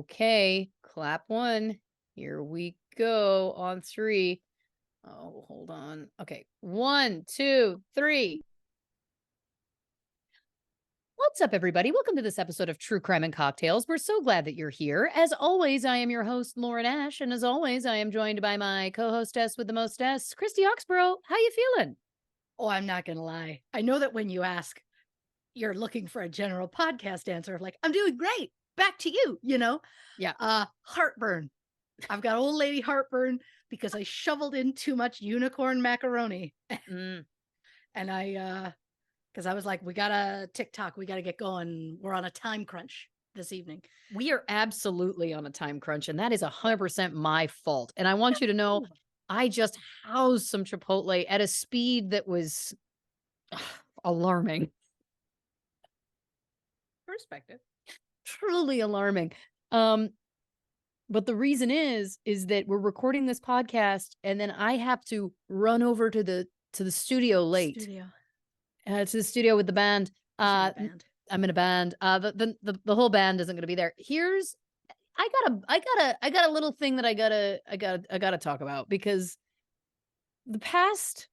Okay, clap one. Here we go on three. Oh, hold on. Okay, 1, 2, 3. What's up, everybody? Welcome to this episode of True Crime and Cocktails. We're so glad that you're here. As always, I am your host, Lauren Ash, and as always, I am joined by my co-hostess with the mostess, Christy Oxborrow. How you feeling? Oh, I'm not going to lie. I know that when you ask, you're looking for a general podcast answer of like, I'm doing great. Back to you, Yeah. Heartburn. I've got old lady heartburn because I shoveled in too much unicorn macaroni. Mm. And because I was like, we got to TikTok. We got to get going. We're on a time crunch this evening. We are absolutely on a time crunch, and that is 100% my fault. And I want you to know, I just housed some Chipotle at a speed that was alarming. Perspective. Truly alarming. But the reason is that we're recording this podcast, and then I have to run over to the studio late. To the studio with the band. I'm in a band. The whole band isn't going to be there. I got a little thing that I gotta talk about, because the past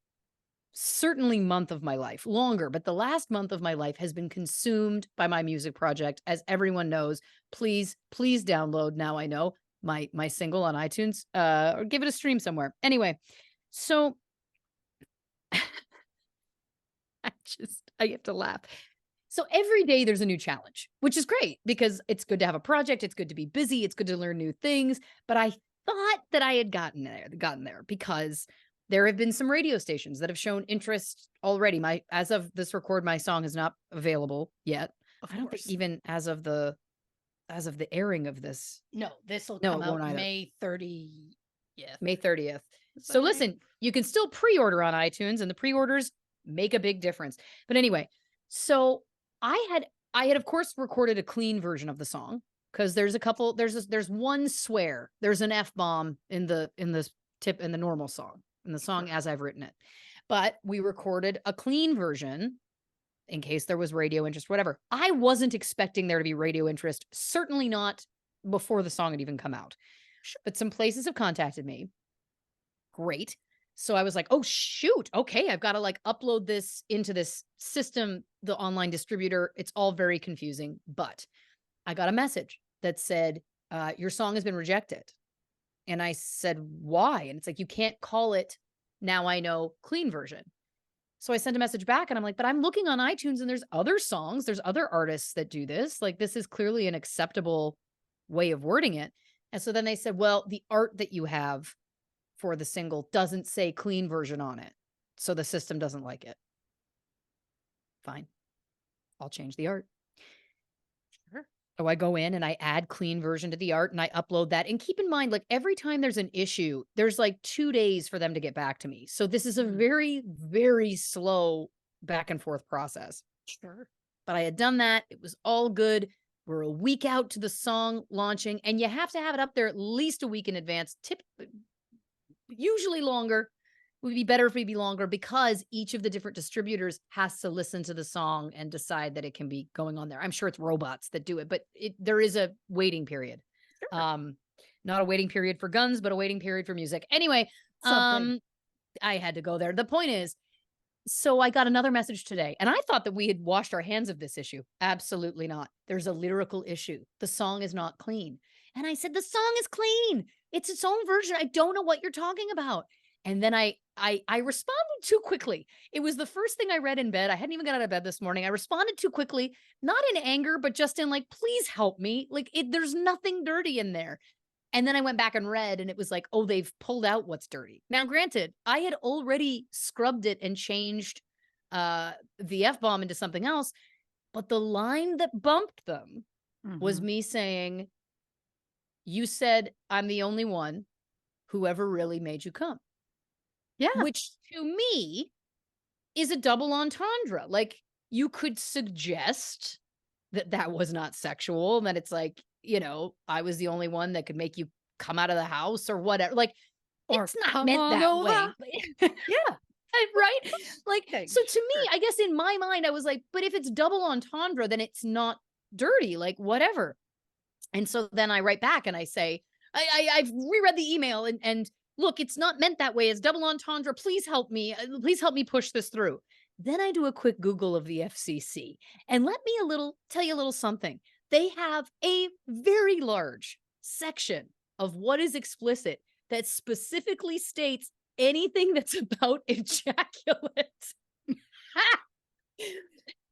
certainly month of my life, longer, but the last month of my life has been consumed by my music project. As everyone knows, please download Now I Know, my single on iTunes, or give it a stream somewhere. Anyway, so I have to laugh. So every day there's a new challenge, which is great because it's good to have a project. It's good to be busy. It's good to learn new things. But I thought that I had gotten there because there have been some radio stations that have shown interest already. As of this record, my song is not available yet. I don't think even as of the airing of this. No, this will come out May 30th. May 30th. So listen, you can still pre-order on iTunes, and the pre-orders make a big difference. But anyway, so I had of course recorded a clean version of the song, because there's one swear, there's an F-bomb in the normal song, in the song as I've written it. But we recorded a clean version in case there was radio interest, whatever. I wasn't expecting there to be radio interest, certainly not before the song had even come out. But some places have contacted me. Great. So I was like, oh, shoot. Okay, I've got to upload this into this system, the online distributor. It's all very confusing. But I got a message that said, your song has been rejected. And I said, why? And it's like, you can't call it Now I Know clean version. So I sent a message back, and I'm like, but I'm looking on iTunes, and there's other songs, there's other artists that do this. This is clearly an acceptable way of wording it. And so then they said, well, the art that you have for the single doesn't say clean version on it, so the system doesn't like it. Fine. I'll change the art. Sure. So I go in and I add clean version to the art, and I upload that. And keep in mind, every time there's an issue, there's 2 days for them to get back to me. So this is a very, very slow back and forth process. Sure. But I had done that. It was all good. We're a week out to the song launching, and you have to have it up there at least a week in advance. Usually longer. Would be better if it'd be longer, because each of the different distributors has to listen to the song and decide that it can be going on there. I'm sure it's robots that do it, but there is a waiting period. Sure. Not a waiting period for guns, but a waiting period for music. Anyway, I had to go there. The point is, so I got another message today, and I thought that we had washed our hands of this issue. Absolutely not. There's a lyrical issue. The song is not clean. And I said, the song is clean. It's its own version. I don't know what you're talking about. And then I responded too quickly. It was the first thing I read in bed. I hadn't even got out of bed this morning. I responded too quickly, not in anger, but just in please help me. There's nothing dirty in there. And then I went back and read, and it was oh, they've pulled out what's dirty. Now, granted, I had already scrubbed it and changed the F-bomb into something else, but the line that bumped them was me saying, you said I'm the only one who ever really made you come. Yeah. Which to me is a double entendre. You could suggest that was not sexual, and that it's I was the only one that could make you come out of the house or whatever. Or it's not meant that way. Yeah. Right? So to me, I guess in my mind, I was but if it's double entendre, then it's not dirty, whatever. And so then I write back and I say, I've reread the email and look, it's not meant that way. It's double entendre. Please help me. Please help me push this through. Then I do a quick Google of the FCC and let me tell you a little something. They have a very large section of what is explicit that specifically states anything that's about ejaculate.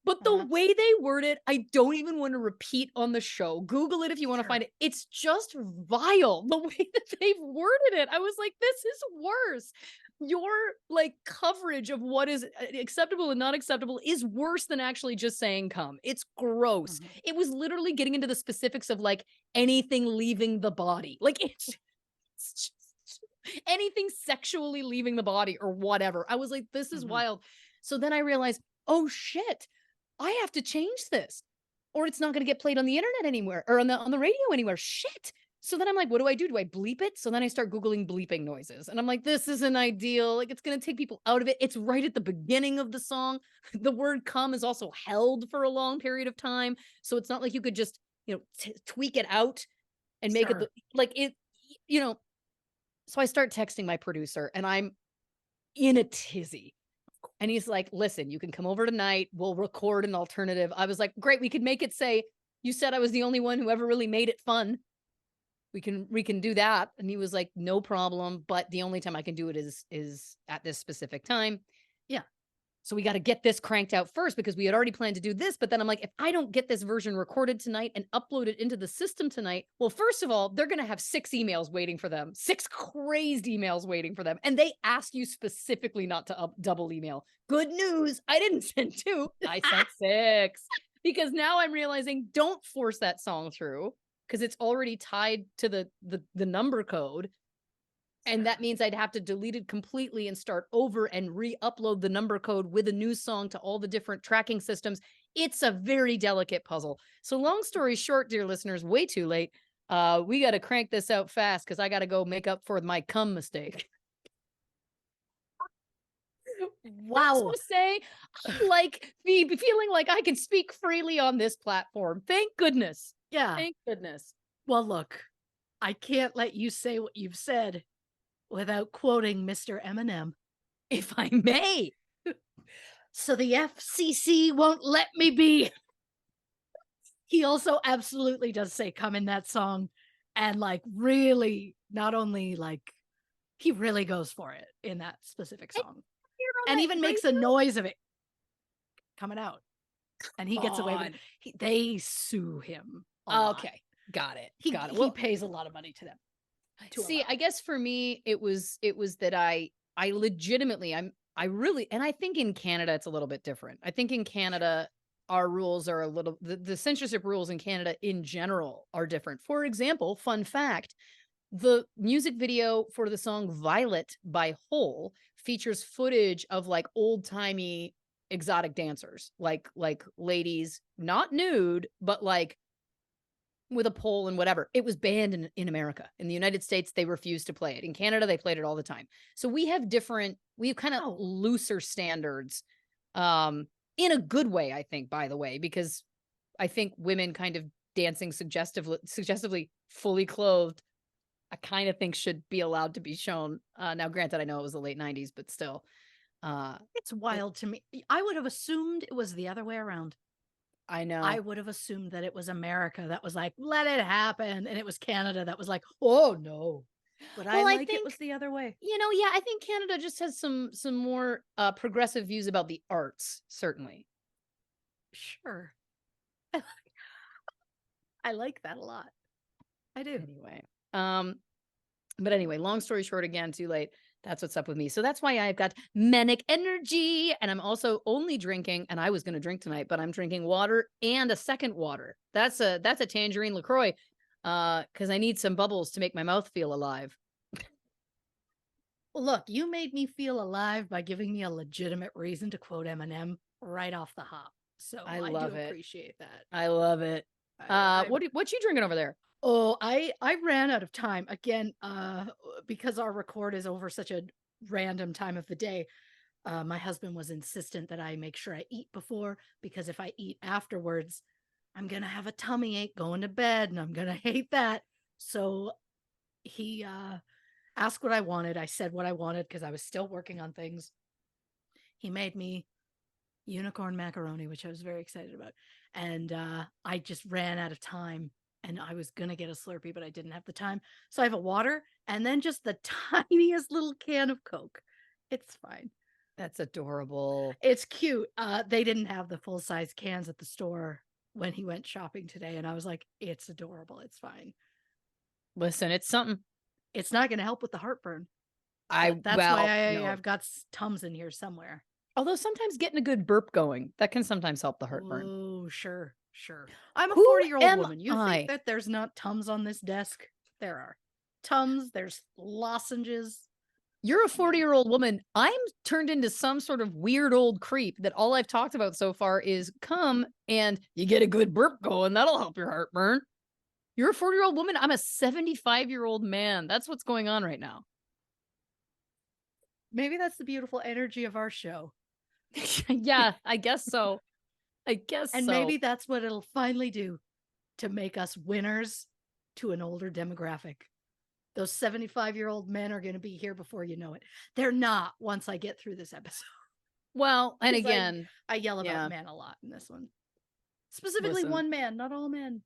But the way they word it, I don't even want to repeat on the show. Google it if you want to find it. It's just vile the way that they've worded it. I was like, this is worse. Your like coverage of what is acceptable and not acceptable is worse than actually just saying come. It's gross. It was literally getting into the specifics of like anything leaving the body. Like it's just anything sexually leaving the body or whatever. I was like, this is wild. So then I realized, oh shit, I have to change this or it's not going to get played on the internet anywhere or on the radio anywhere. Shit. So then I'm like, what do I do? Do I bleep it? So then I start Googling bleeping noises and I'm like, this isn't ideal. Like it's going to take people out of it. It's right at the beginning of the song. The word come is also held for a long period of time. So it's not like you could just, tweak it out and make it like it, so I start texting my producer and I'm in a tizzy. And he's like, listen, you can come over tonight. We'll record an alternative. I was like, great. We could make it say, you said I was the only one who ever really made it fun. We can do that. And he was like, no problem. But the only time I can do it is at this specific time. Yeah. So we got to get this cranked out first because we had already planned to do this. But then I'm like, if I don't get this version recorded tonight and upload it into the system tonight, well, first of all, they're going to have 6 emails waiting for them, 6 crazed emails waiting for them. And they ask you specifically not to double email. Good news. I didn't send 2. I sent 6 because now I'm realizing don't force that song through because it's already tied to the number code. And that means I'd have to delete it completely and start over and re-upload the number code with a new song to all the different tracking systems. It's a very delicate puzzle. So long story short, dear listeners, way too late. We got to crank this out fast because I got to go make up for my cum mistake. Wow. To say, I'm like feeling like I can speak freely on this platform. Thank goodness. Yeah. Thank goodness. Well, look, I can't let you say what you've said without quoting Mr. Eminem. If I may. So the FCC won't let me be. He also absolutely does say come in that song and like really not only like he really goes for it in that specific song and even makes a noise of it coming out and he gets away with it. They sue him. Okay. Got it. He pays a lot of money to them. See, I guess for me, it was that I legitimately, I really, and I think in Canada, it's a little bit different. I think in Canada, our rules are the censorship rules in Canada in general are different. For example, fun fact, the music video for the song Violet by Hole features footage of like old timey exotic dancers, like ladies, not nude, but like with a pole and whatever. It was banned in America. In the United States, they refused to play it. In Canada, they played it all the time. So we have kind of looser standards in a good way, I think, by the way, because I think women kind of dancing suggestively fully clothed, I kind of think should be allowed to be shown. Now, granted, I know it was the late 90s, but still. It's wild to me. I would have assumed it was the other way around. I know. I would have assumed that it was America that was like, let it happen. And it was Canada that was like, oh no. But I think it was the other way. Yeah, I think Canada just has some more progressive views about the arts, certainly. Sure. I like that a lot. I do. Anyway. But anyway, long story short, again, too late. That's what's up with me. So that's why I've got manic energy. And I'm also only drinking, and I was going to drink tonight, but I'm drinking water and a second water. That's a tangerine LaCroix. Because I need some bubbles to make my mouth feel alive. Look, you made me feel alive by giving me a legitimate reason to quote Eminem right off the hop. So I love it. Appreciate that. I love it. What you drinking over there? Oh, I ran out of time again, because our record is over such a random time of the day. My husband was insistent that I make sure I eat before, because if I eat afterwards, I'm going to have a tummy ache going to bed and I'm going to hate that. So he asked what I wanted. I said what I wanted because I was still working on things. He made me unicorn macaroni, which I was very excited about. And I just ran out of time and I was going to get a Slurpee, but I didn't have the time. So I have a water and then just the tiniest little can of Coke. It's fine. That's adorable. It's cute. They didn't have the full size cans at the store when he went shopping today. And I was like, it's adorable. It's fine. Listen, it's something. It's not going to help with the heartburn. That's well, why no. I've got Tums in here somewhere. Although sometimes getting a good burp going, that can sometimes help the heartburn. Oh, sure. I'm a Who 40-year-old woman. You I? think that there's not Tums on this desk? There are Tums. There's lozenges. You're a 40-year-old woman. I'm turned into some sort of weird old creep that all I've talked about so far is come and you get a good burp going. That'll help your heartburn. You're a 40-year-old woman. I'm a 75-year-old man. That's what's going on right now. Maybe that's the beautiful energy of our show. Yeah, I guess so. And maybe that's what it'll finally do to make us winners to an older demographic. Those 75-year-old men are going to be here before you know it. They're not once I get through this episode. Well, and again, I yell about men a lot in this one. Specifically one man, not all men.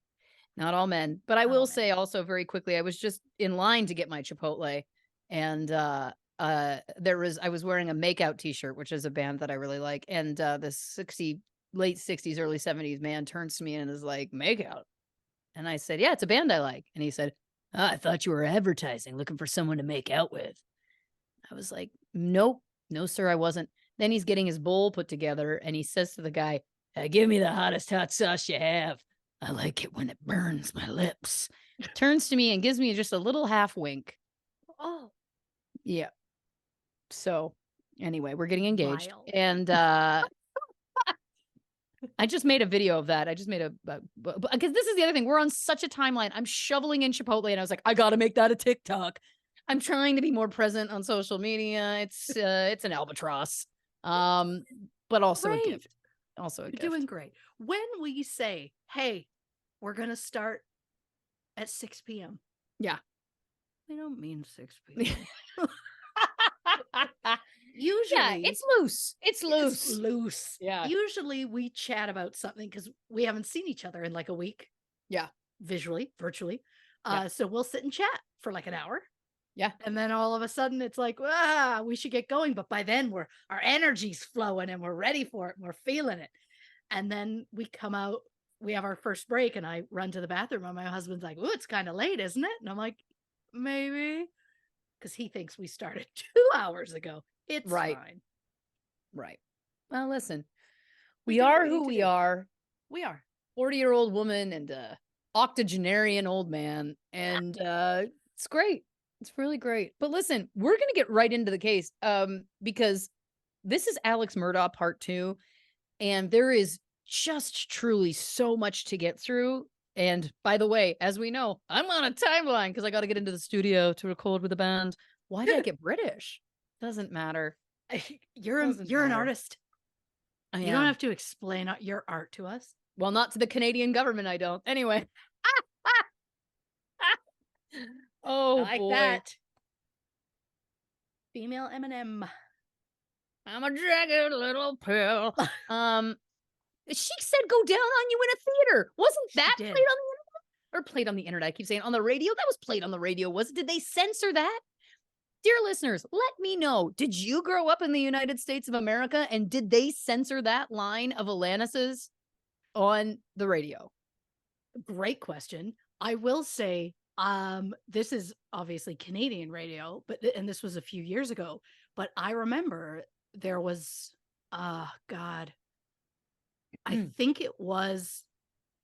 Not all men. But I will say also very quickly, I was just in line to get my Chipotle and I was wearing a Makeout t-shirt, which is a band that I really like. And this late 60s, early 70s man turns to me and is like, Makeout. And I said, yeah, it's a band I like. And he said, I thought you were advertising, looking for someone to make out with. I was like, nope, no, sir, I wasn't. Then he's getting his bowl put together and he says to the guy, give me the hottest hot sauce you have. I like it when it burns my lips. Turns to me and gives me just a little half wink. Oh. Yeah. So anyway, we're getting engaged. Wild. And I just made a video of that. I just made because this is the other thing. We're on such a timeline. I'm shoveling in Chipotle and I was like, I got to make that a TikTok. I'm trying to be more present on social media. It's an albatross. But also a gift. Also a gift. You're doing great. When we say, hey, we're going to start at 6 p.m. Yeah. We don't mean 6 p.m. Usually, yeah, it's loose. It's loose. Yeah. Usually we chat about something because we haven't seen each other in like a week. Yeah. Visually, virtually. Yeah. So we'll sit and chat for like an hour. Yeah. And then all of a sudden it's like, we should get going. But by then our energy's flowing and we're ready for it and we're feeling it. And then we come out, we have our first break and I run to the bathroom and my husband's like, it's kind of late, isn't it? And I'm like, maybe. Because he thinks we started 2 hours ago. It's fine. Right. Well, listen, we are who we are. We are. 40-year-old woman and octogenarian old man. And it's great. It's really great. But listen, we're going to get right into the case because this is Alex Murdaugh part 2. And there is just truly so much to get through. And by the way, as we know, I'm on a timeline because I got to get into the studio to record with a band. Why did I get British? Doesn't matter. You're an artist. You don't have to explain your art to us. Well, not to the Canadian government, I don't. Anyway. Oh, I like boy. that. Female Eminem. I'm a jagged little pill. She said go down on you in a theater. Wasn't that played on the internet? Or played on the internet, I keep saying on the radio. That was played on the radio. Did they censor that? Dear listeners, let me know. Did you grow up in the United States of America and did they censor that line of Alanis's on the radio? Great question. I will say, this is obviously Canadian radio, and this was a few years ago, but I remember there was, God, I think it was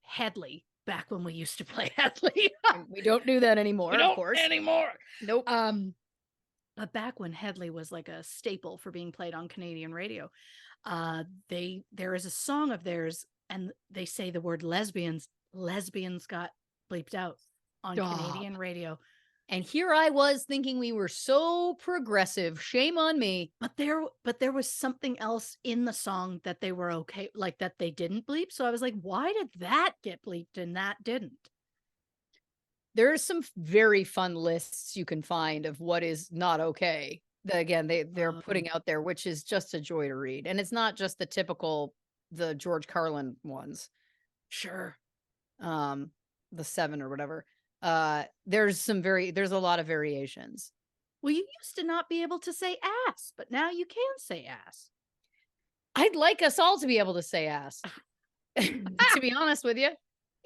Headley back when we used to play Headley. We don't do that anymore, of course. Anymore. Nope. But back when Headley was like a staple for being played on Canadian radio, there is a song of theirs and they say the word lesbians got bleeped out on Canadian radio. And here I was thinking we were so progressive. Shame on me. But there was something else in the song that they were okay, like that they didn't bleep. So I was like, why did that get bleeped and that didn't? There's some very fun lists you can find of what is not okay. That again, they're putting out there, which is just a joy to read. And it's not just the typical, the George Carlin ones. Sure. The 7 or whatever. There's a lot of variations. Well, you used to not be able to say ass, but now you can say ass. I'd like us all to be able to say ass. To be honest with you.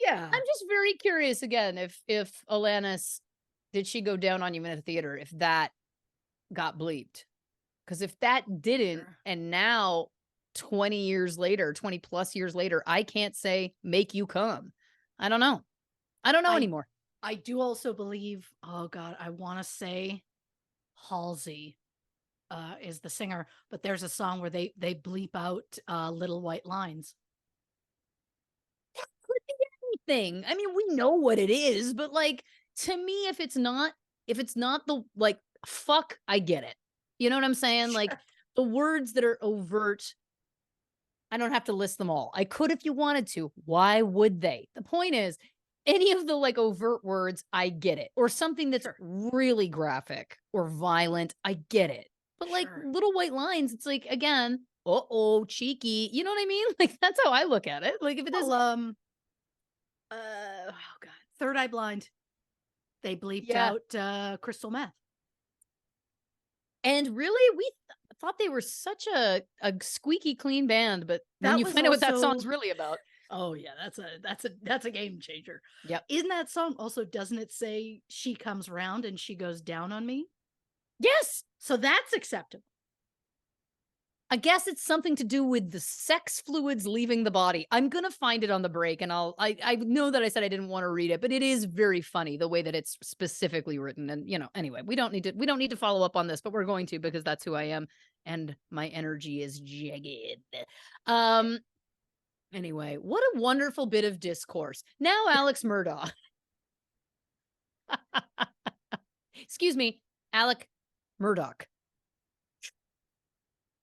Yeah. I'm just very curious again if Alanis, did she go down on you in a theater if that got bleeped? Because if that didn't, Sure. and now 20 years later, 20 plus years later, I can't say make you come. I don't know anymore. I do also believe, oh God, I want to say Halsey is the singer, but there's a song where they bleep out little white lines. Could be anything. I mean, we know what it is, but like to me, if it's not the like fuck, I get it. You know what I'm saying? Sure. Like the words that are overt, I don't have to list them all. I could if you wanted to. Why would they? The point is, any of the like overt words, I get it. Or something that's Sure. really graphic or violent, I get it. But like Sure. little white lines, it's like again, cheeky. You know what I mean? Like that's how I look at it. Like if it is, Well, oh God, Third Eye Blind. They bleeped out crystal meth. and really, we thought they were such a squeaky clean band, but then That you was find out what that also- song's really about. Oh yeah, that's a game changer. Yep. In that song also, doesn't it say she comes around and she goes down on me? Yes. So that's acceptable. I guess it's something to do with the sex fluids leaving the body. I'm gonna find it on the break, and I know that I said I didn't want to read it, but it is very funny the way that it's specifically written. And anyway, we don't need to follow up on this, but we're going to because that's who I am, and my energy is jagged. Anyway, what a wonderful bit of discourse. Now, Alex Murdaugh. Excuse me, Alec Murdaugh.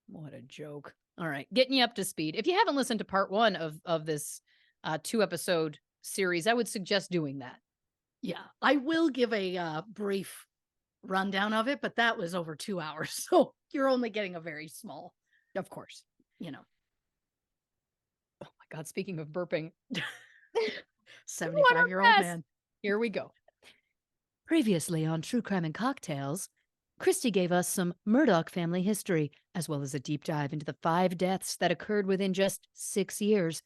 What a joke. All right, getting you up to speed. If you haven't listened to part 1 of this 2-episode series, I would suggest doing that. Yeah, I will give a brief rundown of it, but that was over 2 hours, so you're only getting a very small, Of course. Oh my God, speaking of burping. 75-year-old man. Here we go. Previously on True Crime and Cocktails, Christy gave us some Murdaugh family history, as well as a deep dive into the 5 deaths that occurred within just 6 years.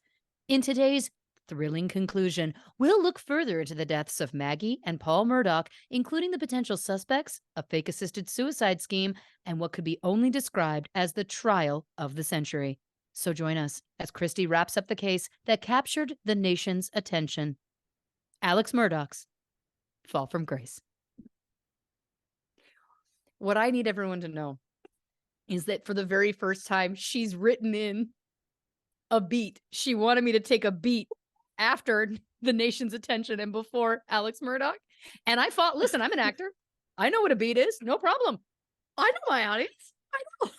In today's thrilling conclusion, we'll look further into the deaths of Maggie and Paul Murdaugh, including the potential suspects, a fake-assisted suicide scheme, and what could be only described as the trial of the century. So join us as Christy wraps up the case that captured the nation's attention. Alex Murdaugh's Fall from Grace. What I need everyone to know is that for the very first time, she's written in a beat. She wanted me to take a beat after the nation's attention and before Alex Murdaugh. And I thought, listen, I'm an actor. I know what a beat is. No problem. I know my audience. I know.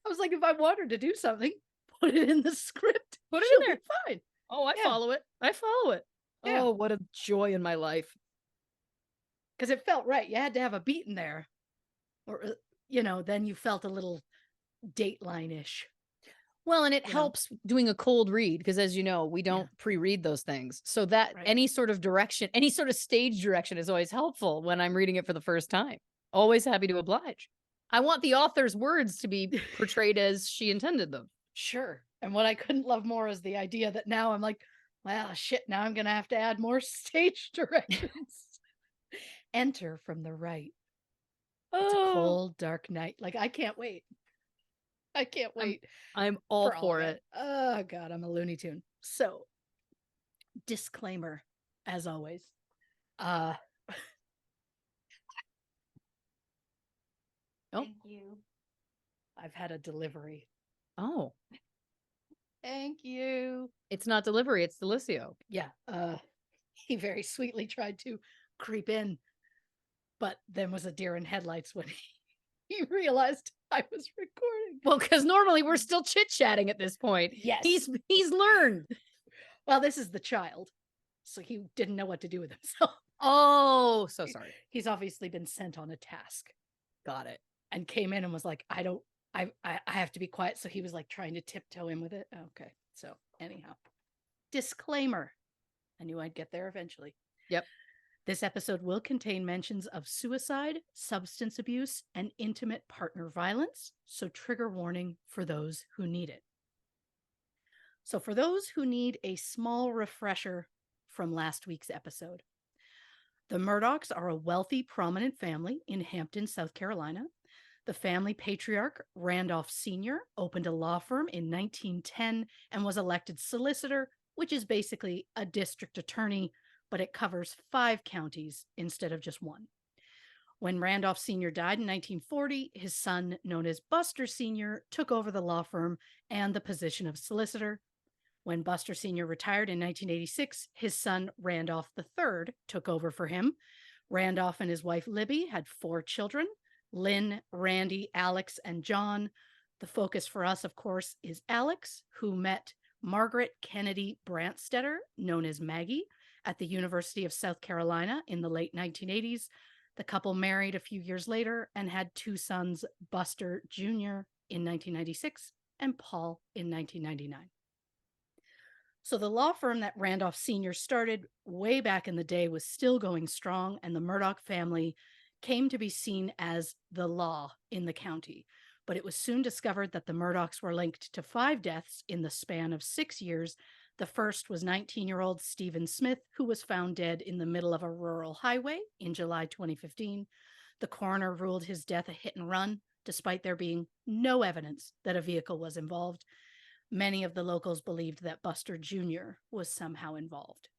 I was like, if I want her to do something, put it in the script. Put it She'll in there. be fine. Oh, I Yeah. follow it. I follow it. Yeah. Oh, what a joy in my life. Because it felt right. You had to have a beat in there. Or, then you felt a little Dateline-ish. Well, and it helps doing a cold read because, as you know, we don't pre-read those things. So that any sort of direction, any sort of stage direction is always helpful when I'm reading it for the first time. Always happy to oblige. I want the author's words to be portrayed as she intended them. Sure. And what I couldn't love more is the idea that now I'm like, well, shit, now I'm going to have to add more stage directions. Enter from the right. It's a cold, dark night. Like, I can't wait. I can't wait. I'm all for it. Oh, God, I'm a Looney Tune. So, disclaimer, as always. Oh. Thank you. I've had a delivery. Oh. Thank you. It's not delivery, it's Delicio. Yeah. He very sweetly tried to creep in but then was a deer in headlights when he realized I was recording. Well, because normally we're still chit-chatting at this point. Yes. He's learned. Well, this is the child, so he didn't know what to do with himself. Oh, so sorry. He's obviously been sent on a task. Got it. And came in and was like, I have to be quiet. So he was like trying to tiptoe in with it. Okay. So anyhow, disclaimer. I knew I'd get there eventually. Yep. This episode will contain mentions of suicide, substance abuse, and intimate partner violence. So trigger warning for those who need it. So for those who need a small refresher from last week's episode, the Murdaughs are a wealthy, prominent family in Hampton, South Carolina. The family patriarch, Randolph Sr., opened a law firm in 1910 and was elected solicitor, which is basically a district attorney, but it covers 5 counties instead of just 1. When Randolph Sr. died in 1940, his son, known as Buster Sr., took over the law firm and the position of solicitor. When Buster Sr. retired in 1986, his son, Randolph III, took over for him. Randolph and his wife, Libby, had 4 children: Lynn, Randy, Alex, and John. The focus for us, of course, is Alex, who met Margaret Kennedy Brandstetter, known as Maggie, at the University of South Carolina in the late 1980s. The couple married a few years later and had 2 sons, Buster Jr. in 1996 and Paul in 1999. So the law firm that Randolph Sr. started way back in the day was still going strong, and the Murdaugh family came to be seen as the law in the county. But it was soon discovered that the Murdaughs were linked to 5 deaths in the span of 6 years. The first was 19-year-old Stephen Smith, who was found dead in the middle of a rural highway in July 2015. The coroner ruled his death a hit and run, despite there being no evidence that a vehicle was involved. Many of the locals believed that Buster Jr. was somehow involved.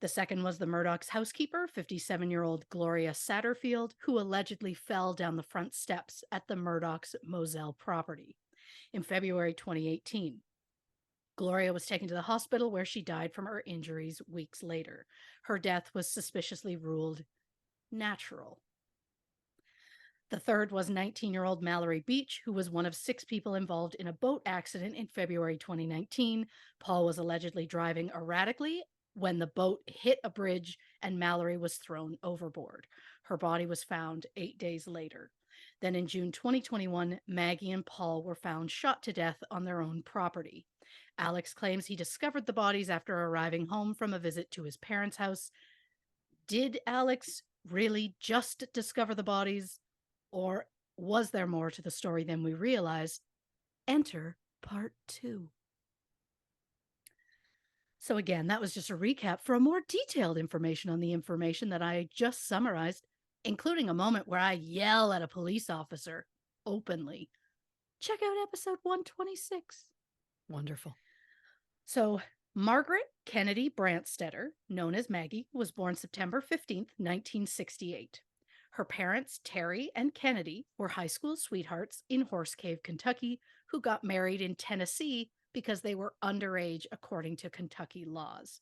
The second was the Murdaughs' housekeeper, 57-year-old Gloria Satterfield, who allegedly fell down the front steps at the Murdaughs' Moselle property in February 2018. Gloria was taken to the hospital where she died from her injuries weeks later. Her death was suspiciously ruled natural. The third was 19-year-old Mallory Beach, who was one of 6 people involved in a boat accident in February 2019. Paul was allegedly driving erratically when the boat hit a bridge and Mallory was thrown overboard. Her body was found 8 days later. Then in June 2021, Maggie and Paul were found shot to death on their own property. Alex claims he discovered the bodies after arriving home from a visit to his parents' house. Did Alex really just discover the bodies? Or was there more to the story than we realized? Enter part 2. So again, that was just a recap. For a more detailed information on the information that I just summarized, including a moment where I yell at a police officer openly, check out episode 126. Wonderful. So Margaret Kennedy Brandstetter, known as Maggie, was born September 15th, 1968. Her parents, Terry and Kennedy, were high school sweethearts in Horse Cave, Kentucky, who got married in Tennessee because they were underage according to Kentucky laws.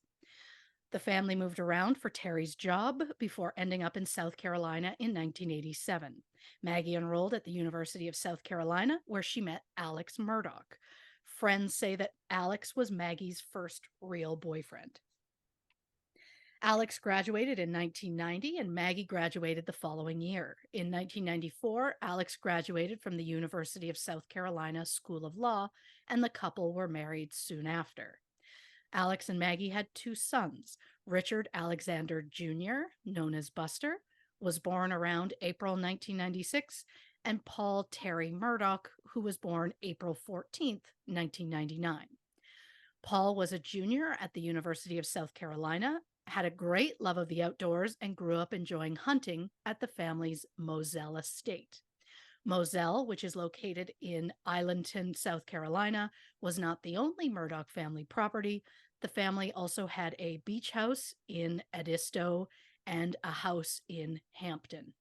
The family moved around for Terry's job before ending up in South Carolina in 1987. Maggie enrolled at the University of South Carolina, where she met Alex Murdaugh. Friends say that Alex was Maggie's first real boyfriend. Alex graduated in 1990 and Maggie graduated the following year. In 1994, Alex graduated from the University of South Carolina School of Law, and the couple were married soon after. Alex and Maggie had 2 sons. Richard Alexander Jr., known as Buster, was born around April 1996, and Paul Terry Murdaugh, who was born April 14th, 1999. Paul was a junior at the University of South Carolina, had a great love of the outdoors, and grew up enjoying hunting at the family's Moselle estate. Moselle, which is located in Islandton, South Carolina, was not the only Murdaugh family property. The family also had a beach house in Edisto and a house in Hampton.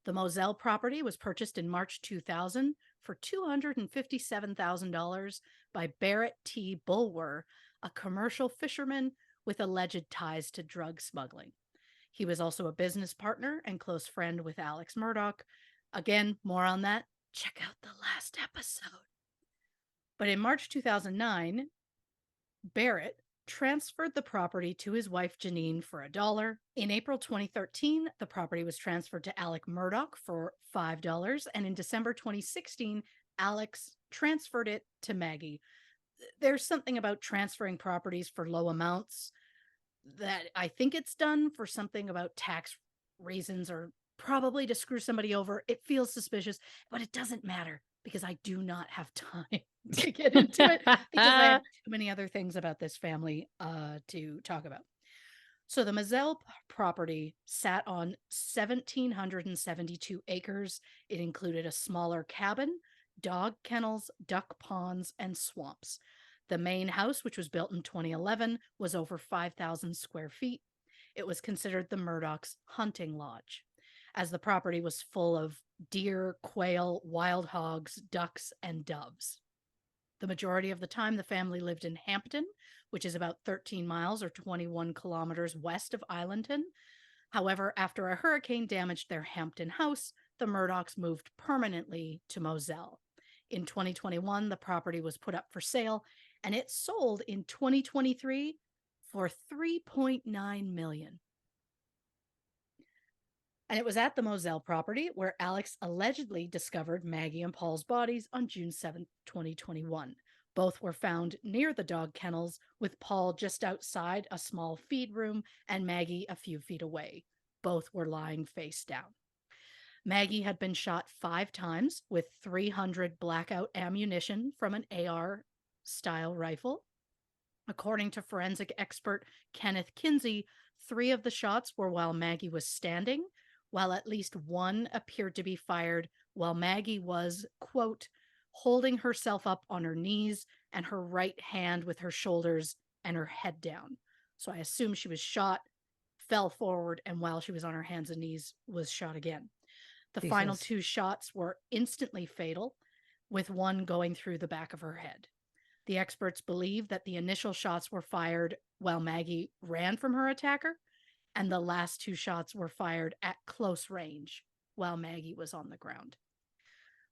The Moselle property was purchased in March 2000 for $257,000 by Barrett T. Bulwer, a commercial fisherman with alleged ties to drug smuggling. He was also a business partner and close friend with Alex Murdaugh. Again, more on that. Check out the last episode. But in March 2009, Barrett transferred the property to his wife Janine for $1. In April 2013, the property was transferred to Alex Murdaugh for $5. And in December 2016, Alex transferred it to Maggie. There's something about transferring properties for low amounts that I think it's done for something about tax reasons or probably to screw somebody over. It feels suspicious, but it doesn't matter because I do not have time to get into it because I have too many other things about this family to talk about. So the Moselle property sat on 1,772 acres. It included a smaller cabin, dog kennels, duck ponds, and swamps. The main house, which was built in 2011, was over 5,000 square feet. It was considered the Murdaugh's hunting lodge, as the property was full of deer, quail, wild hogs, ducks, and doves. The majority of the time, the family lived in Hampton, which is about 13 miles or 21 kilometers west of Islandton. However, after a hurricane damaged their Hampton house, the Murdaughs moved permanently to Moselle. In 2021, the property was put up for sale, and it sold in 2023 for $3.9 million. And it was at the Moselle property where Alex allegedly discovered Maggie and Paul's bodies on June 7, 2021. Both were found near the dog kennels, with Paul just outside a small feed room and Maggie a few feet away. Both were lying face down. Maggie had been shot 5 times with 300 blackout ammunition from an AR-style rifle. According to forensic expert Kenneth Kinsey, 3 of the shots were while Maggie was standing, while at least 1 appeared to be fired while Maggie was, quote, holding herself up on her knees and her right hand with her shoulders and her head down. So I assume she was shot, fell forward, and while she was on her hands and knees, was shot again. The final 2 shots were instantly fatal, with 1 going through the back of her head. The experts believe that the initial shots were fired while Maggie ran from her attacker, and the last 2 shots were fired at close range while Maggie was on the ground.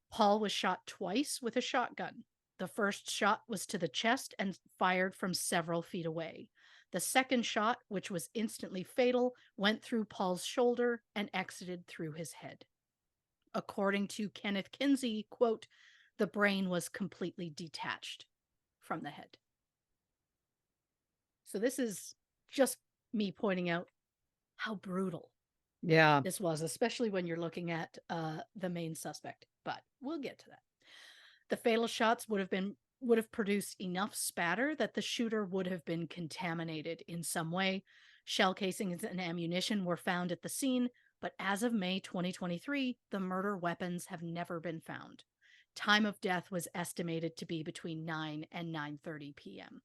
Paul was shot twice with a shotgun. The first shot was to the chest and fired from several feet away. The second shot, which was instantly fatal, went through Paul's shoulder and exited through his head. According to Kenneth Kinsey, quote, the brain was completely detached from the head. So this is just me pointing out how brutal this was, especially when you're looking at the main suspect. But we'll get to that. The fatal shots would have produced enough spatter that the shooter would have been contaminated in some way. Shell casings and ammunition were found at the scene, but as of May 2023, the murder weapons have never been found. Time of death was estimated to be between 9 and 9:30 p.m.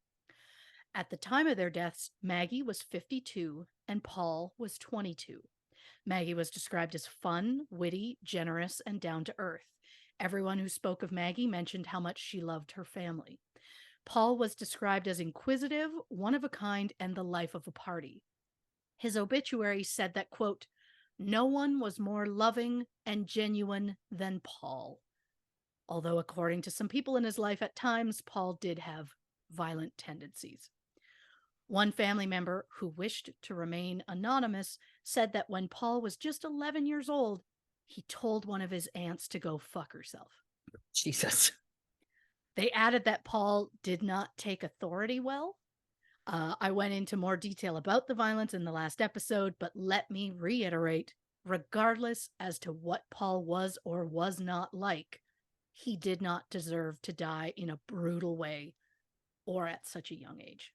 At the time of their deaths, Maggie was 52 and Paul was 22. Maggie was described as fun, witty, generous, and down to earth. Everyone who spoke of Maggie mentioned how much she loved her family. Paul was described as inquisitive, one of a kind, and the life of a party. His obituary said that, quote, no one was more loving and genuine than Paul. Although, according to some people in his life at times, Paul did have violent tendencies. One family member who wished to remain anonymous said that when Paul was just 11 years old, he told one of his aunts to go fuck herself. Jesus. They added that Paul did not take authority well. I went into more detail about the violence in the last episode, but let me reiterate, regardless as to what Paul was or was not like, he did not deserve to die in a brutal way or at such a young age.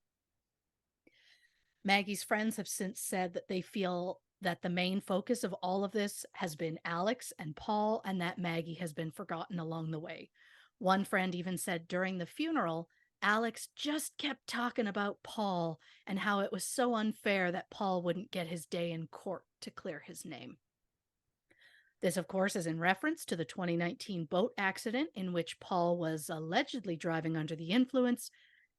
Maggie's friends have since said that they feel that the main focus of all of this has been Alex and Paul, and that Maggie has been forgotten along the way. One friend even said during the funeral, Alex just kept talking about Paul and how it was so unfair that Paul wouldn't get his day in court to clear his name. This, of course, is in reference to the 2019 boat accident in which Paul was allegedly driving under the influence,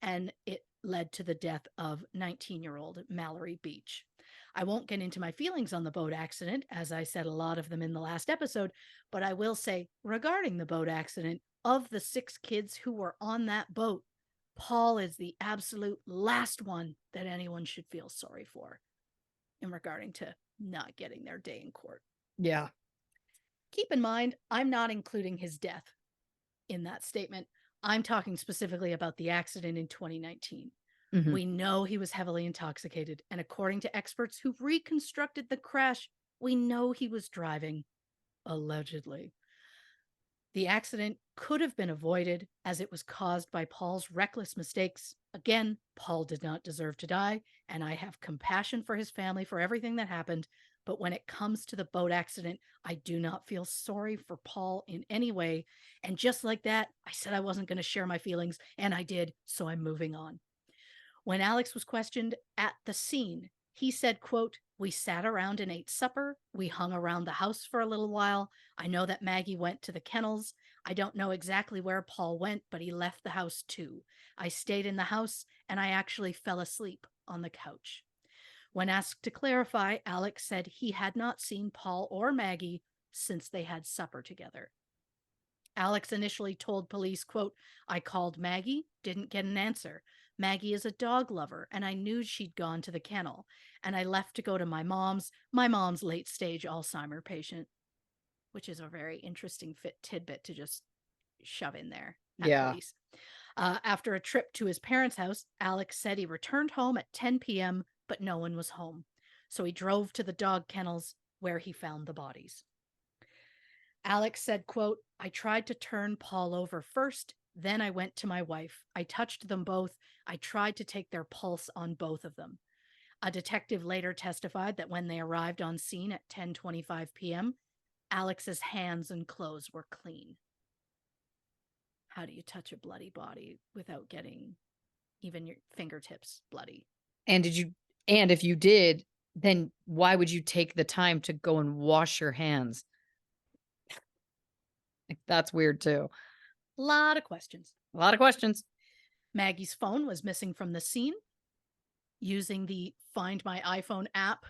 and it led to the death of 19-year-old Mallory Beach. I won't get into my feelings on the boat accident, as I said a lot of them in the last episode, but I will say regarding the boat accident, of the 6 kids who were on that boat, Paul is the absolute last one that anyone should feel sorry for in regarding to not getting their day in court. Yeah. Keep in mind, I'm not including his death in that statement. I'm talking specifically about the accident in 2019. Mhm. We know he was heavily intoxicated, and according to experts who reconstructed the crash, we know he was driving, allegedly. The accident could have been avoided as it was caused by Paul's reckless mistakes. Again, Paul did not deserve to die, and I have compassion for his family for everything that happened. But when it comes to the boat accident, I do not feel sorry for Paul in any way. And just like that, I said I wasn't going to share my feelings, and I did, so I'm moving on. When Alex was questioned at the scene, he said, quote, "We sat around and ate supper. We hung around the house for a little while. I know that Maggie went to the kennels. I don't know exactly where Paul went, but he left the house too. I stayed in the house and I actually fell asleep on the couch." When asked to clarify, Alex said he had not seen Paul or Maggie since they had supper together. Alex initially told police, quote, "I called Maggie, didn't get an answer. Maggie is a dog lover, and I knew she'd gone to the kennel. And I left to go to my mom's. My mom's late stage Alzheimer patient," which is a very interesting tidbit to just shove in there at Yeah. police. After a trip to his parents' house, Alex said he returned home at 10 p.m., but no one was home. So he drove to the dog kennels where he found the bodies. Alex said, quote, "I tried to turn Paul over first, then I went to my wife. I touched them both. I tried to take their pulse on both of them." A detective later testified that when they arrived on scene at 10:25 p.m., Alex's hands and clothes were clean. How do you touch a bloody body without getting even your fingertips bloody? And if you did, then why would you take the time to go and wash your hands? Like, that's weird too. A lot of questions. A lot of questions. Maggie's phone was missing from the scene. Using the Find My iPhone app,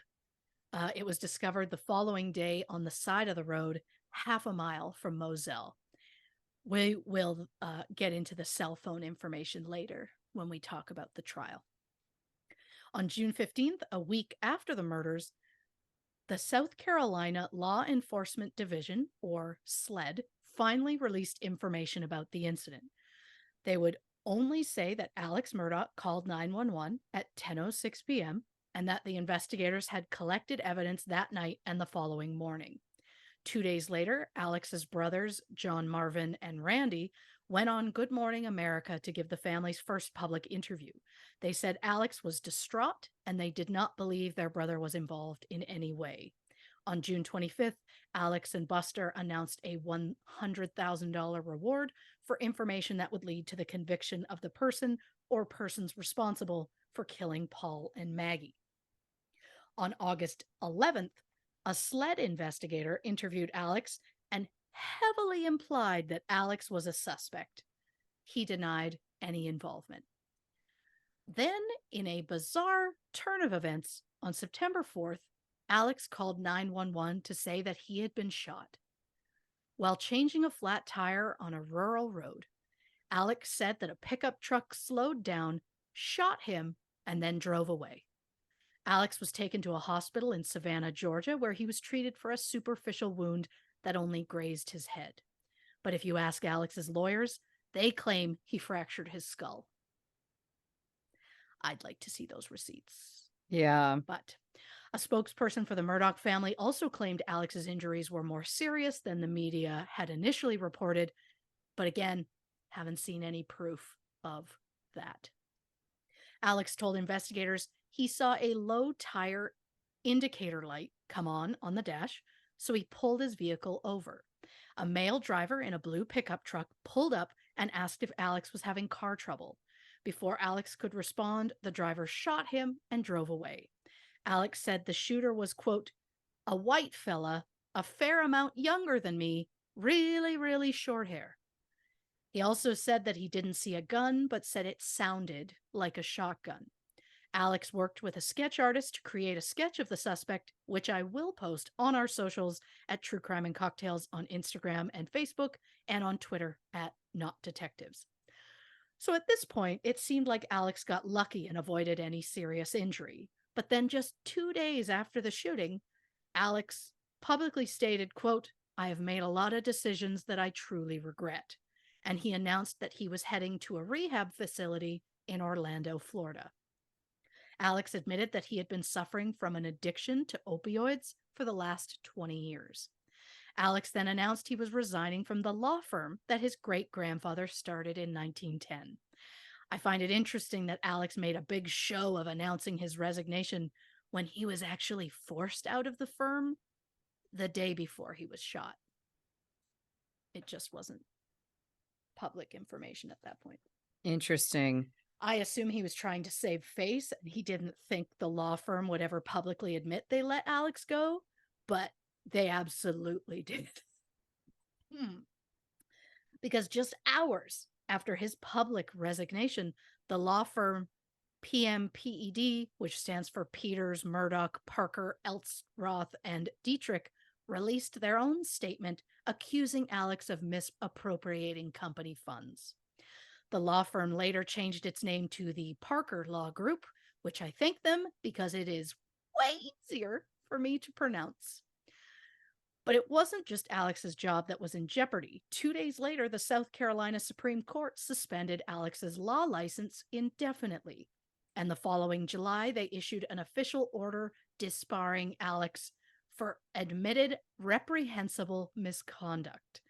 it was discovered the following day on the side of the road, half a mile from Moselle. We will get into the cell phone information later when we talk about the trial. On June 15th, a week after the murders, the South Carolina Law Enforcement Division, or SLED, finally released information about the incident. They would only say that Alex Murdaugh called 911 at 10:06 p.m. and that the investigators had collected evidence that night and the following morning. 2 days later, Alex's brothers, John Marvin and Randy, went on Good Morning America to give the family's first public interview. They said Alex was distraught and they did not believe their brother was involved in any way. On June 25th, Alex and Buster announced a $100,000 reward for information that would lead to the conviction of the person or persons responsible for killing Paul and Maggie. On August 11th, a SLED investigator interviewed Alex and heavily implied that Alex was a suspect. He denied any involvement. Then, in a bizarre turn of events, on September 4th, Alex called 911 to say that he had been shot. While changing a flat tire on a rural road, Alex said that a pickup truck slowed down, shot him, and then drove away. Alex was taken to a hospital in Savannah, Georgia, where he was treated for a superficial wound that only grazed his head. But if you ask Alex's lawyers, they claim he fractured his skull. I'd like to see those receipts. Yeah. But a spokesperson for the Murdaugh family also claimed Alex's injuries were more serious than the media had initially reported, but again, haven't seen any proof of that. Alex told investigators he saw a low tire indicator light come on the dash, so he pulled his vehicle over. A male driver in a blue pickup truck pulled up and asked if Alex was having car trouble. Before Alex could respond, the driver shot him and drove away. Alex said the shooter was, quote, "a white fella, a fair amount younger than me, really, really short hair." He also said that he didn't see a gun, but said it sounded like a shotgun. Alex worked with a sketch artist to create a sketch of the suspect, which I will post on our socials at True Crime and Cocktails on Instagram and Facebook, and on Twitter at Not Detectives. So at this point, it seemed like Alex got lucky and avoided any serious injury. But then just 2 days after the shooting, Alex publicly stated, quote, "I have made a lot of decisions that I truly regret." And he announced that he was heading to a rehab facility in Orlando, Florida. Alex admitted that he had been suffering from an addiction to opioids for the last 20 years. Alex then announced he was resigning from the law firm that his great-grandfather started in 1910. I find it interesting that Alex made a big show of announcing his resignation when he was actually forced out of the firm the day before he was shot. It just wasn't public information at that point. Interesting. I assume he was trying to save face and he didn't think the law firm would ever publicly admit they let Alex go, but they absolutely did. Because just hours after his public resignation, the law firm PMPED, which stands for Peters, Murdaugh, Parker, Elsroth, and Dietrich, released their own statement accusing Alex of misappropriating company funds. The law firm later changed its name to the Parker Law Group, which I thank them because it is way easier for me to pronounce. But it wasn't just Alex's job that was in jeopardy. 2 days later, the South Carolina Supreme Court suspended Alex's law license indefinitely. And the following July, they issued an official order disbarring Alex for admitted reprehensible misconduct.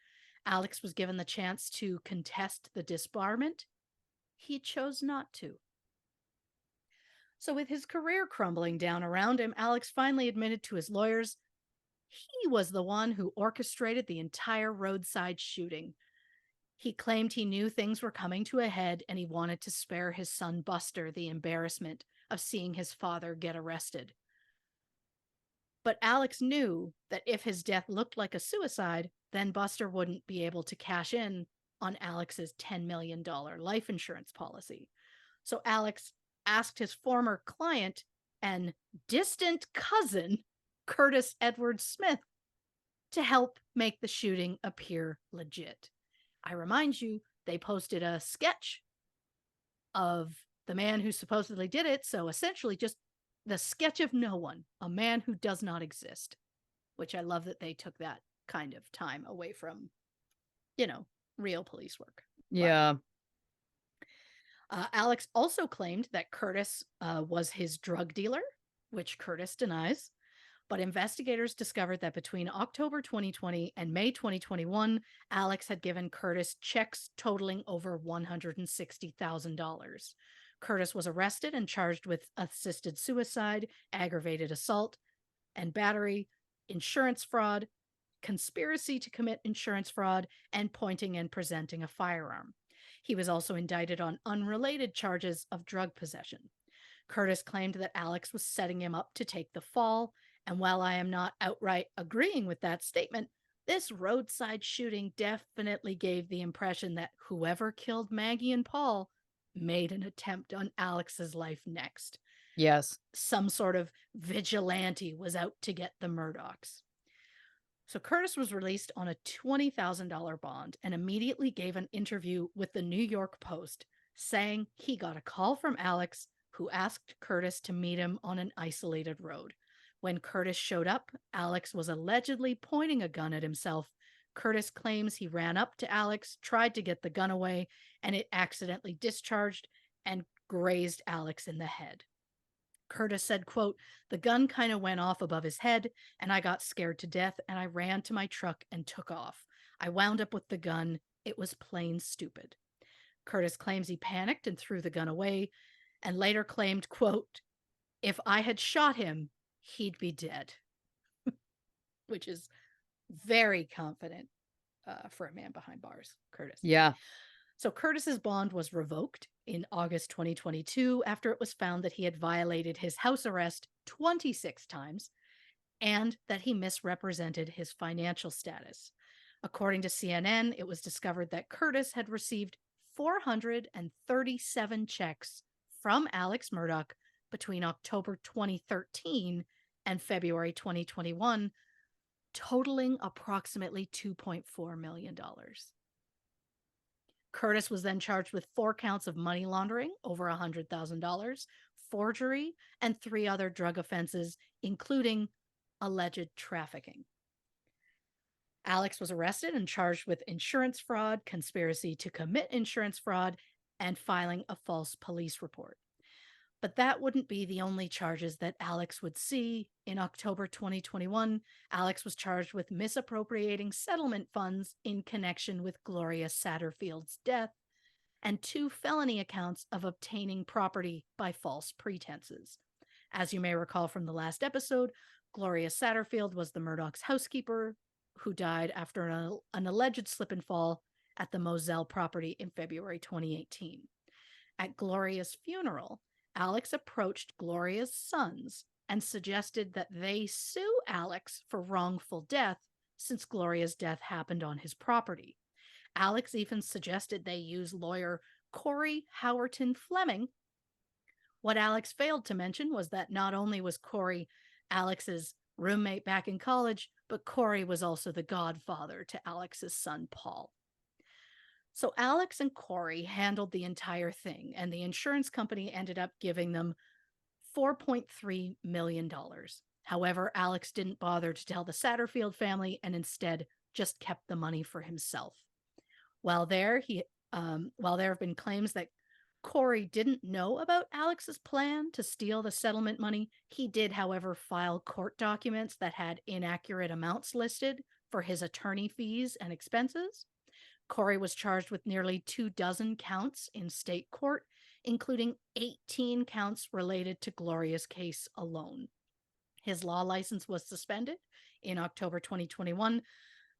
Alex was given the chance to contest the disbarment. He chose not to. So with his career crumbling down around him, Alex finally admitted to his lawyers he was the one who orchestrated the entire roadside shooting. He claimed he knew things were coming to a head and he wanted to spare his son Buster the embarrassment of seeing his father get arrested. But Alex knew that if his death looked like a suicide, then Buster wouldn't be able to cash in on Alex's $10 million life insurance policy. So Alex asked his former client and distant cousin, Curtis Edward Smith, to help make the shooting appear legit. I remind you, they posted a sketch of the man who supposedly did it. So essentially just the sketch of no one, a man who does not exist, which I love that they took that kind of time away from, real police work. Yeah. Alex also claimed that Curtis was his drug dealer, which Curtis denies. But investigators discovered that between October 2020 and May 2021, Alex had given Curtis checks totaling over $160,000. Curtis was arrested and charged with assisted suicide, aggravated assault and battery, insurance fraud, conspiracy to commit insurance fraud, and pointing and presenting a firearm. He was also indicted on unrelated charges of drug possession. Curtis claimed that Alex was setting him up to take the fall, and while I am not outright agreeing with that statement, this roadside shooting definitely gave the impression that whoever killed Maggie and Paul made an attempt on Alex's life next. Yes. Some sort of vigilante was out to get the Murdaughs. So Curtis was released on a $20,000 bond and immediately gave an interview with the New York Post, saying he got a call from Alex, who asked Curtis to meet him on an isolated road. When Curtis showed up, Alex was allegedly pointing a gun at himself. Curtis claims he ran up to Alex, tried to get the gun away, and it accidentally discharged and grazed Alex in the head. Curtis said, quote, "The gun kind of went off above his head, and I got scared to death, and I ran to my truck and took off. I wound up with the gun. It was plain stupid." Curtis claims he panicked and threw the gun away, and later claimed, quote, "If I had shot him, he'd be dead," which is very confident for a man behind bars, Curtis. Yeah. So Curtis's bond was revoked in August 2022 after it was found that he had violated his house arrest 26 times and that he misrepresented his financial status. According to CNN, it was discovered that Curtis had received 437 checks from Alex Murdaugh between October 2013 and February 2021, totaling approximately $2.4 million. Curtis was then charged with 4 counts of money laundering, over $100,000, forgery, and 3 other drug offenses, including alleged trafficking. Alex was arrested and charged with insurance fraud, conspiracy to commit insurance fraud, and filing a false police report. But that wouldn't be the only charges that Alex would see. In October 2021, Alex was charged with misappropriating settlement funds in connection with Gloria Satterfield's death and 2 felony accounts of obtaining property by false pretenses. As you may recall from the last episode, Gloria Satterfield was the Murdaugh's housekeeper who died after an alleged slip and fall at the Moselle property in February 2018. At Gloria's funeral, Alex approached Gloria's sons and suggested that they sue Alex for wrongful death since Gloria's death happened on his property. Alex even suggested they use lawyer Corey Howerton Fleming. What Alex failed to mention was that not only was Corey Alex's roommate back in college, but Corey was also the godfather to Alex's son, Paul. So Alex and Corey handled the entire thing, and the insurance company ended up giving them $4.3 million. However, Alex didn't bother to tell the Satterfield family and instead just kept the money for himself. While there have been claims that Corey didn't know about Alex's plan to steal the settlement money, he did, however, file court documents that had inaccurate amounts listed for his attorney fees and expenses. Corey was charged with nearly 24 counts in state court, including 18 counts related to Gloria's case alone. His law license was suspended in October 2021.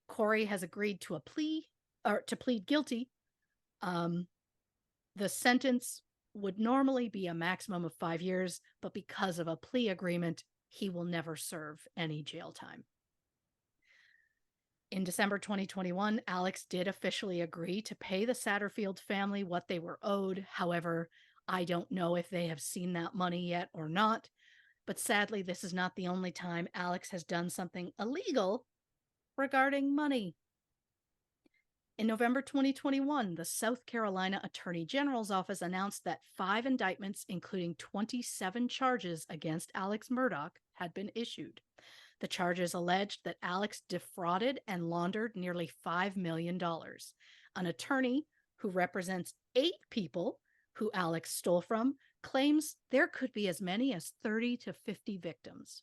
Corey has agreed to plead guilty. The sentence would normally be a maximum of 5 years, but because of a plea agreement, he will never serve any jail time. In December 2021, Alex did officially agree to pay the Satterfield family what they were owed. However, I don't know if they have seen that money yet or not. But sadly, this is not the only time Alex has done something illegal regarding money. In November 2021, the South Carolina Attorney General's office announced that 5 indictments, including 27 charges against Alex Murdaugh, had been issued. The charges alleged that Alex defrauded and laundered nearly $5 million. An attorney who represents 8 people who Alex stole from claims there could be as many as 30 to 50 victims.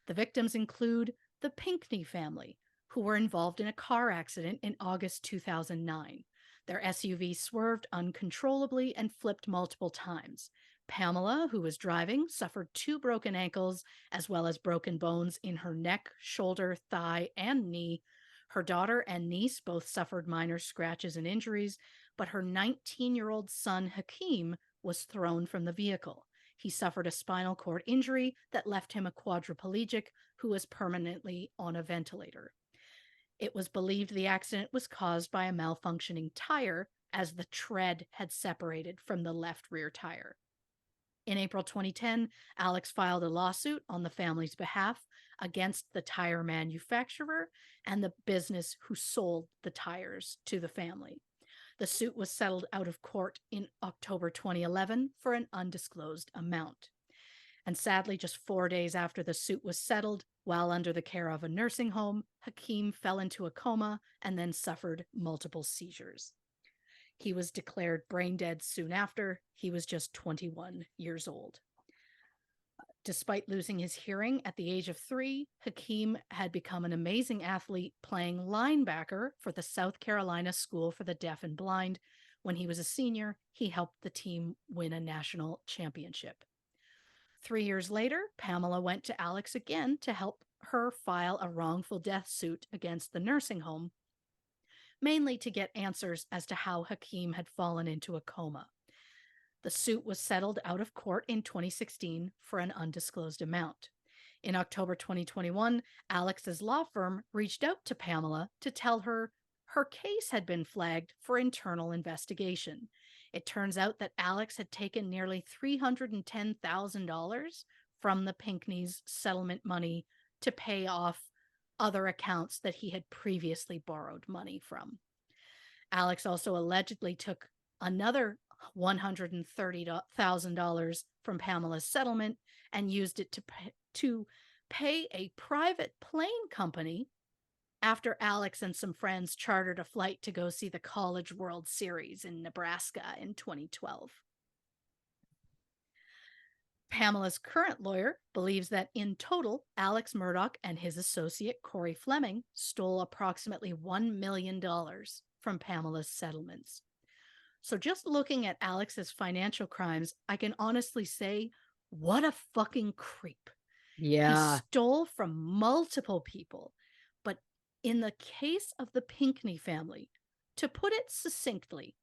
The victims include the Pinckney family, who were involved in a car accident in August 2009. Their SUV swerved uncontrollably and flipped multiple times. Pamela, who was driving, suffered 2 broken ankles, as well as broken bones in her neck, shoulder, thigh, and knee. Her daughter and niece both suffered minor scratches and injuries, but her 19-year-old son, Hakeem, was thrown from the vehicle. He suffered a spinal cord injury that left him a quadriplegic who was permanently on a ventilator. It was believed the accident was caused by a malfunctioning tire, as the tread had separated from the left rear tire. In April 2010, Alex filed a lawsuit on the family's behalf against the tire manufacturer and the business who sold the tires to the family. The suit was settled out of court in October 2011 for an undisclosed amount. And sadly, just 4 days after the suit was settled, while under the care of a nursing home, Hakeem fell into a coma and then suffered multiple seizures. He was declared brain dead soon after. He was just 21 years old. Despite losing his hearing at the age of 3, Hakeem had become an amazing athlete, playing linebacker for the South Carolina School for the Deaf and Blind. When he was a senior, he helped the team win a national championship. 3 years later, Pamela went to Alex again to help her file a wrongful death suit against the nursing home, mainly to get answers as to how Hakeem had fallen into a coma. The suit was settled out of court in 2016 for an undisclosed amount. In October 2021, Alex's law firm reached out to Pamela to tell her her case had been flagged for internal investigation. It turns out that Alex had taken nearly $310,000 from the Pinckney's settlement money to pay off other accounts that he had previously borrowed money from. Alex also allegedly took another $130,000 from Pamela's settlement and used it to pay a private plane company after Alex and some friends chartered a flight to go see the College World Series in Nebraska in 2012. Pamela's current lawyer believes that in total, Alex Murdaugh and his associate Corey Fleming stole approximately $1 million from Pamela's settlements. So just looking at Alex's financial crimes, I can honestly say, what a fucking creep. Yeah. He stole from multiple people. But in the case of the Pinckney family, to put it succinctly,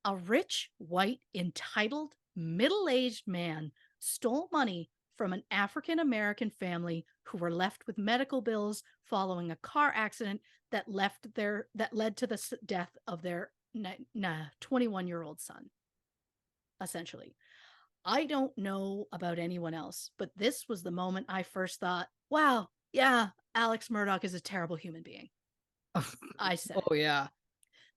a rich, white, entitled, middle-aged man stole money from an African-American family who were left with medical bills following a car accident that led to the death of their 21-year-old son, essentially. I don't know about anyone else, but this was the moment I first thought, wow, yeah, Alex Murdaugh is a terrible human being. I said, oh, yeah.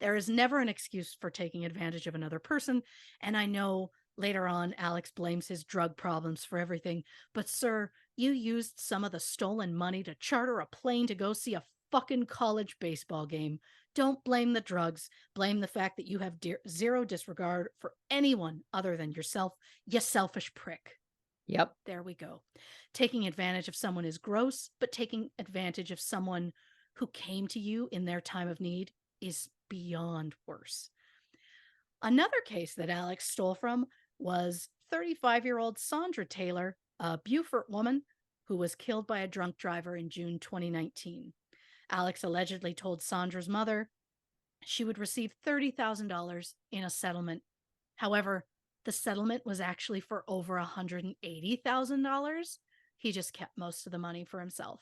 There is never an excuse for taking advantage of another person, and I know later on Alex blames his drug problems for everything, but sir, you used some of the stolen money to charter a plane to go see a fucking college baseball game. Don't blame the drugs. Blame the fact that you have zero disregard for anyone other than yourself, you selfish prick. Yep. There we go. Taking advantage of someone is gross, but taking advantage of someone who came to you in their time of need is beyond worse. Another case that Alex stole from was 35-year-old Sandra Taylor, a Beaufort woman who was killed by a drunk driver in June 2019. Alex allegedly told Sandra's mother she would receive $30,000 in a settlement. However, the settlement was actually for over $180,000. He just kept most of the money for himself.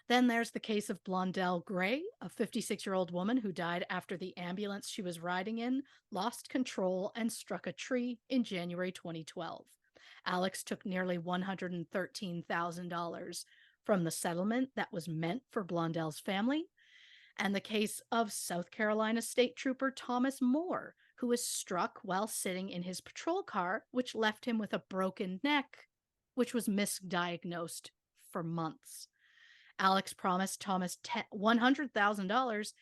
Then there's the case of Blondell Gray, a 56-year-old woman who died after the ambulance she was riding in lost control and struck a tree in January 2012. Alex took nearly $113,000 from the settlement that was meant for Blondell's family. And the case of South Carolina State Trooper Thomas Moore, who was struck while sitting in his patrol car, which left him with a broken neck, which was misdiagnosed for months. Alex promised Thomas $100,000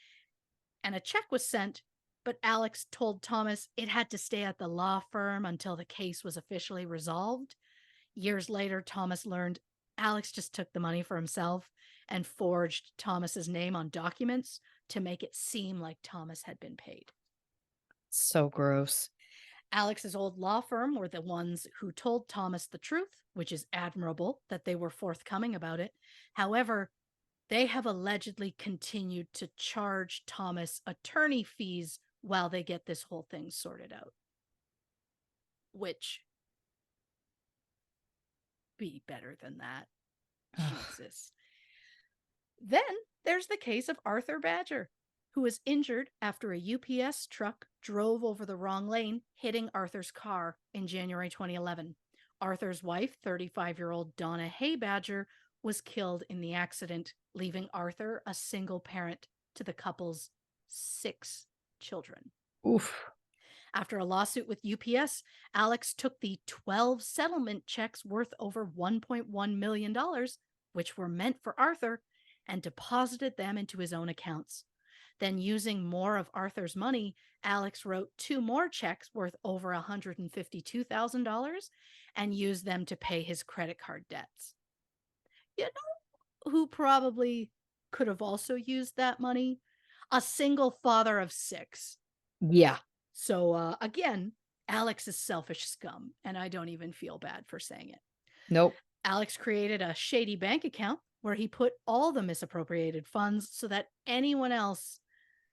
and a check was sent, but Alex told Thomas it had to stay at the law firm until the case was officially resolved. Years later, Thomas learned Alex just took the money for himself and forged Thomas's name on documents to make it seem like Thomas had been paid. So gross. Alex's old law firm were the ones who told Thomas the truth, which is admirable that they were forthcoming about it. However, they have allegedly continued to charge Thomas attorney fees while they get this whole thing sorted out. Which, be better than that. Jesus. Then there's the case of Arthur Badger, who was injured after a UPS truck drove over the wrong lane, hitting Arthur's car in January 2011. Arthur's wife, 35-year-old Donna Hay Badger, was killed in the accident, leaving Arthur a single parent to the couple's 6 children. Oof. After a lawsuit with UPS, Alex took the 12 settlement checks worth over $1.1 million, which were meant for Arthur, and deposited them into his own accounts. Then, using more of Arthur's money, Alex wrote 2 more checks worth over $152,000 and used them to pay his credit card debts. You know who probably could have also used that money? A single father of 6. Yeah. So, again, Alex is selfish scum, and I don't even feel bad for saying it. Nope. Alex created a shady bank account where he put all the misappropriated funds so that anyone else,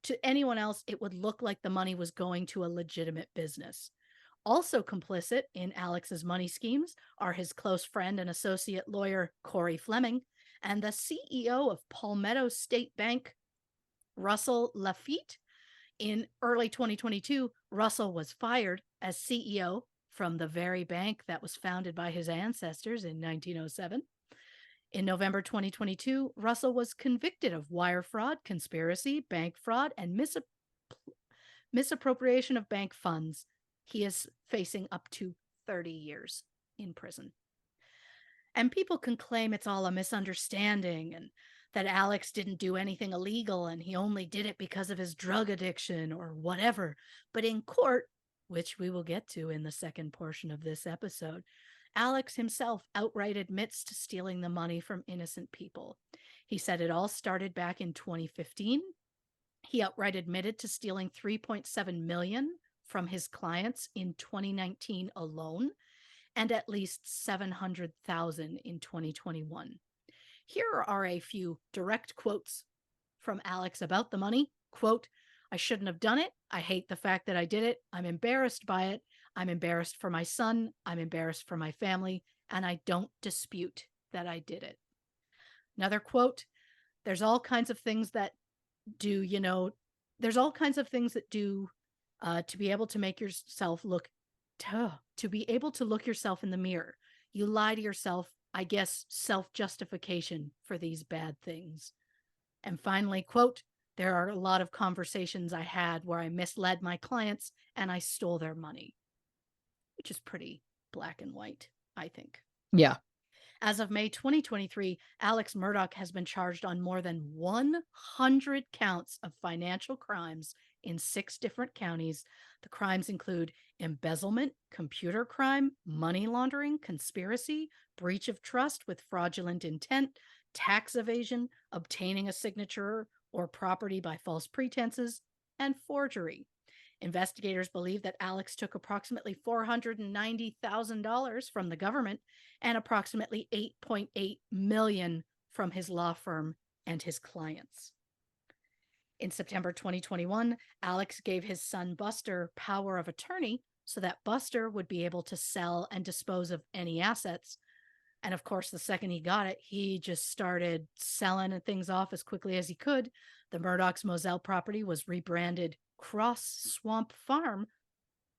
it would look like the money was going to a legitimate business. Also complicit in Alex's money schemes are his close friend and associate lawyer, Corey Fleming, and the CEO of Palmetto State Bank, Russell Lafitte. In early 2022, Russell was fired as CEO from the very bank that was founded by his ancestors in 1907. In November 2022, Russell was convicted of wire fraud, conspiracy, bank fraud, and misappropriation of bank funds. He is facing up to 30 years in prison. And people can claim it's all a misunderstanding and that Alex didn't do anything illegal and he only did it because of his drug addiction or whatever. But in court, which we will get to in the second portion of this episode, Alex himself outright admits to stealing the money from innocent people. He said it all started back in 2015. He outright admitted to stealing $3.7 million from his clients in 2019 alone, and at least $700,000 in 2021. Here are a few direct quotes from Alex about the money. Quote, "I shouldn't have done it. I hate the fact that I did it. I'm embarrassed by it. I'm embarrassed for my son. I'm embarrassed for my family. And I don't dispute that I did it." Another quote, "There's all kinds of things that do, there's all kinds of things that do to be able to make yourself look, to be able to look yourself in the mirror. You lie to yourself, I guess, self-justification for these bad things." And finally, quote, "There are a lot of conversations I had where I misled my clients and I stole their money," which is pretty black and white, I think. Yeah. As of May 2023, Alex Murdaugh has been charged on more than 100 counts of financial crimes in 6 different counties. The crimes include embezzlement, computer crime, money laundering, conspiracy, breach of trust with fraudulent intent, tax evasion, obtaining a signature or property by false pretenses, and forgery. Investigators believe that Alex took approximately $490,000 from the government and approximately $8.8 million from his law firm and his clients. In September 2021, Alex gave his son Buster power of attorney so that Buster would be able to sell and dispose of any assets. And of course, the second he got it, he just started selling things off as quickly as he could. The Murdaugh's Moselle property was rebranded Cross Swamp Farm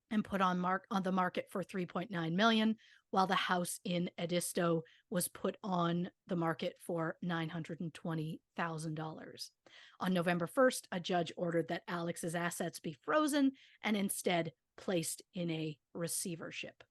and put on the market for $3.9 million, while the house in Edisto was put on the market for $920,000. On November 1st, a judge ordered that Alex's assets be frozen and instead placed in a receivership.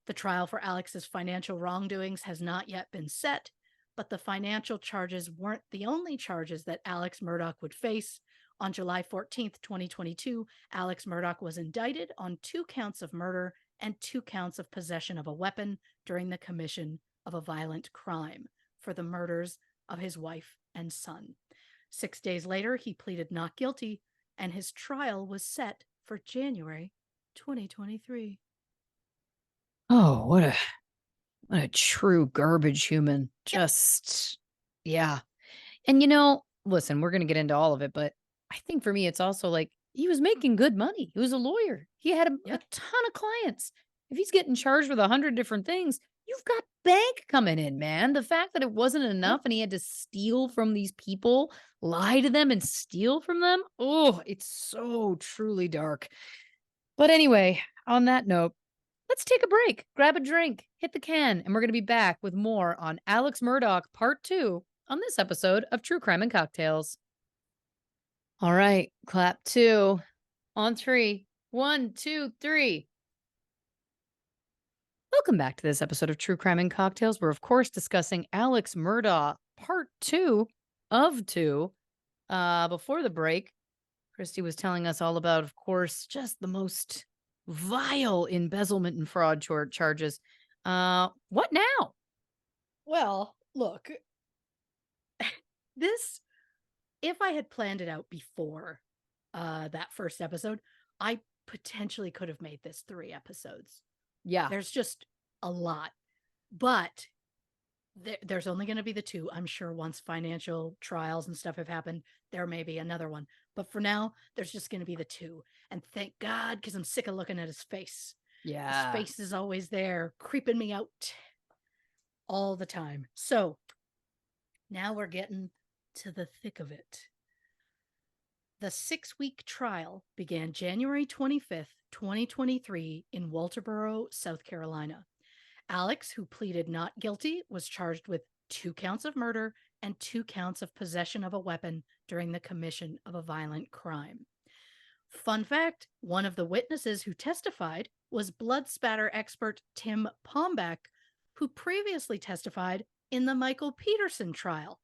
The trial for Alex's financial wrongdoings has not yet been set, but the financial charges weren't the only charges that Alex Murdaugh would face. On July 14th, 2022, Alex Murdaugh was indicted on 2 counts of murder and 2 counts of possession of a weapon during the commission of a violent crime for the murders of his wife and son. 6 days later, he pleaded not guilty, and his trial was set for January 2023. Oh, what a true garbage human. Just, yeah. And listen, we're going to get into all of it, but I think for me, it's also like he was making good money. He was a lawyer. He had a ton of clients. If he's getting charged with 100 different things, you've got bank coming in, man. The fact that it wasn't enough and he had to steal from these people, lie to them and steal from them. Oh, it's so truly dark. But anyway, on that note, let's take a break, grab a drink, hit the can, and we're going to be back with more on Alex Murdaugh Part 2 on this episode of True Crime and Cocktails. All right, clap 2 on 3. 1, 2, 3. Welcome back to this episode of True Crime and Cocktails. We're, of course, discussing Alex Murdaugh Part 2 of 2. Before the break, Christy was telling us all about, of course, just the most vile embezzlement and fraud charges. What now? Well, look, this, if I had planned it out before that first episode, I potentially could have made this 3 episodes. Yeah. There's just a lot, but there's only going to be the 2. I'm sure once financial trials and stuff have happened, there may be another one. But for now, there's just going to be the 2. And thank God, because I'm sick of looking at his face. Yeah. His face is always there, creeping me out all the time. So now we're getting to the thick of it. The 6-week trial began January 25th, 2023, in Walterboro, South Carolina. Alex, who pleaded not guilty, was charged with 2 counts of murder and 2 counts of possession of a weapon during the commission of a violent crime. Fun fact, one of the witnesses who testified was blood spatter expert Tim Pombeck, who previously testified in the Michael Peterson trial.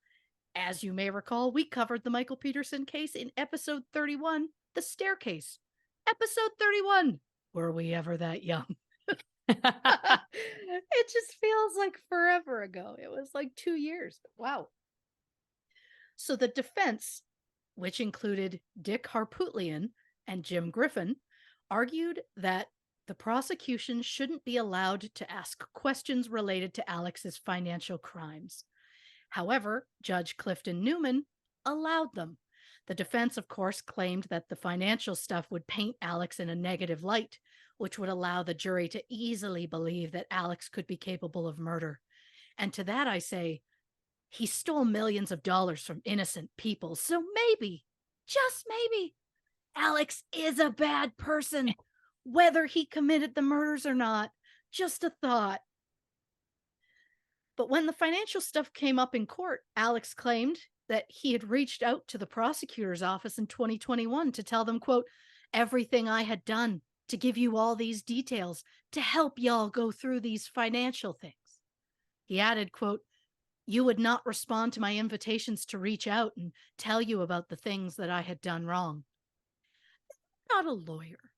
As you may recall, we covered the Michael Peterson case in episode 31, The Staircase. Episode 31. Were we ever that young? It just feels like forever ago. It was like 2 years. Wow. So the defense, which included Dick Harpootlian and Jim Griffin, argued that the prosecution shouldn't be allowed to ask questions related to Alex's financial crimes. However, Judge Clifton Newman allowed them. The defense, of course, claimed that the financial stuff would paint Alex in a negative light, which would allow the jury to easily believe that Alex could be capable of murder. And to that I say, he stole millions of dollars from innocent people, so maybe, just maybe, Alex is a bad person, whether he committed the murders or not. Just a thought. But when the financial stuff came up in court, Alex claimed that he had reached out to the prosecutor's office in 2021 to tell them, quote, everything I had done to give you all these details to help y'all go through these financial things. He added, quote, you would not respond to my invitations to reach out and tell you about the things that I had done wrong. I'm not a lawyer,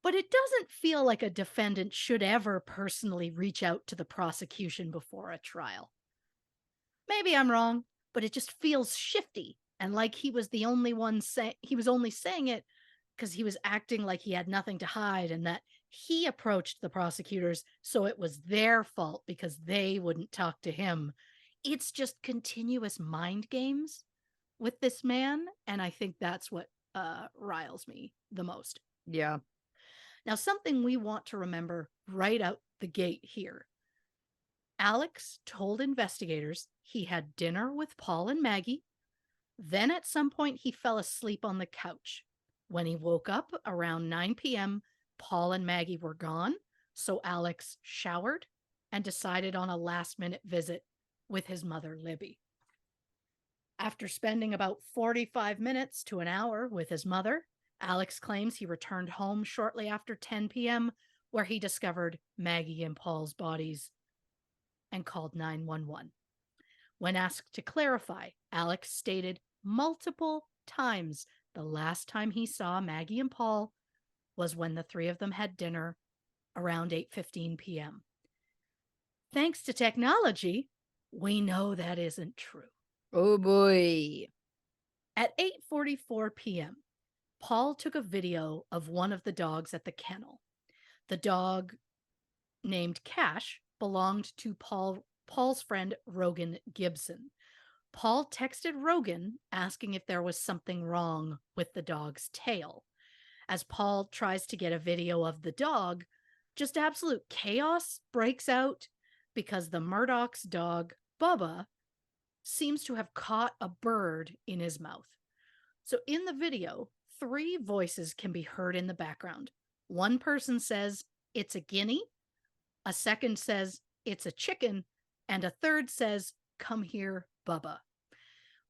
but it doesn't feel like a defendant should ever personally reach out to the prosecution before a trial. Maybe I'm wrong, but it just feels shifty and like he was the only one he was only saying it because he was acting like he had nothing to hide and that he approached the prosecutors, so it was their fault because they wouldn't talk to him. It's just continuous mind games with this man, and I think that's what riles me the most. Yeah. Now, something we want to remember right out the gate here. Alex told investigators he had dinner with Paul and Maggie. Then at some point he fell asleep on the couch. When he woke up around 9 p.m., Paul and Maggie were gone, so Alex showered and decided on a last-minute visit with his mother, Libby. After spending about 45 minutes to an hour with his mother, Alex claims he returned home shortly after 10 p.m., where he discovered Maggie and Paul's bodies and called 911. When asked to clarify, Alex stated multiple times the last time he saw Maggie and Paul was when the 3 of them had dinner around 8:15 p.m. Thanks to technology, we know that isn't true. Oh boy. At 8:44 p.m., Paul took a video of one of the dogs at the kennel. The dog, named Cash, belonged to Paul's friend Rogan Gibson. Paul texted Rogan asking if there was something wrong with the dog's tail. As Paul tries to get a video of the dog, just absolute chaos breaks out because the Murdaugh's dog, Bubba, seems to have caught a bird in his mouth. So in the video, 3 voices can be heard in the background. One person says, it's a guinea. A second says, it's a chicken. And a third says, come here, Bubba.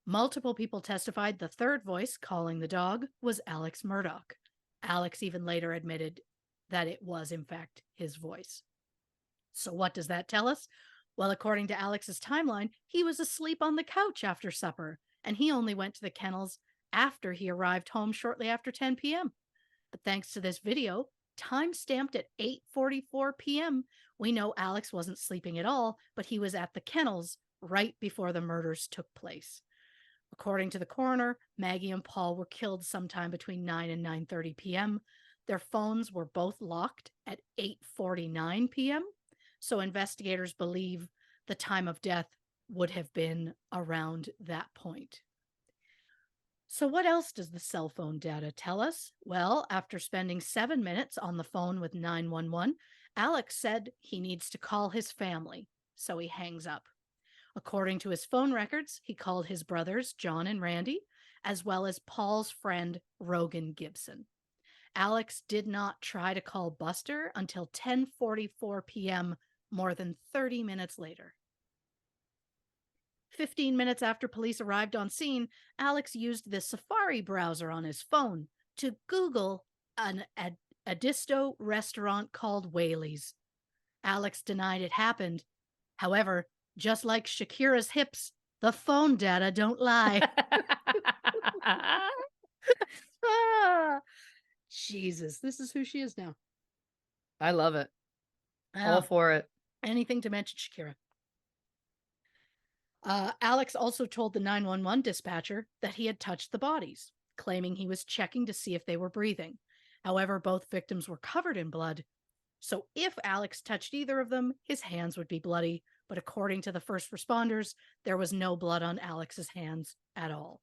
Multiple people testified the third voice calling the dog was Alex Murdaugh. Alex even later admitted that it was, in fact, his voice. So what does that tell us? Well, according to Alex's timeline, he was asleep on the couch after supper, and he only went to the kennels after he arrived home shortly after 10 p.m. But thanks to this video, time-stamped at 8:44 p.m., we know Alex wasn't sleeping at all, but he was at the kennels right before the murders took place. According to the coroner, Maggie and Paul were killed sometime between 9 and 9:30 p.m. Their phones were both locked at 8:49 p.m., so investigators believe the time of death would have been around that point. So what else does the cell phone data tell us? Well, after spending 7 minutes on the phone with 911, Alex said he needs to call his family, so he hangs up. According to his phone records, he called his brothers, John and Randy, as well as Paul's friend, Rogan Gibson. Alex did not try to call Buster until 10:44 p.m., more than 30 minutes later. 15 minutes after police arrived on scene, Alex used the Safari browser on his phone to Google a disto restaurant called Whaley's. Alex denied it happened. However, just like Shakira's hips, the phone data don't lie. Ah, Jesus, this is who she is now. I love it. All for it. Anything to mention Shakira. Alex also told the 911 dispatcher that he had touched the bodies, claiming he was checking to see if they were breathing. However, both victims were covered in blood. So if Alex touched either of them, his hands would be bloody. But according to the first responders, there was no blood on Alex's hands at all.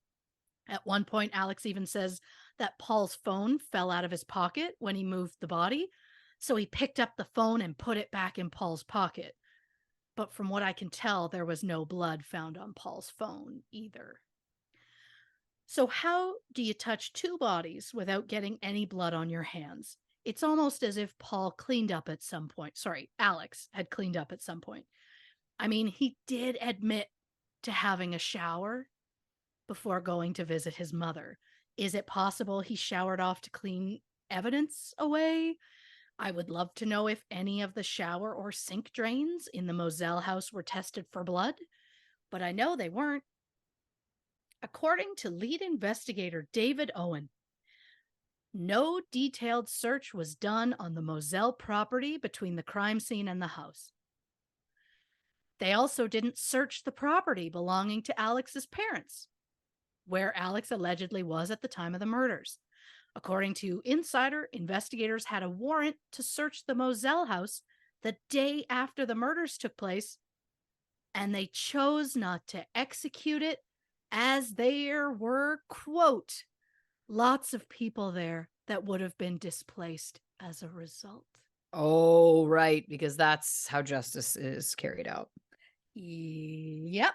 At one point, Alex even says that Paul's phone fell out of his pocket when he moved the body. So he picked up the phone and put it back in Paul's pocket. But from what I can tell, there was no blood found on Paul's phone either. So how do you touch two bodies without getting any blood on your hands? It's almost as if Paul cleaned up at some point. Sorry, Alex had cleaned up at some point. I mean, he did admit to having a shower before going to visit his mother. Is it possible he showered off to clean evidence away? I would love to know if any of the shower or sink drains in the Moselle house were tested for blood, but I know they weren't. According to lead investigator David Owen, no detailed search was done on the Moselle property between the crime scene and the house. They also didn't search the property belonging to Alex's parents, where Alex allegedly was at the time of the murders. According to Insider, investigators had a warrant to search the Moselle house the day after the murders took place, and they chose not to execute it as there were, quote, lots of people there that would have been displaced as a result. Oh, right, because that's how justice is carried out. Yep.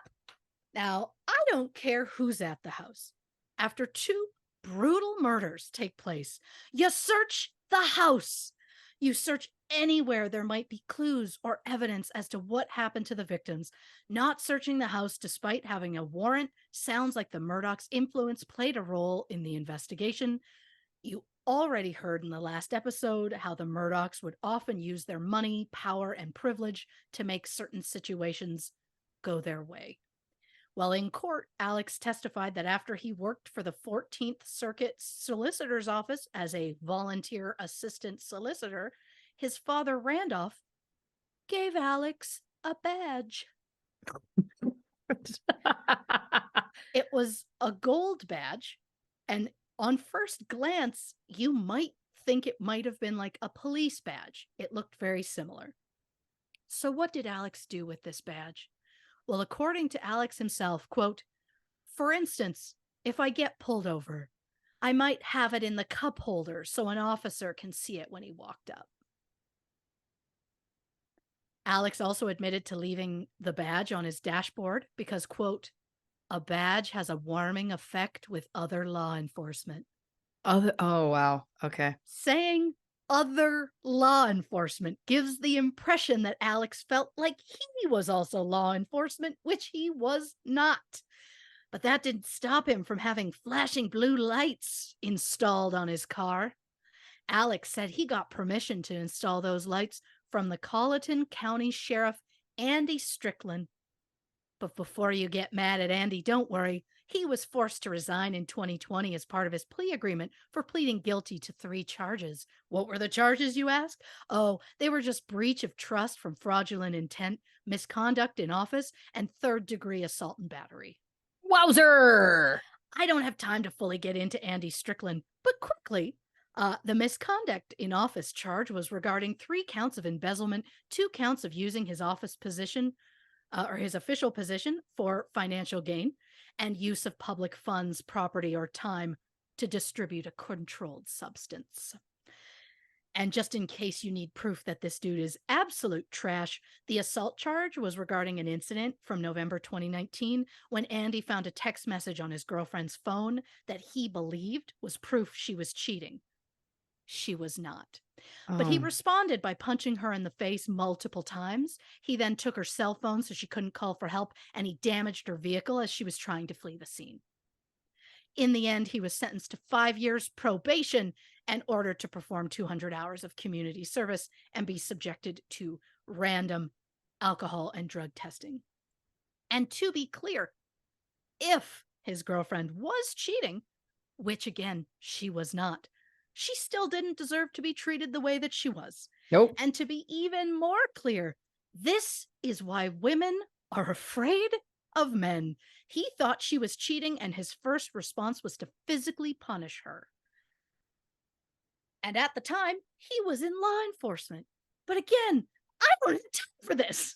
Now, I don't care who's at the house. After two brutal murders take place, you search the house. You search anywhere there might be clues or evidence as to what happened to the victims. Not searching the house despite having a warrant sounds like the Murdaughs' influence played a role in the investigation. You already heard in the last episode how the Murdaughs would often use their money, power, and privilege to make certain situations go their way. Well, in court, Alex testified that after he worked for the 14th Circuit Solicitor's Office as a volunteer assistant solicitor, his father, Randolph, gave Alex a badge. It was a gold badge, and on first glance, you might think it might have been like a police badge. It looked very similar. So what did Alex do with this badge? Well, according to Alex himself, quote, for instance, if I get pulled over, I might have it in the cup holder so an officer can see it when he walked up. Alex also admitted to leaving the badge on his dashboard because, quote, a badge has a warming effect with other law enforcement. Oh, wow. Okay. Saying other law enforcement gives the impression that Alex felt like he was also law enforcement, which he was not. But that didn't stop him from having flashing blue lights installed on his car. Alex said he got permission to install those lights from the Colleton County Sheriff, Andy Strickland. But before you get mad at Andy, don't worry. He was forced to resign in 2020 as part of his plea agreement for pleading guilty to 3 charges. What were the charges, you ask? Oh, they were just breach of trust from fraudulent intent, misconduct in office, and 3rd-degree assault and battery. Wowzer! I don't have time to fully get into Andy Strickland, but quickly, the misconduct in office charge was regarding 3 counts of embezzlement, 2 counts of using his office position or his official position for financial gain, and use of public funds, property, or time to distribute a controlled substance. And just in case you need proof that this dude is absolute trash, the assault charge was regarding an incident from November 2019 when Andy found a text message on his girlfriend's phone that he believed was proof she was cheating. She was not. But he Oh, responded by punching her in the face multiple times. He then took her cell phone so she couldn't call for help, and he damaged her vehicle as she was trying to flee the scene. In the end, he was sentenced to 5 years probation and ordered to perform 200 hours of community service and be subjected to random alcohol and drug testing. And to be clear, if his girlfriend was cheating, which again, she was not, she still didn't deserve to be treated the way that she was. nope. And to be even more clear, this is why women are afraid of men. He thought she was cheating, and his first response was to physically punish her. And at the time, he was in law enforcement. But again, I don't have time for this.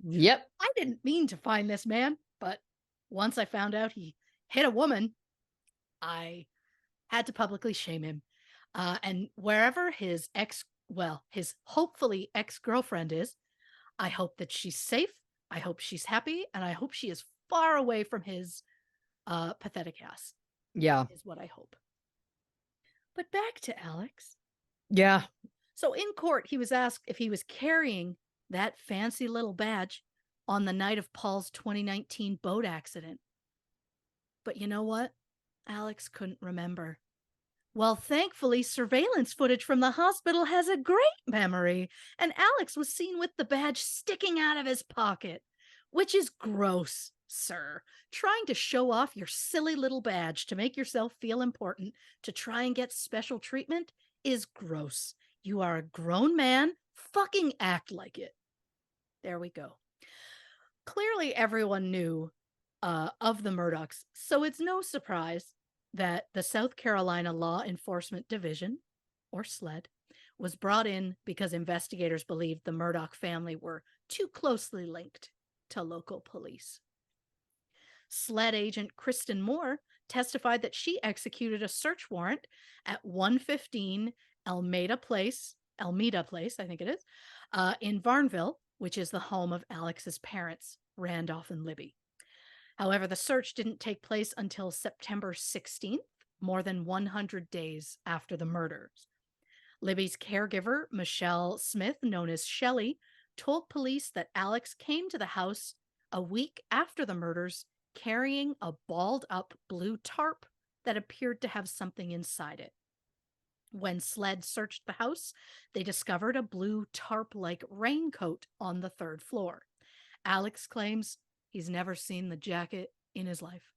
Yep. I didn't mean to find this man, but once I found out he hit a woman, I had to publicly shame him. And wherever his his hopefully ex-girlfriend is, I hope that she's safe. I hope she's happy, and I hope she is far away from his pathetic ass, Yeah. is what I hope. But back to Alex. Yeah. So in court, he was asked if he was carrying that fancy little badge on the night of Paul's 2019 boat accident. But you know what? Alex couldn't remember. Well, thankfully, surveillance footage from the hospital has a great memory, and Alex was seen with the badge sticking out of his pocket, which is gross, sir. Trying to show off your silly little badge to make yourself feel important to try and get special treatment is gross. You are a grown man. Fucking act like it. There we go. Clearly, everyone knew of the Murdaughs, so it's no surprise that the South Carolina Law Enforcement Division, or SLED, was brought in because investigators believed the Murdaugh family were too closely linked to local police. SLED agent Kristen Moore testified that she executed a search warrant at 115 Almeida Place, I think it is, in Varnville, which is the home of Alex's parents, Randolph and Libby. However, the search didn't take place until September 16th, more than 100 days after the murders. Libby's caregiver, Michelle Smith, known as Shelley, told police that Alex came to the house a week after the murders carrying a balled up blue tarp that appeared to have something inside it. When SLED searched the house, they discovered a blue tarp-like raincoat on the third floor. Alex claims he's never seen the jacket in his life.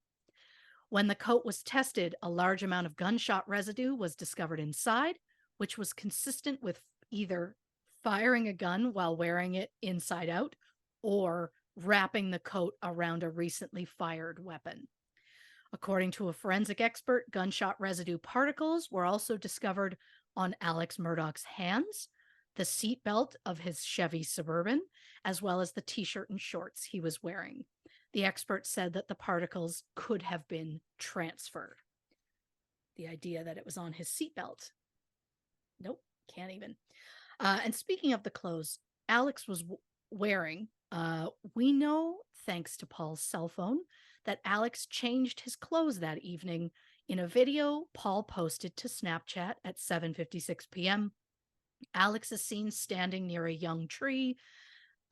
When the coat was tested, a large amount of gunshot residue was discovered inside, which was consistent with either firing a gun while wearing it inside out or wrapping the coat around a recently fired weapon. According to a forensic expert, gunshot residue particles were also discovered on Alex Murdaugh's hands, the seatbelt of his Chevy Suburban, as well as the t-shirt and shorts he was wearing. The expert said that the particles could have been transferred. The idea that it was on his seatbelt. Nope, can't even. And speaking of the clothes Alex was wearing, we know, thanks to Paul's cell phone, that Alex changed his clothes that evening in a video Paul posted to Snapchat at 7:56 p.m. Alex is seen standing near a young tree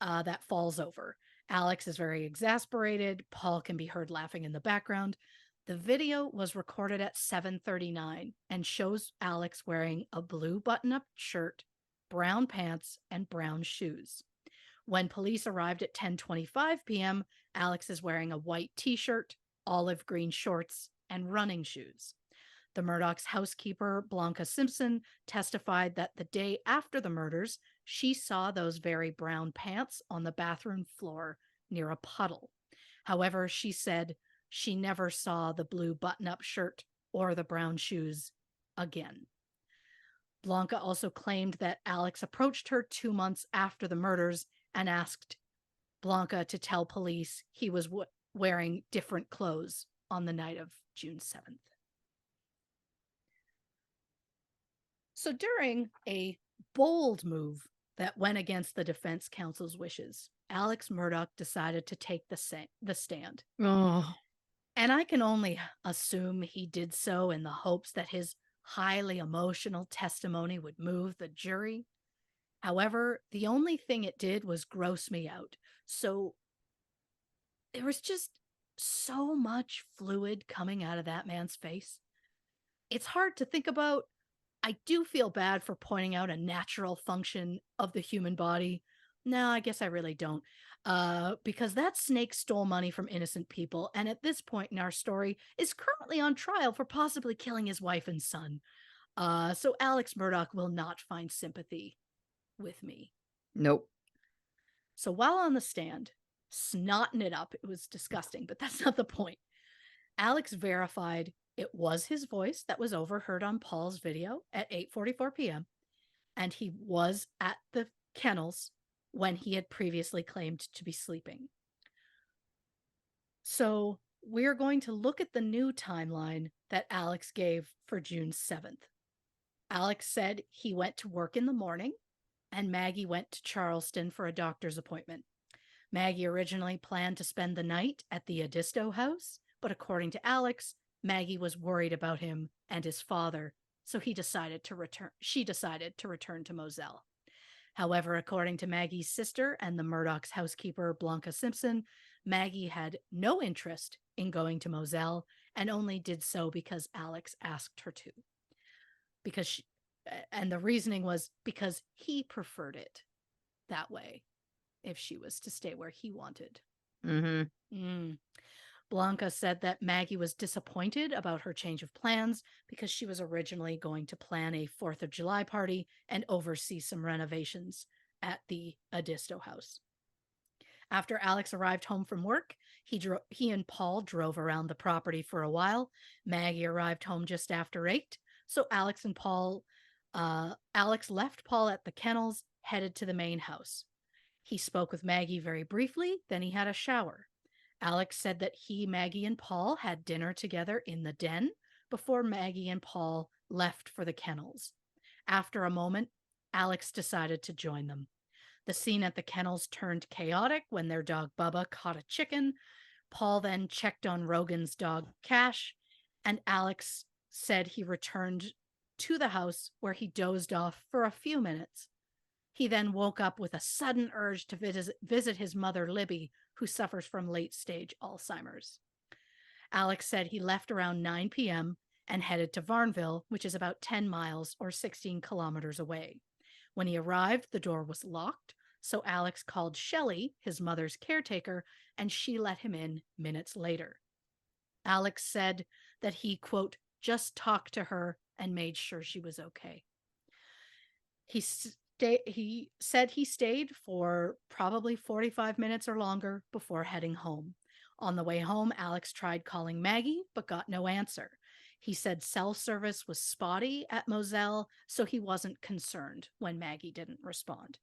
that falls over. Alex is very exasperated. Paul can be heard laughing in the background. The video was recorded at 7:39 and shows Alex wearing a blue button-up shirt, brown pants, and brown shoes. When police arrived at 10:25 p.m., Alex is wearing a white t-shirt, olive green shorts, and running shoes. The Murdaugh's housekeeper, Blanca Simpson, testified that the day after the murders, she saw those very brown pants on the bathroom floor near a puddle. However, she said she never saw the blue button-up shirt or the brown shoes again. Blanca also claimed that Alex approached her 2 months after the murders and asked Blanca to tell police he was wearing different clothes on the night of June 7th. So during a bold move that went against the defense counsel's wishes, Alex Murdaugh decided to take the stand. Oh, And I can only assume he did so in the hopes that his highly emotional testimony would move the jury. However, the only thing it did was gross me out. So there was just so much fluid coming out of that man's face. It's hard to think about. I do feel bad for pointing out a natural function of the human body. No, I guess I really don't. Because that snake stole money from innocent people, and at this point in our story is currently on trial for possibly killing his wife and son. So Alex Murdaugh will not find sympathy with me. nope. So while on the stand, snotting it up, it was disgusting, but that's not the point. Alex verified it was his voice that was overheard on Paul's video at 8:44 p.m. and he was at the kennels when he had previously claimed to be sleeping. So we're going to look at the new timeline that Alex gave for June 7th. Alex said he went to work in the morning and Maggie went to Charleston for a doctor's appointment. Maggie originally planned to spend the night at the Edisto house, but according to Alex, Maggie was worried about him and his father, so she decided to return to Moselle. However, according to Maggie's sister and the Murdaugh's housekeeper, Blanca Simpson, Maggie had no interest in going to Moselle and only did so because Alex asked her to. And the reasoning was because he preferred it that way if she was to stay where he wanted. Blanca said that Maggie was disappointed about her change of plans because she was originally going to plan a 4th of July party and oversee some renovations at the Edisto house. After Alex arrived home from work, he and Paul drove around the property for a while. Maggie arrived home just after 8, so Alex left Paul at the kennels, headed to the main house. He spoke with Maggie very briefly, then he had a shower. Alex said that he, Maggie, and Paul had dinner together in the den before Maggie and Paul left for the kennels. After a moment, Alex decided to join them. The scene at the kennels turned chaotic when their dog Bubba caught a chicken. Paul then checked on Rogan's dog Cash, and Alex said he returned to the house where he dozed off for a few minutes. He then woke up with a sudden urge to visit his mother, Libby, who suffers from late-stage Alzheimer's. Alex said he left around 9 p.m. and headed to Varnville, which is about 10 miles or 16 kilometers away. When he arrived, the door was locked, so Alex called Shelley, his mother's caretaker, and she let him in minutes later. Alex said that he, quote, just talked to her and made sure she was okay. He said he stayed for probably 45 minutes or longer before heading home. On the way home, Alex tried calling Maggie, but got no answer. He said cell service was spotty at Moselle, so he wasn't concerned when Maggie didn't respond.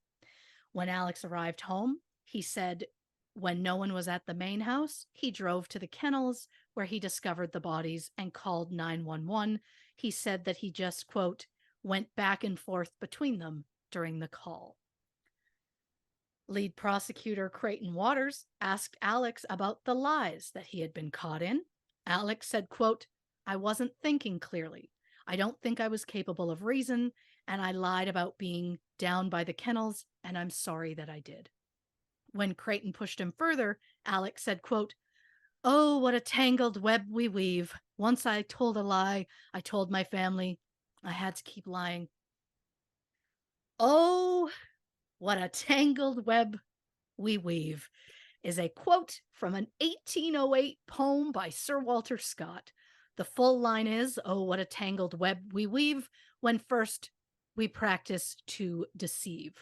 When Alex arrived home, he said when no one was at the main house, he drove to the kennels where he discovered the bodies and called 911. He said that he just, quote, went back and forth between them during the call. Lead prosecutor Creighton Waters asked Alex about the lies that he had been caught in. Alex said, quote, I wasn't thinking clearly. I don't think I was capable of reason, and I lied about being down by the kennels, and I'm sorry that I did. When Creighton pushed him further, Alex said, quote, oh, what a tangled web we weave. Once I told a lie, I told my family I had to keep lying. Oh, what a tangled web we weave is a quote from an 1808 poem by Sir Walter Scott. The full line is, oh, what a tangled web we weave when first we practice to deceive.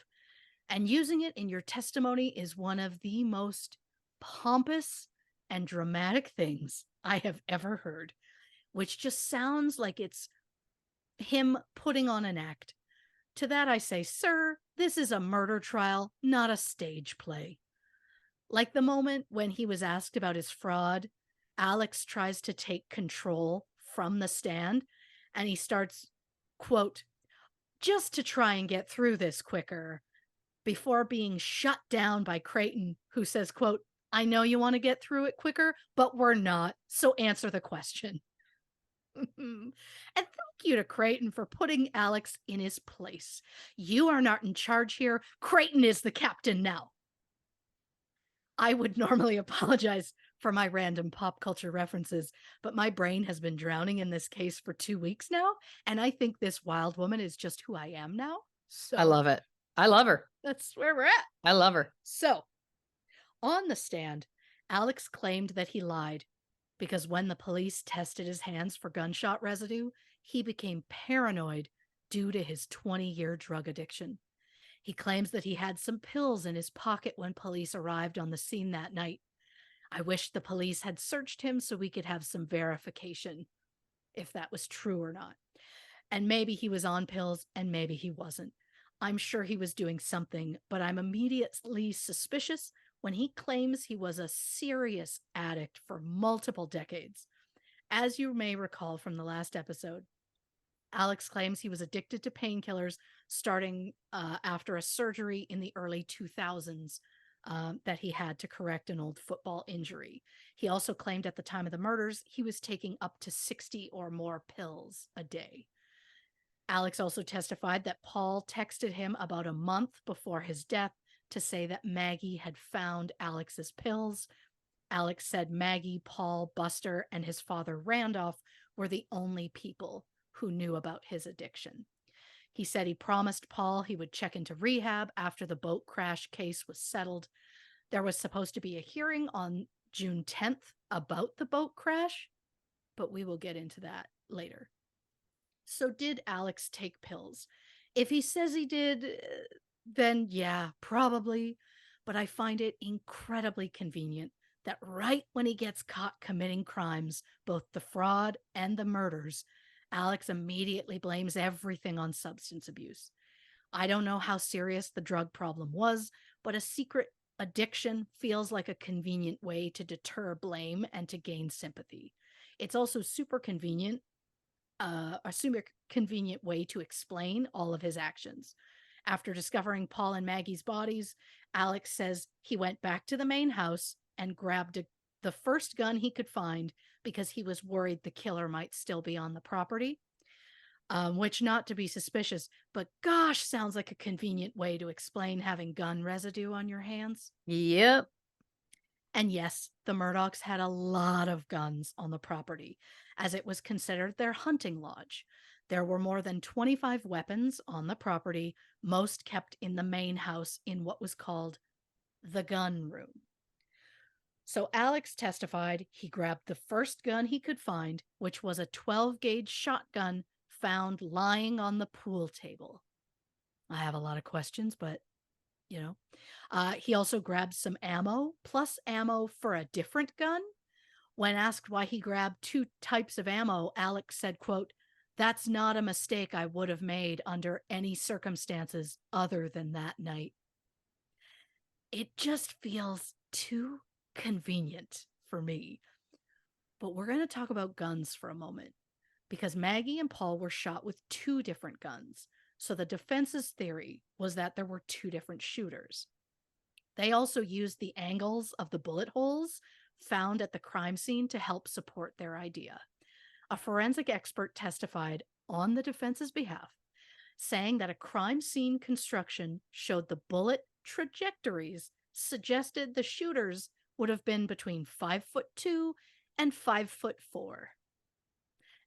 And using it in your testimony is one of the most pompous and dramatic things I have ever heard, which just sounds like it's him putting on an act. To that I say, sir, this is a murder trial, not a stage play. Like the moment when he was asked about his fraud, Alex tries to take control from the stand and he starts, quote, just to try and get through this quicker before being shut down by Creighton, who says, quote, "I know you want to get through it quicker, but we're not. So answer the question." And thank you to Creighton for putting Alex in his place. You are not in charge here. Creighton is the captain now. I would normally apologize for my random pop culture references, but my brain has been drowning in this case for 2 weeks now, and I think this wild woman is just who I am now. So I love it. I love her. that's where we're at. I love her. So, on the stand, Alex claimed that he lied because when the police tested his hands for gunshot residue, he became paranoid due to his 20-year drug addiction. He claims that he had some pills in his pocket when police arrived on the scene that night. I wish the police had searched him so we could have some verification if that was true or not. And maybe he was on pills and maybe he wasn't. I'm sure he was doing something, but I'm immediately suspicious when he claims he was a serious addict for multiple decades. As you may recall from the last episode, Alex claims he was addicted to painkillers starting after a surgery in the early 2000s that he had to correct an old football injury. He also claimed at the time of the murders he was taking up to 60 or more pills a day. Alex also testified that Paul texted him about a month before his death to say that Maggie had found Alex's pills. Alex said Maggie, Paul, Buster, and his father Randolph were the only people who knew about his addiction. He said he promised Paul he would check into rehab after the boat crash case was settled. There was supposed to be a hearing on June 10th about the boat crash, but we will get into that later. So did Alex take pills? If he says he did, then yeah, probably. But I find it incredibly convenient that right when he gets caught committing crimes, both the fraud and the murders, Alex immediately blames everything on substance abuse. I don't know how serious the drug problem was, but a secret addiction feels like a convenient way to deter blame and to gain sympathy. It's also super convenient, a super convenient way to explain all of his actions. After discovering Paul and Maggie's bodies, Alex says he went back to the main house and grabbed the first gun he could find because he was worried the killer might still be on the property, which, not to be suspicious, but gosh, sounds like a convenient way to explain having gun residue on your hands. Yep. And yes, the Murdaughs had a lot of guns on the property, as it was considered their hunting lodge. There were more than 25 weapons on the property, most kept in the main house in what was called the gun room. So Alex testified he grabbed the first gun he could find, which was a 12-gauge shotgun found lying on the pool table. I have a lot of questions, but he also grabbed some ammo, plus ammo for a different gun. When asked why he grabbed 2 types of ammo, Alex said, quote, "That's not a mistake I would have made under any circumstances other than that night." It just feels too convenient for me. But we're going to talk about guns for a moment, because Maggie and Paul were shot with 2 different guns. So the defense's theory was that there were 2 different shooters. They also used the angles of the bullet holes found at the crime scene to help support their idea. A forensic expert testified on the defense's behalf, saying that a crime scene construction showed the bullet trajectories suggested the shooters would have been between 5'2" and 5'4".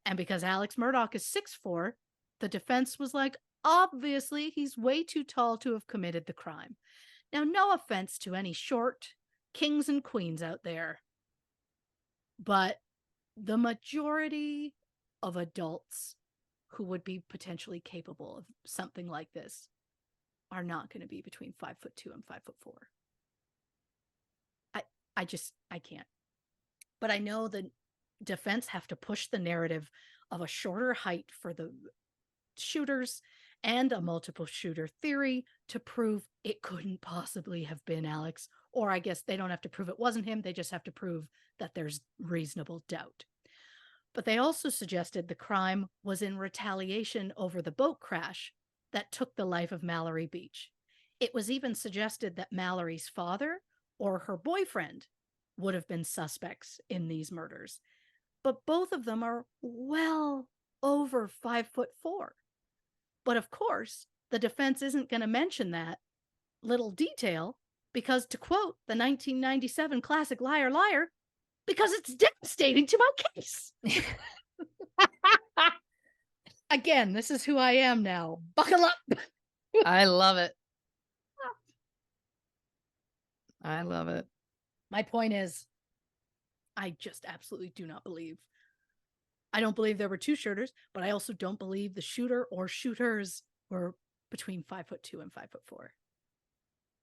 And because Alex Murdaugh is 6'4", the defense was like, obviously he's way too tall to have committed the crime. Now, no offense to any short kings and queens out there, but the majority of adults who would be potentially capable of something like this are not going to be between 5'2" and 5'4". I can't. But I know the defense have to push the narrative of a shorter height for the shooters and a multiple shooter theory to prove it couldn't possibly have been Alex. Or I guess they don't have to prove it wasn't him. They just have to prove that there's reasonable doubt. But they also suggested the crime was in retaliation over the boat crash that took the life of Mallory Beach. It was even suggested that Mallory's father or her boyfriend would have been suspects in these murders. But both of them are well over 5'4". But of course, the defense isn't going to mention that little detail because, to quote the 1997 classic Liar Liar, because it's devastating to my case. Again, this is who I am now. Buckle up. I love it. I love it. My point is, I just absolutely do not believe. I don't believe there were two shooters, but I also don't believe the shooter or shooters were between 5'2" and 5'4".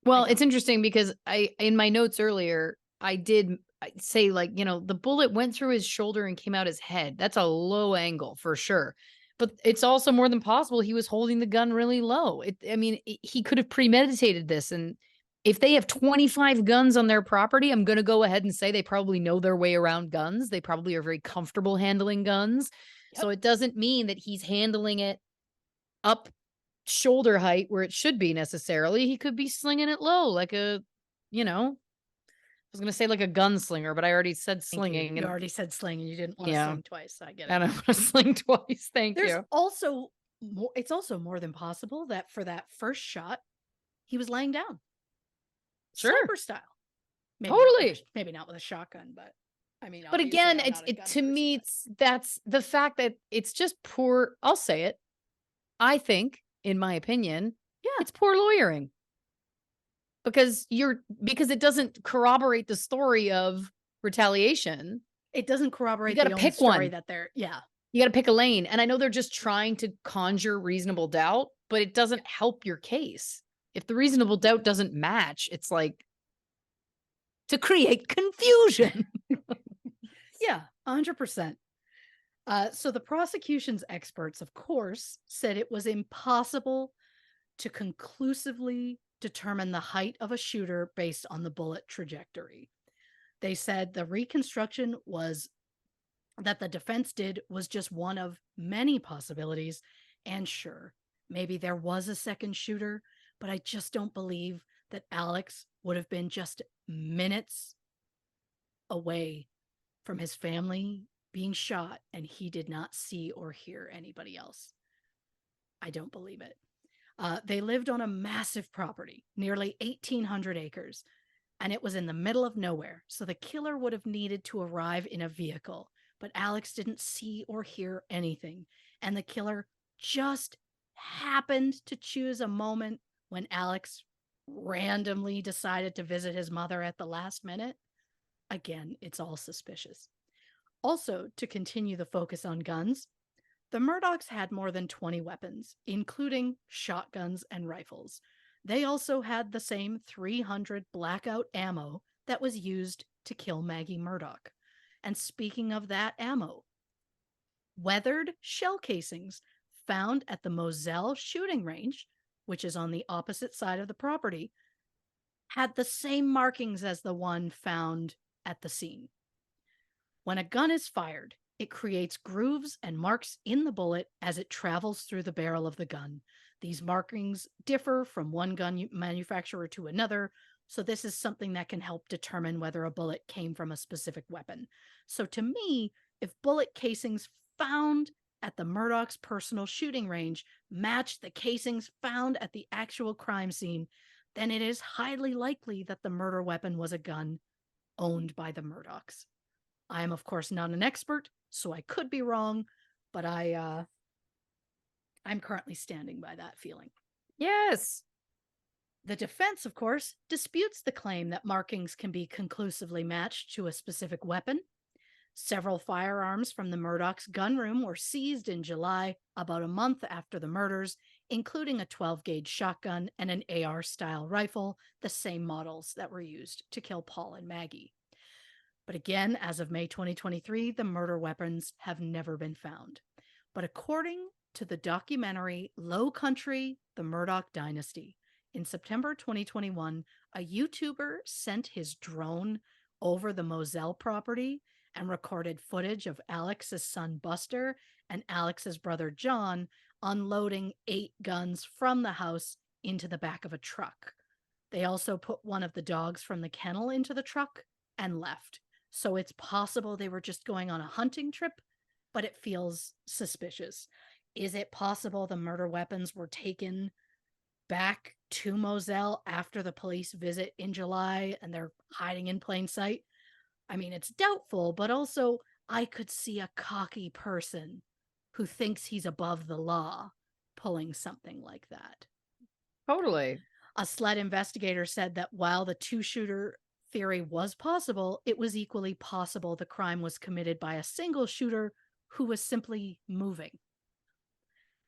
Well, it's interesting because in my notes earlier, I did say, like, the bullet went through his shoulder and came out his head. That's a low angle for sure. But it's also more than possible he was holding the gun really low. He could have premeditated this. And if they have 25 guns on their property, I'm going to go ahead and say they probably know their way around guns. They probably are very comfortable handling guns. Yep. So it doesn't mean that he's handling it up shoulder height where it should be necessarily. He could be slinging it low, like I was going to say like a gunslinger, but I already said slinging. You already said sling and you didn't want to sling twice. I get it. I don't want to sling twice. There's also it's also more than possible that for that first shot, he was laying down. Sure. Sniper style. Maybe not with a shotgun, but but again, to me, that's the fact that it's just poor. I'll say it. I think, in my opinion, it's poor lawyering. Because it doesn't corroborate the story of retaliation. It doesn't corroborate the only story that they're You got to pick a lane. And I know they're just trying to conjure reasonable doubt, but it doesn't help your case. If the reasonable doubt doesn't match, it's like to create confusion. 100%. So the prosecution's experts, of course, said it was impossible to conclusively determine the height of a shooter based on the bullet trajectory. They said the reconstruction that the defense did was just one of many possibilities. And sure, maybe there was a second shooter, but I just don't believe that Alex would have been just minutes away from his family being shot and he did not see or hear anybody else. I don't believe it. They lived on a massive property, nearly 1,800 acres, and it was in the middle of nowhere, so the killer would have needed to arrive in a vehicle, but Alex didn't see or hear anything, and the killer just happened to choose a moment when Alex randomly decided to visit his mother at the last minute. Again, it's all suspicious. Also, to continue the focus on guns, the Murdaughs had more than 20 weapons, including shotguns and rifles. They also had the same 300 blackout ammo that was used to kill Maggie Murdaugh. And speaking of that ammo, weathered shell casings found at the Moselle shooting range, which is on the opposite side of the property, had the same markings as the one found at the scene. When a gun is fired, it creates grooves and marks in the bullet as it travels through the barrel of the gun. These markings differ from one gun manufacturer to another, so this is something that can help determine whether a bullet came from a specific weapon. So to me, if bullet casings found at the Murdaugh's personal shooting range match the casings found at the actual crime scene, then it is highly likely that the murder weapon was a gun owned by the Murdaughs. I am, of course, not an expert, so I could be wrong, but I'm currently standing by that feeling. Yes. The defense, of course, disputes the claim that markings can be conclusively matched to a specific weapon. Several firearms from the Murdaughs' gunroom were seized in July, about a month after the murders, including a 12-gauge shotgun and an AR-style rifle, the same models that were used to kill Paul and Maggie. But again, as of May 2023, the murder weapons have never been found. But according to the documentary Low Country, The Murdaugh Dynasty, in September 2021, a YouTuber sent his drone over the Moselle property and recorded footage of Alex's son Buster and Alex's brother John unloading 8 guns from the house into the back of a truck. They also put one of the dogs from the kennel into the truck and left. So it's possible they were just going on a hunting trip, but it feels suspicious. Is it possible the murder weapons were taken back to Moselle after the police visit in July and they're hiding in plain sight? I mean, it's doubtful, but also I could see a cocky person who thinks he's above the law pulling something like that. Totally. A SLED investigator said that while the two-shooter theory was possible, it was equally possible the crime was committed by a single shooter who was simply moving.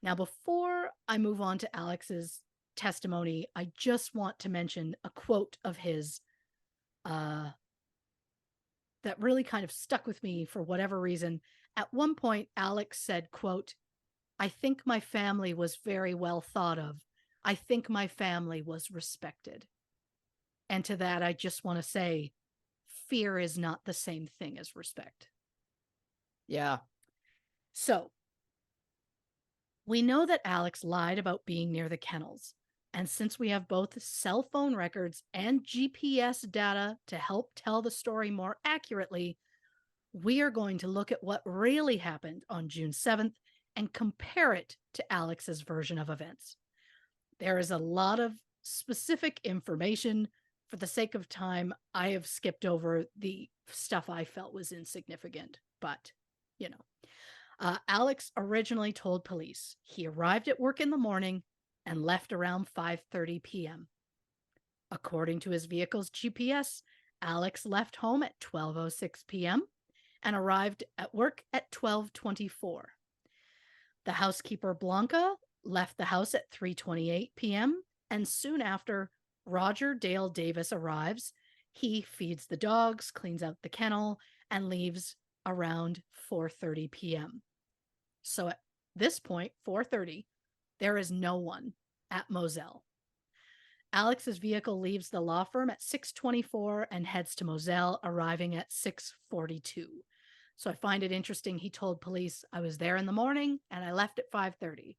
Now, before I move on to Alex's testimony, I just want to mention a quote of his that really kind of stuck with me for whatever reason. At one point, Alex said, quote, "I think my family was very well thought of. I think my family was respected." And to that, I just want to say, fear is not the same thing as respect. Yeah. So, we know that Alex lied about being near the kennels. And since we have both cell phone records and GPS data to help tell the story more accurately, we are going to look at what really happened on June 7th and compare it to Alex's version of events. There is a lot of specific information. For the sake of time, I have skipped over the stuff I felt was insignificant, but, you know. Alex originally told police he arrived at work in the morning and left around 5:30 p.m. According to his vehicle's GPS, Alex left home at 12:06 p.m. and arrived at work at 12:24. The housekeeper Blanca left the house at 3:28 p.m. and soon after, Roger Dale Davis arrives. He feeds the dogs, cleans out the kennel, and leaves around 4:30 p.m. So at this point, 4:30, there is no one at Moselle. Alex's vehicle leaves the law firm at 6:24 and heads to Moselle, arriving at 6:42. So I find it interesting. He told police, "I was there in the morning and I left at 5:30.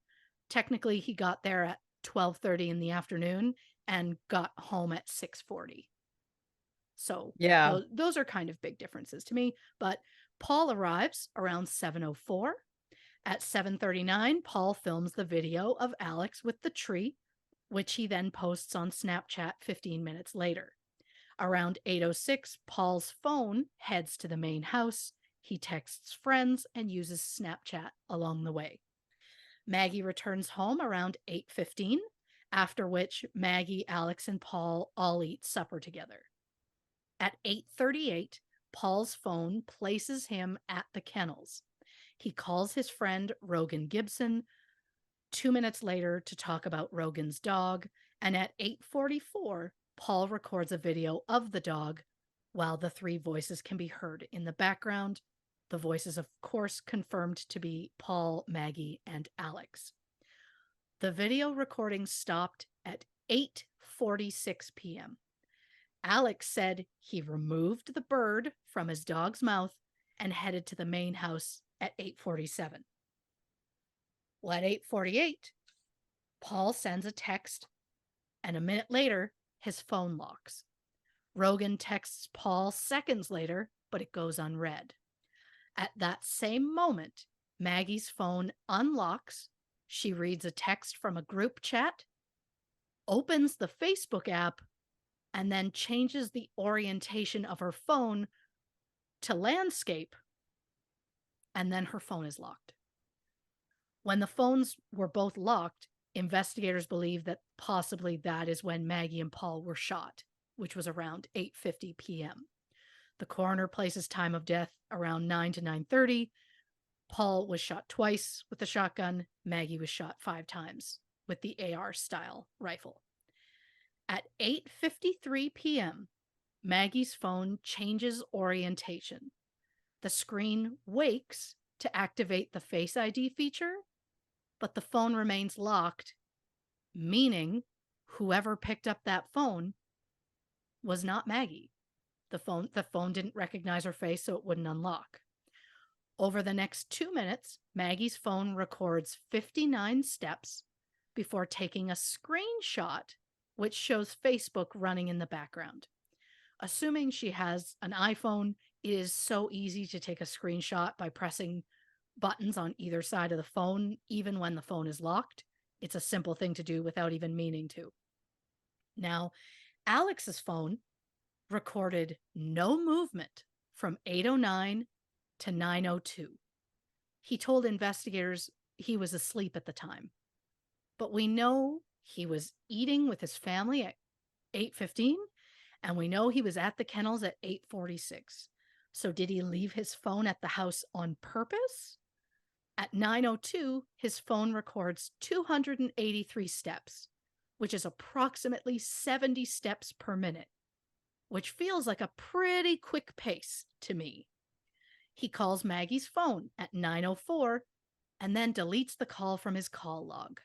Technically, he got there at 12:30 in the afternoon and got home at 6:40. So Yeah. those are kind of big differences to me. But Paul arrives around 7:04. At 7:39, Paul films the video of Alex with the tree, which he then posts on Snapchat 15 minutes later. Around 8:06, Paul's phone heads to the main house. He texts friends and uses Snapchat along the way. Maggie returns home around 8:15, after which Maggie, Alex, and Paul all eat supper together. At 8:38, Paul's phone places him at the kennels. He calls his friend Rogan Gibson 2 minutes later to talk about Rogan's dog, and at 8:44, Paul records a video of the dog while the three voices can be heard in the background. The voices, of course, confirmed to be Paul, Maggie, and Alex. The video recording stopped at 8:46 p.m. Alex said he removed the bird from his dog's mouth and headed to the main house at 8:47. Well, at 8:48, Paul sends a text, and a minute later, his phone locks. Rogan texts Paul seconds later, but it goes unread. At that same moment, Maggie's phone unlocks. She reads a text from a group chat, opens the Facebook app, and then changes the orientation of her phone to landscape, and then her phone is locked. When the phones were both locked, investigators believe that possibly that is when Maggie and Paul were shot, which was around 8:50 p.m. The coroner places time of death around 9 to 9:30. Paul was shot twice with the shotgun. Maggie was shot 5 times with the AR-style rifle. At 8:53 p.m., Maggie's phone changes orientation. The screen wakes to activate the Face ID feature, but the phone remains locked, meaning whoever picked up that phone was not Maggie. The phone didn't recognize her face, so it wouldn't unlock. Over the next 2 minutes, Maggie's phone records 59 steps before taking a screenshot, which shows Facebook running in the background. Assuming she has an iPhone, it is so easy to take a screenshot by pressing buttons on either side of the phone, even when the phone is locked. It's a simple thing to do without even meaning to. Now, Alex's phone recorded no movement from 8:09 to 9:02. He told investigators he was asleep at the time, but we know he was eating with his family at 8:15, and we know he was at the kennels at 8:46. So did he leave his phone at the house on purpose? At 9:02, his phone records 283 steps, which is approximately 70 steps per minute, which feels like a pretty quick pace to me. He calls Maggie's phone at 9:04 and then deletes the call from his call log.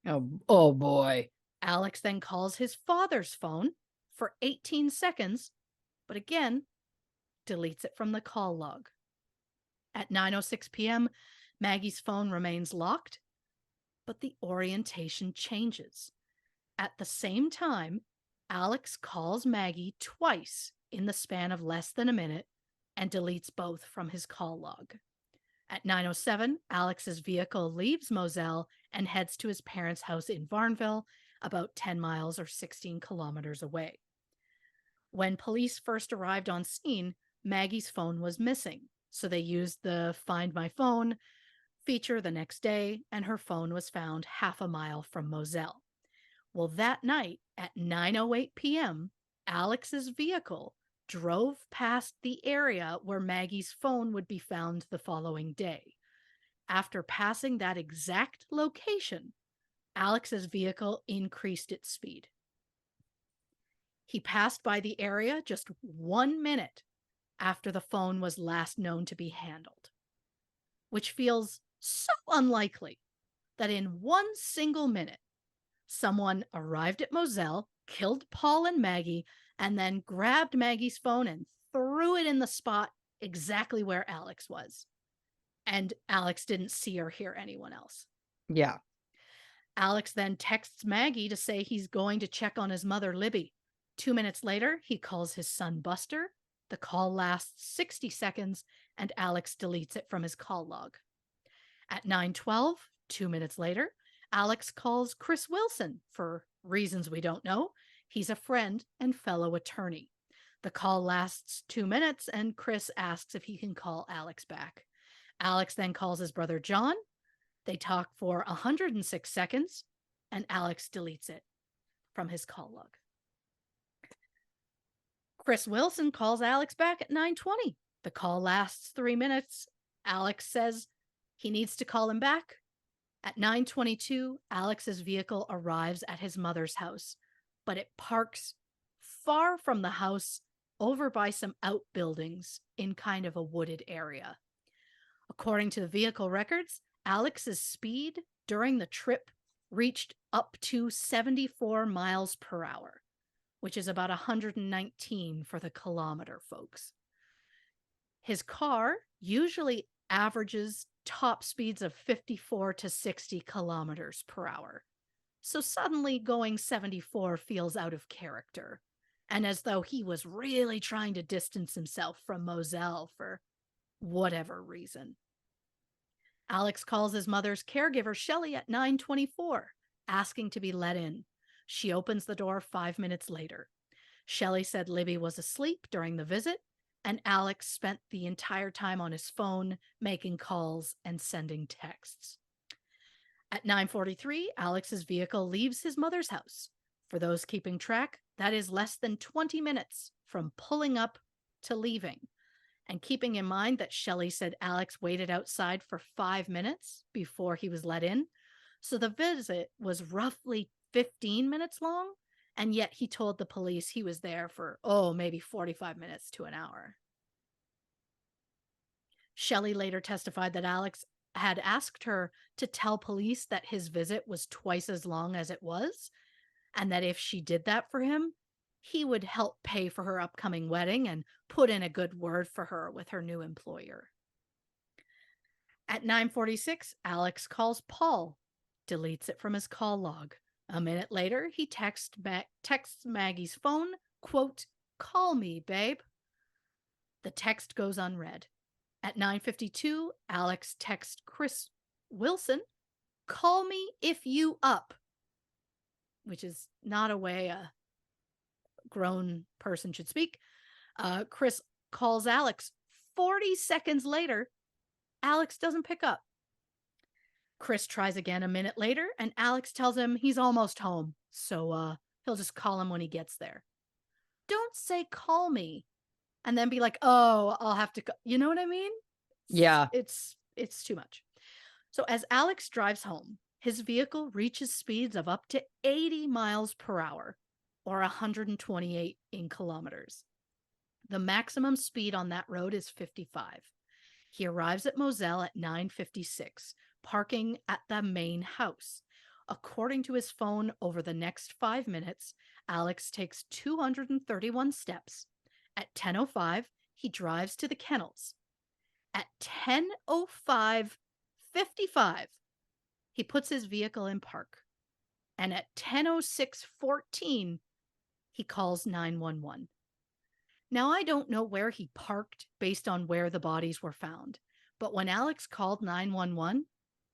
Oh boy. Alex then calls his father's phone for 18 seconds, but again, deletes it from the call log. At 9:06 p.m., Maggie's phone remains locked, but the orientation changes. At the same time, Alex calls Maggie twice in the span of less than a minute and deletes both from his call log. At 9:07, Alex's vehicle leaves Moselle and heads to his parents' house in Varnville, about 10 miles or 16 kilometers away. When police first arrived on scene, Maggie's phone was missing, so they used the Find My Phone feature the next day, and her phone was found half a mile from Moselle. Well, that night at 9:08 p.m., Alex's vehicle drove past the area where Maggie's phone would be found the following day. After passing that exact location, Alex's vehicle increased its speed. He passed by the area just 1 minute after the phone was last known to be handled, which feels so unlikely that in one single minute, someone arrived at Moselle, killed Paul and Maggie, and then grabbed Maggie's phone and threw it in the spot exactly where Alex was. And Alex didn't see or hear anyone else. Yeah. Alex then texts Maggie to say he's going to check on his mother, Libby. 2 minutes later, he calls his son, Buster. The call lasts 60 seconds, and Alex deletes it from his call log. At 9:12, 2 minutes later, Alex calls Chris Wilson for reasons we don't know. He's a friend and fellow attorney. The call lasts 2 minutes, and Chris asks if he can call Alex back. Alex then calls his brother John. They talk for 106 seconds, and Alex deletes it from his call log. Chris Wilson calls Alex back at 9:20. The call lasts 3 minutes. Alex says he needs to call him back. At 9:22, Alex's vehicle arrives at his mother's house, but it parks far from the house over by some outbuildings in kind of a wooded area. According to the vehicle records, Alex's speed during the trip reached up to 74 miles per hour, which is about 119 for the kilometer, folks. His car usually averages top speeds of 54 to 60 kilometers per hour. So suddenly going 74 feels out of character, and as though he was really trying to distance himself from Moselle for whatever reason. Alex calls his mother's caregiver, Shelley, at 9:24, asking to be let in. She opens the door 5 minutes later. Shelley said Libby was asleep during the visit, and Alex spent the entire time on his phone, making calls and sending texts. At 9:43, Alex's vehicle leaves his mother's house. For those keeping track, that is less than 20 minutes from pulling up to leaving. And keeping in mind that Shelley said Alex waited outside for 5 minutes before he was let in, so the visit was roughly 15 minutes long, and yet he told the police he was there for, maybe 45 minutes to an hour. Shelley later testified that Alex had asked her to tell police that his visit was twice as long as it was, and that if she did that for him, he would help pay for her upcoming wedding and put in a good word for her with her new employer. At 9:46, Alex calls Paul, deletes it from his call log. A minute later, he texts Maggie's phone, quote, "Call me, babe." The text goes unread. At 9:52, Alex texts Chris Wilson, "Call me if you up," which is not a way a grown person should speak. Chris calls Alex. 40 seconds later, Alex doesn't pick up. Chris tries again a minute later, and Alex tells him he's almost home, so he'll just call him when he gets there. Don't say call me and then be like, "Oh, I'll have to you know what I mean? Yeah. It's too much. So as Alex drives home, his vehicle reaches speeds of up to 80 miles per hour or 128 in kilometers. The maximum speed on that road is 55. He arrives at Moselle at 9:56, parking at the main house. According to his phone, over the next 5 minutes, Alex takes 231 steps. At 10:05, he drives to the kennels. At 10:05:55, he puts his vehicle in park. And at 10:06:14, he calls 911. Now, I don't know where he parked based on where the bodies were found, but when Alex called 911,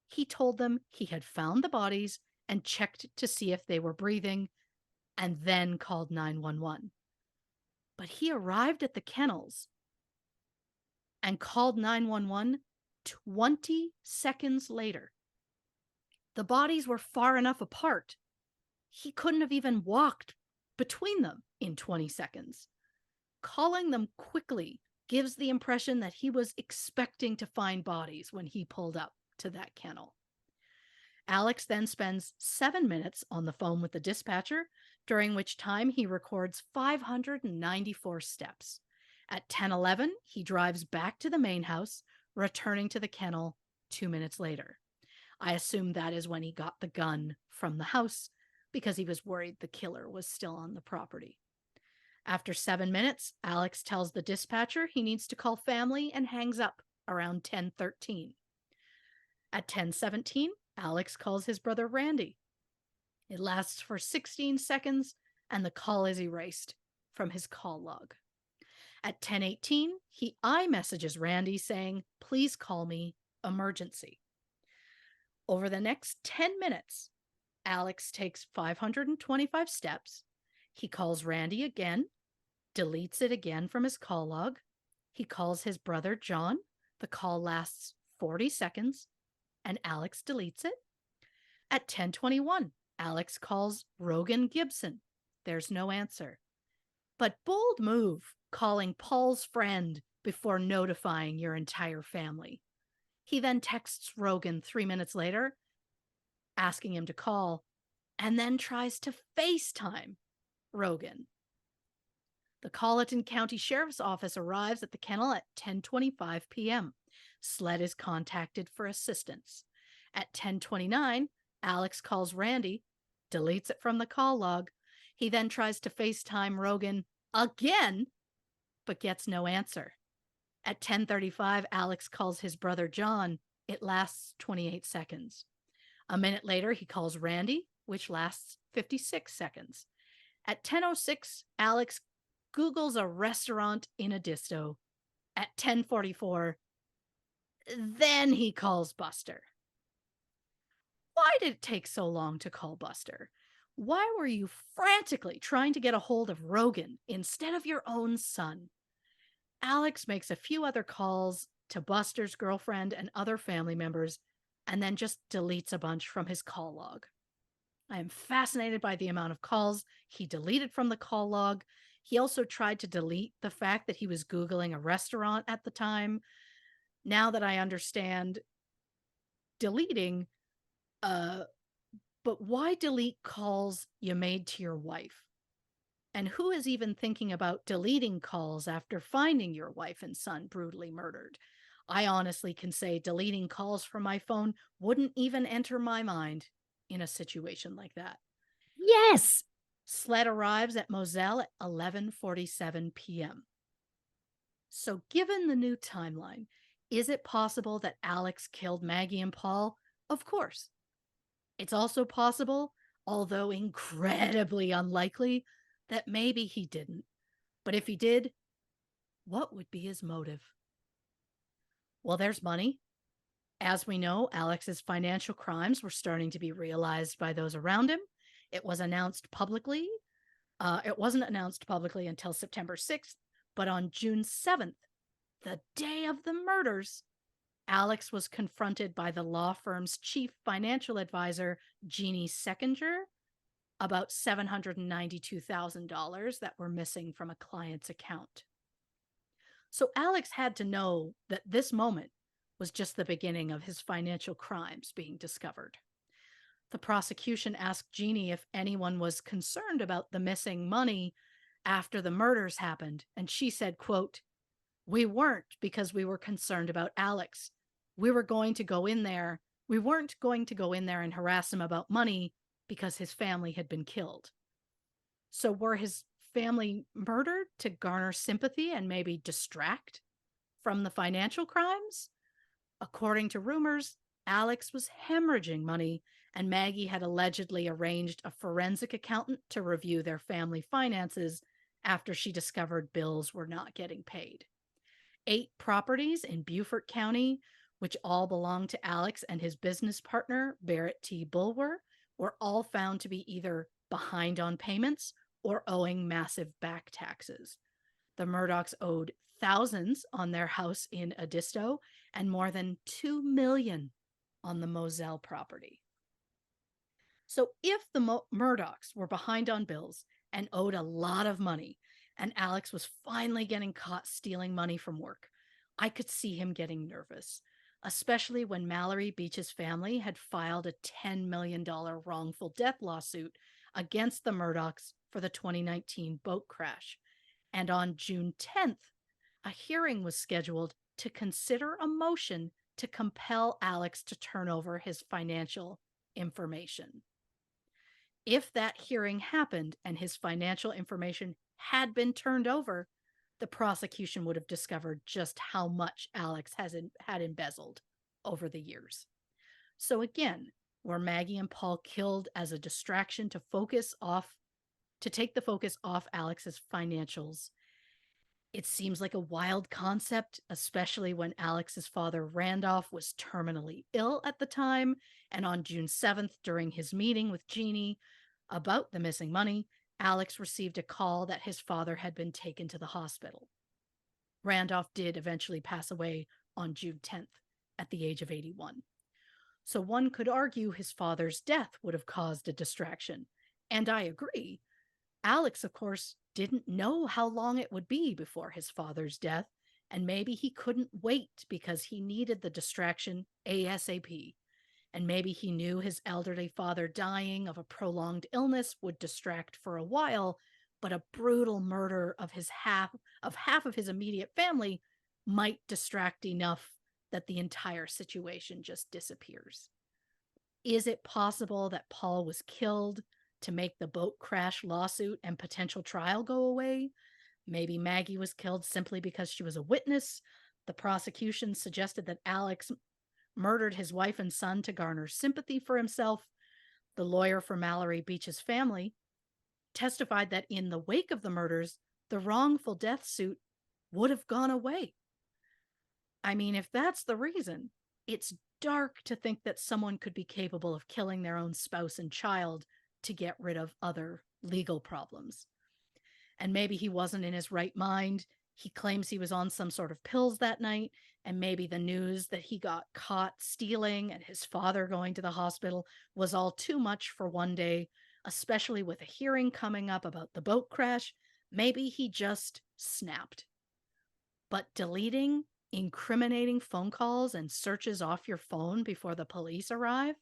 he told them he had found the bodies and checked to see if they were breathing, and then called 911. But he arrived at the kennels and called 911 20 seconds later. The bodies were far enough apart. He couldn't have even walked between them in 20 seconds. Calling them quickly gives the impression that he was expecting to find bodies when he pulled up to that kennel. Alex then spends 7 minutes on the phone with the dispatcher, during which time he records 594 steps. At 10:11, he drives back to the main house, returning to the kennel 2 minutes later. I assume that is when he got the gun from the house because he was worried the killer was still on the property. After 7 minutes, Alex tells the dispatcher he needs to call family and hangs up around 10:13. At 10:17, Alex calls his brother Randy. It lasts for 16 seconds and the call is erased from his call log. At 10:18, he iMessages Randy saying, "Please call me, emergency." Over the next 10 minutes, Alex takes 525 steps. He calls Randy again, deletes it again from his call log. He calls his brother John. The call lasts 40 seconds, and Alex deletes it. At 10:21, Alex calls Rogan Gibson. There's no answer. But bold move, calling Paul's friend before notifying your entire family. He then texts Rogan 3 minutes later, asking him to call, and then tries to FaceTime Rogan. The Colleton County Sheriff's Office arrives at the kennel at 10:25 p.m. Sled is contacted for assistance. At 10:29, Alex calls Randy, deletes it from the call log. He then tries to FaceTime Rogan again, but gets no answer. At 10:35, Alex calls his brother John. It lasts 28 seconds. A minute later, he calls Randy, which lasts 56 seconds. At 10:06, Alex Googles a restaurant in Edisto. At 10:44, then he calls Buster. Why did it take so long to call Buster? Why were you frantically trying to get a hold of Rogan instead of your own son? Alex makes a few other calls to Buster's girlfriend and other family members, and then just deletes a bunch from his call log. I am fascinated by the amount of calls he deleted from the call log. He also tried to delete the fact that he was Googling a restaurant at the time. Now that I understand deleting, but why delete calls you made to your wife? And who is even thinking about deleting calls after finding your wife and son brutally murdered? I honestly can say deleting calls from my phone wouldn't even enter my mind in a situation like that. Yes. Sled arrives at Moselle at 11:47 p.m. So given the new timeline, Is it possible that Alex killed Maggie and Paul? Of course. It's also possible, although incredibly unlikely, that maybe he didn't. But if he did, what would be his motive? Well, there's money. As we know, Alex's financial crimes were starting to be realized by those around him. It was announced publicly. It wasn't announced publicly until September 6th, but on June 7th, the day of the murders, Alex was confronted by the law firm's chief financial advisor, Jeannie Seckinger, about $792,000 that were missing from a client's account. So Alex had to know that this moment was just the beginning of his financial crimes being discovered. The prosecution asked Jeannie if anyone was concerned about the missing money after the murders happened, and she said, quote, "We weren't because we were concerned about Alex. We were going to go in there. We weren't going to go in there and harass him about money because his family had been killed." So were his family murdered to garner sympathy and maybe distract from the financial crimes? According to rumors, Alex was hemorrhaging money, and Maggie had allegedly arranged a forensic accountant to review their family finances after she discovered bills were not getting paid. 8 properties in Beaufort County, which all belonged to Alex and his business partner, Barrett T. Bulwer, were all found to be either behind on payments or owing massive back taxes. The Murdaughs owed thousands on their house in Edisto and more than $2 million on the Moselle property. So if the Murdaughs were behind on bills and owed a lot of money, and Alex was finally getting caught stealing money from work, I could see him getting nervous, especially when Mallory Beach's family had filed a $10 million wrongful death lawsuit against the Murdaughs for the 2019 boat crash. And on June 10th, a hearing was scheduled to consider a motion to compel Alex to turn over his financial information. If that hearing happened and his financial information had been turned over, the prosecution would have discovered just how much Alex had embezzled over the years. So again, were Maggie and Paul killed as a distraction to take the focus off Alex's financials? It seems like a wild concept, especially when Alex's father, Randolph, was terminally ill at the time, and on June 7th, during his meeting with Jeannie about the missing money, Alex received a call that his father had been taken to the hospital. Randolph did eventually pass away on June 10th at the age of 81. So one could argue his father's death would have caused a distraction. And I agree. Alex, of course, didn't know how long it would be before his father's death, and maybe he couldn't wait because he needed the distraction ASAP. And maybe he knew his elderly father dying of a prolonged illness would distract for a while, but a brutal murder of half of his immediate family might distract enough that the entire situation just disappears. Is it possible that Paul was killed to make the boat crash lawsuit and potential trial go away? Maybe Maggie was killed simply because she was a witness. The prosecution suggested that Alex murdered his wife and son to garner sympathy for himself. The lawyer for Mallory Beach's family testified that in the wake of the murders, the wrongful death suit would have gone away. I mean, if that's the reason, it's dark to think that someone could be capable of killing their own spouse and child to get rid of other legal problems. And maybe he wasn't in his right mind. He claims he was on some sort of pills that night, and maybe the news that he got caught stealing and his father going to the hospital was all too much for one day, especially with a hearing coming up about the boat crash. Maybe he just snapped. But deleting incriminating phone calls and searches off your phone before the police arrive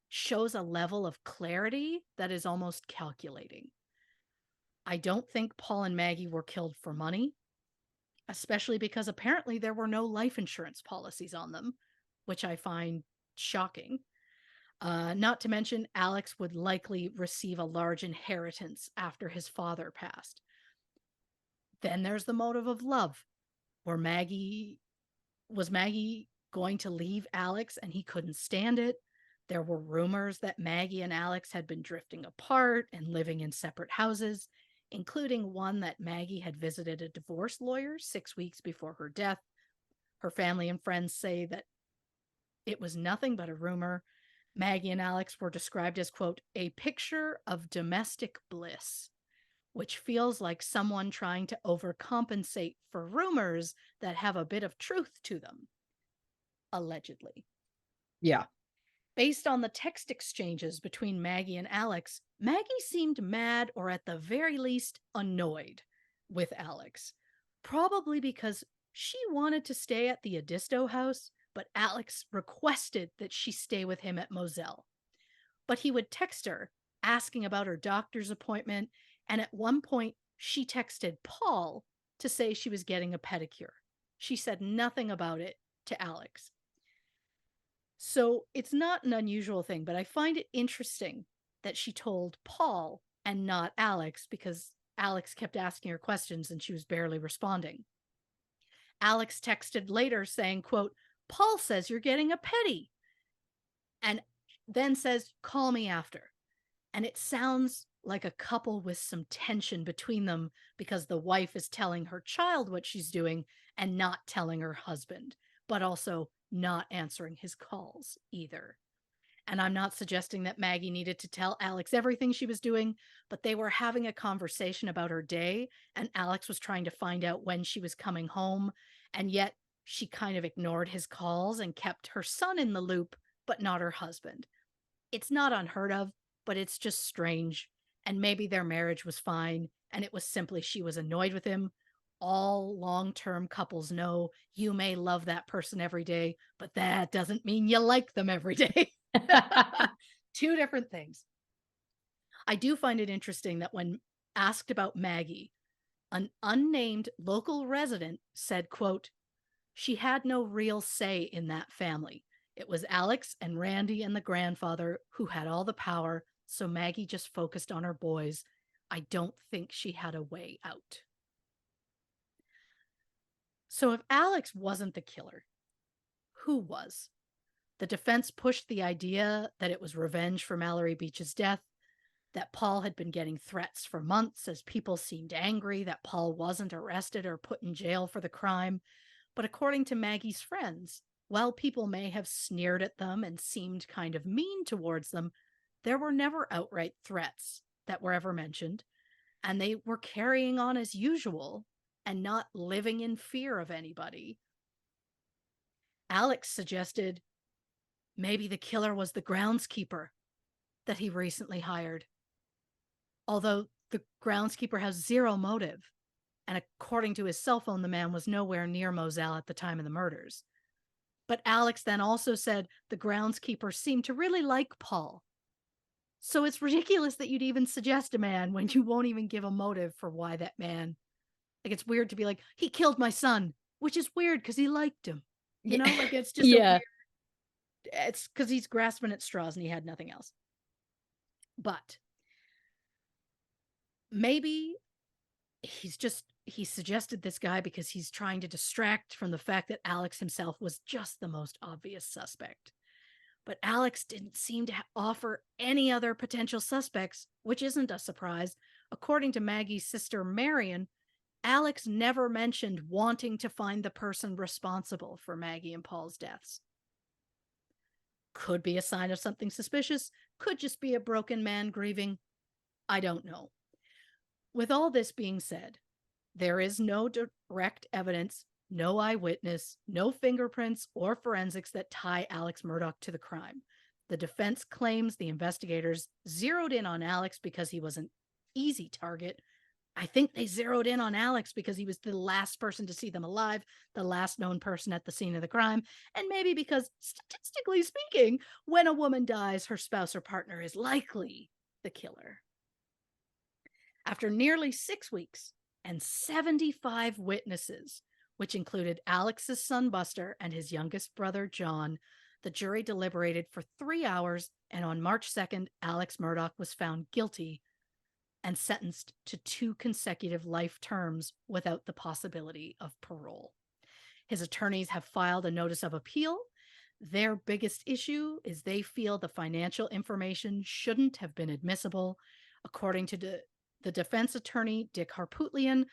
shows a level of clarity that is almost calculating. I don't think Paul and Maggie were killed for money, especially because apparently there were no life insurance policies on them, which I find shocking. Not to mention, Alex would likely receive a large inheritance after his father passed. Then there's the motive of love. Were Maggie Was Maggie going to leave Alex and he couldn't stand it? There were rumors that Maggie and Alex had been drifting apart and living in separate houses, including one that Maggie had visited a divorce lawyer 6 weeks before her death. Her family and friends say that it was nothing but a rumor. Maggie and Alex were described as, quote, a picture of domestic bliss, which feels like someone trying to overcompensate for rumors that have a bit of truth to them, allegedly. Yeah. Based on the text exchanges between Maggie and Alex, Maggie seemed mad or at the very least annoyed with Alex, probably because she wanted to stay at the Edisto house, but Alex requested that she stay with him at Moselle. But he would text her asking about her doctor's appointment, and at one point she texted Paul to say she was getting a pedicure. She said nothing about it to Alex. So it's not an unusual thing, but I find it interesting that she told Paul and not Alex, because Alex kept asking her questions and she was barely responding. Alex texted later saying, quote, Paul says you're getting a pedi, and then says, call me after. And it sounds like a couple with some tension between them because the wife is telling her child what she's doing and not telling her husband, but also not answering his calls either. And I'm not suggesting that Maggie needed to tell Alex everything she was doing, but they were having a conversation about her day, and Alex was trying to find out when she was coming home, and yet she kind of ignored his calls and kept her son in the loop, but not her husband. It's not unheard of, but it's just strange. And maybe their marriage was fine, and it was simply she was annoyed with him. All long-term couples know you may love that person every day, but that doesn't mean you like them every day. Two different things. I do find it interesting that when asked about Maggie, an unnamed local resident said, quote, she had no real say in that family. It was Alex and Randy and the grandfather who had all the power, so Maggie just focused on her boys. I don't think she had a way out. So if Alex wasn't the killer, who was? The defense pushed the idea that it was revenge for Mallory Beach's death, that Paul had been getting threats for months as people seemed angry that Paul wasn't arrested or put in jail for the crime. But according to Maggie's friends, while people may have sneered at them and seemed kind of mean towards them, there were never outright threats that were ever mentioned, and they were carrying on as usual and not living in fear of anybody. Alex suggested maybe the killer was the groundskeeper that he recently hired, although the groundskeeper has zero motive. And according to his cell phone, the man was nowhere near Moselle at the time of the murders. But Alex then also said the groundskeeper seemed to really like Paul. So it's ridiculous that you'd even suggest a man when you won't even give a motive for why that man. Like, it's weird to be like, he killed my son, which is weird because he liked him. You know, like it's just Yeah. it's because he's grasping at straws and he had nothing else. But maybe he suggested this guy because he's trying to distract from the fact that Alex himself was just the most obvious suspect. But Alex didn't seem to offer any other potential suspects, which isn't a surprise. According to Maggie's sister, Marion, Alex never mentioned wanting to find the person responsible for Maggie and Paul's deaths. Could be a sign of something suspicious, could just be a broken man grieving. I don't know. With all this being said, there is no direct evidence, no eyewitness, no fingerprints or forensics that tie Alex Murdaugh to the crime. The defense claims the investigators zeroed in on Alex because he was an easy target. I think they zeroed in on Alex because he was the last person to see them alive, the last known person at the scene of the crime, and maybe because, statistically speaking, when a woman dies, her spouse or partner is likely the killer. After nearly 6 weeks and 75 witnesses, which included Alex's son Buster and his youngest brother John, the jury deliberated for 3 hours, and on March 2nd, Alex Murdaugh was found guilty and sentenced to 2 consecutive life terms without the possibility of parole. His attorneys have filed a notice of appeal. Their biggest issue is they feel the financial information shouldn't have been admissible. According to the defense attorney, Dick Harpootlian,